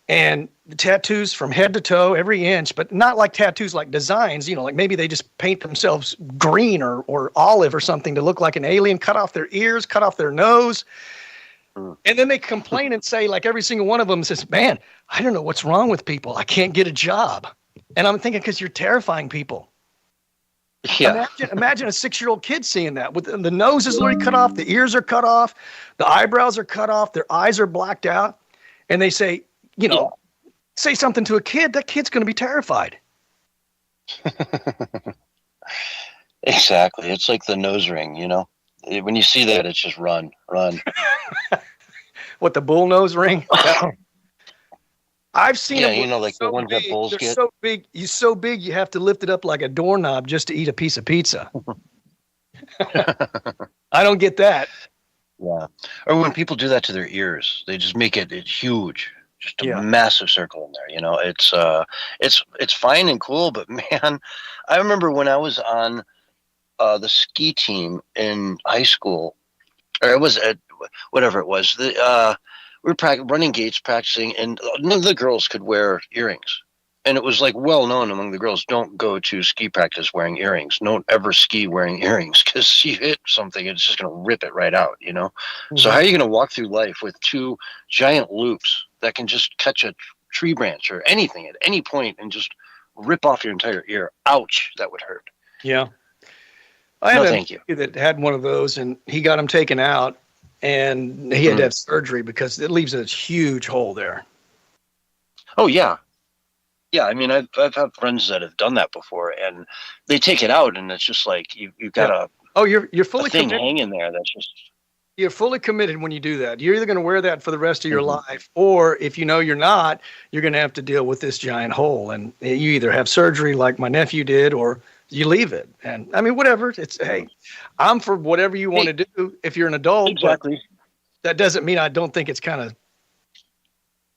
And the tattoos from head to toe, every inch, but not like tattoos like designs, like maybe they just paint themselves green or olive or something to look like an alien, cut off their ears, cut off their nose. And then they complain and say, like, every single one of them says, man, I don't know what's wrong with people. I can't get a job. And I'm thinking, because you're terrifying people. Yeah. Imagine a 6-year-old kid seeing that. With the nose is literally cut off, the ears are cut off, the eyebrows are cut off, their eyes are blacked out. And they say, say something to a kid, that kid's going to be terrified. Exactly. It's like the nose ring, When you see that, it's just run. What, the bull nose ring? I've seen like the ones that bulls get. So big, you're so big you have to lift it up like a doorknob just to eat a piece of pizza. I don't get that. Yeah. Or when people do that to their ears, they just make it huge. Just a massive circle in there, it's fine and cool, but man, I remember when I was on the ski team in high school, or it was whatever it was, we were running gates practicing, and none of the girls could wear earrings. And it was like well known among the girls, don't go to ski practice wearing earrings. Don't ever ski wearing earrings, because you hit something, it's just going to rip it right out, So how are you going to walk through life with 2 giant loops that can just catch a tree branch or anything at any point and just rip off your entire ear? Ouch, that would hurt. Yeah. I had a kid that had one of those, and he got them taken out, and he had to have surgery because it leaves a huge hole there. Oh, yeah. Yeah, I mean, I've had friends that have done that before, and they take it out, and it's just like you've got you're fully thing committed. hanging there. That's just You're fully committed when you do that. You're either going to wear that for the rest of your life, or if you're not, you're going to have to deal with this giant hole, and you either have surgery like my nephew did, or you leave it. And I mean, whatever. It's hey, I'm for whatever you want to do if you're an adult. Exactly. That doesn't mean I don't think it's kind of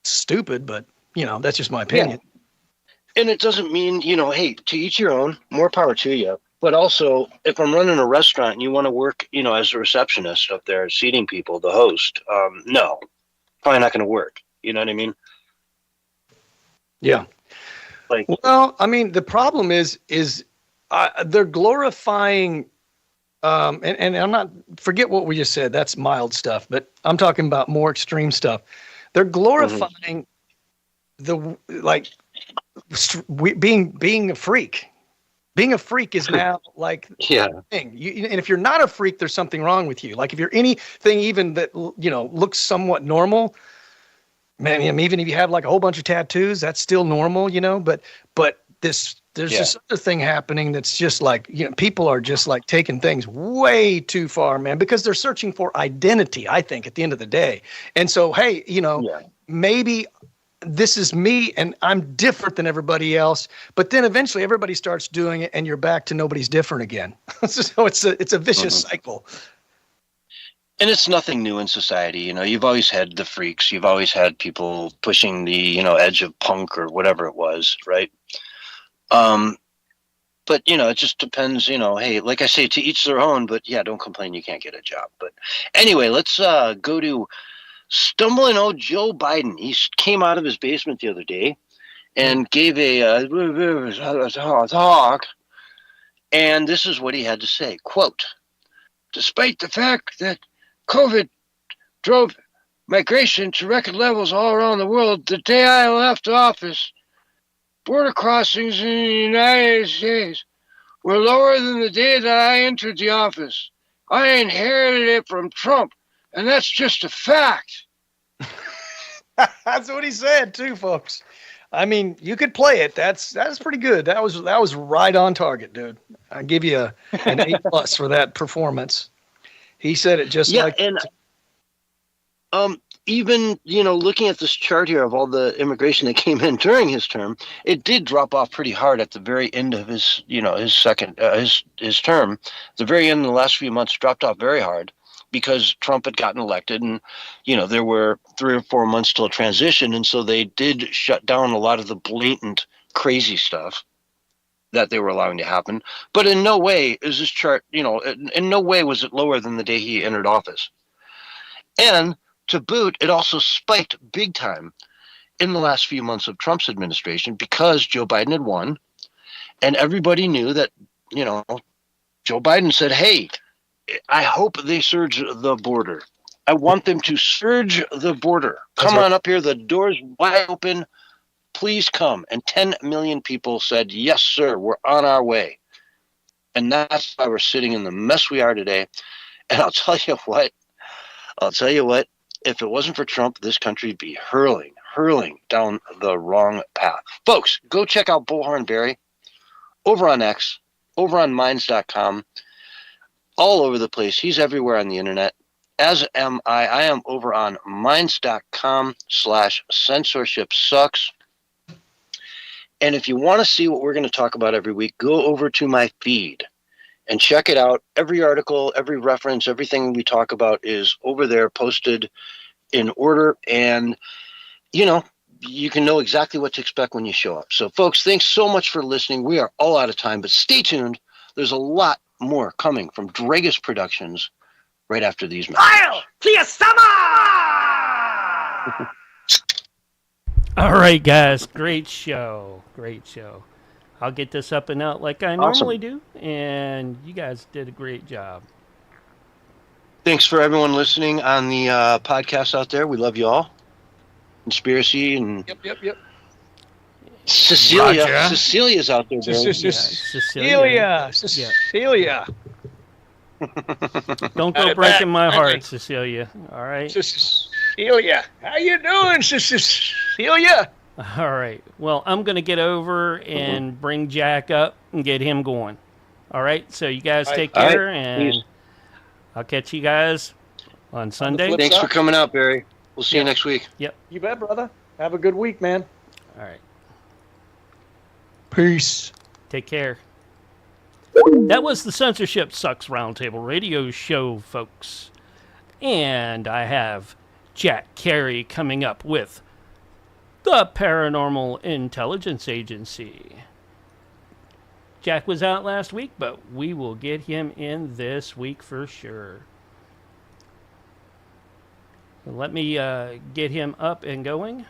stupid, but that's just my opinion. Yeah. And it doesn't mean, hey, to each your own, more power to you. But also, if I'm running a restaurant and you want to work, as a receptionist up there, seating people, the host, no, probably not going to work. You know what I mean? Yeah. Well, I mean, the problem is they're glorifying and I'm not, forget what we just said. That's mild stuff, but I'm talking about more extreme stuff. They're glorifying being a freak. Being a freak is now like the thing. And if you're not a freak, there's something wrong with you. Like if you're anything even that, looks somewhat normal, man, even if you have like a whole bunch of tattoos, that's still normal, but there's this other thing happening that's just like, people are just like taking things way too far, man, because they're searching for identity, I think, at the end of the day. And so, hey, maybe this is me and I'm different than everybody else, but then eventually everybody starts doing it and you're back to nobody's different again. So it's a vicious cycle. And it's nothing new in society. You've always had the freaks. You've always had people pushing the, edge of punk or whatever it was. Right. But it just depends, hey, like I say, to each their own, but yeah, don't complain. You can't get a job. But anyway, let's go to stumbling old Joe Biden. He came out of his basement the other day and gave a talk. And this is what he had to say. Quote, despite the fact that COVID drove migration to record levels all around the world, the day I left office, border crossings in the United States were lower than the day that I entered the office. I inherited it from Trump. And that's just a fact. That's what he said too, folks. I mean, you could play it. That's pretty good. That was right on target, dude. I give you an A+ for that performance. He said it just like. And even looking at this chart here of all the immigration that came in during his term, it did drop off pretty hard at the very end of his his term. The very end of the last few months dropped off very hard, because Trump had gotten elected and, there were 3 or 4 months till transition. And so they did shut down a lot of the blatant crazy stuff that they were allowing to happen. But in no way is this chart, in no way was it lower than the day he entered office. And to boot, it also spiked big time in the last few months of Trump's administration because Joe Biden had won. And everybody knew that, Joe Biden said, hey, I hope they surge the border. I want them to surge the border. Come on up here. The door's wide open. Please come. And 10 million people said, yes, sir, we're on our way. And that's why we're sitting in the mess we are today. And I'll tell you what, if it wasn't for Trump, this country would be hurling down the wrong path. Folks, go check out Bullhorn Barry over on X, over on Minds.com. All over the place. He's everywhere on the internet, as am I. I am over on minds.com/censorship sucks. And if you want to see what we're going to talk about every week, go over to my feed and check it out. Every article, every reference, everything we talk about is over there, posted in order. And, you can know exactly what to expect when you show up. So, folks, thanks so much for listening. We are all out of time, but stay tuned. There's a lot more coming from Dragus Productions right after these messages. All right, guys. Great show. I'll get this up and out like I normally do, and you guys did a great job. Thanks for everyone listening on the podcast out there. We love you all. Conspiracy and... Yep. Cecilia's out there, baby. Cecilia. Don't go breaking my heart, Cecilia. All right. Cecilia, how you doing, Cecilia? All right. Well, I'm gonna get over and bring Jack up and get him going. All right. So you guys take care, and I'll catch you guys on Sunday. Thanks for coming out, Barry. We'll see you next week. Yep. You bet, brother. Have a good week, man. All right. Peace. Take care. That was the Censorship Sucks Roundtable radio show, folks. And I have Jack Carey coming up with the Paranormal Intelligence Agency. Jack was out last week, but we will get him in this week for sure. Let me get him up and going.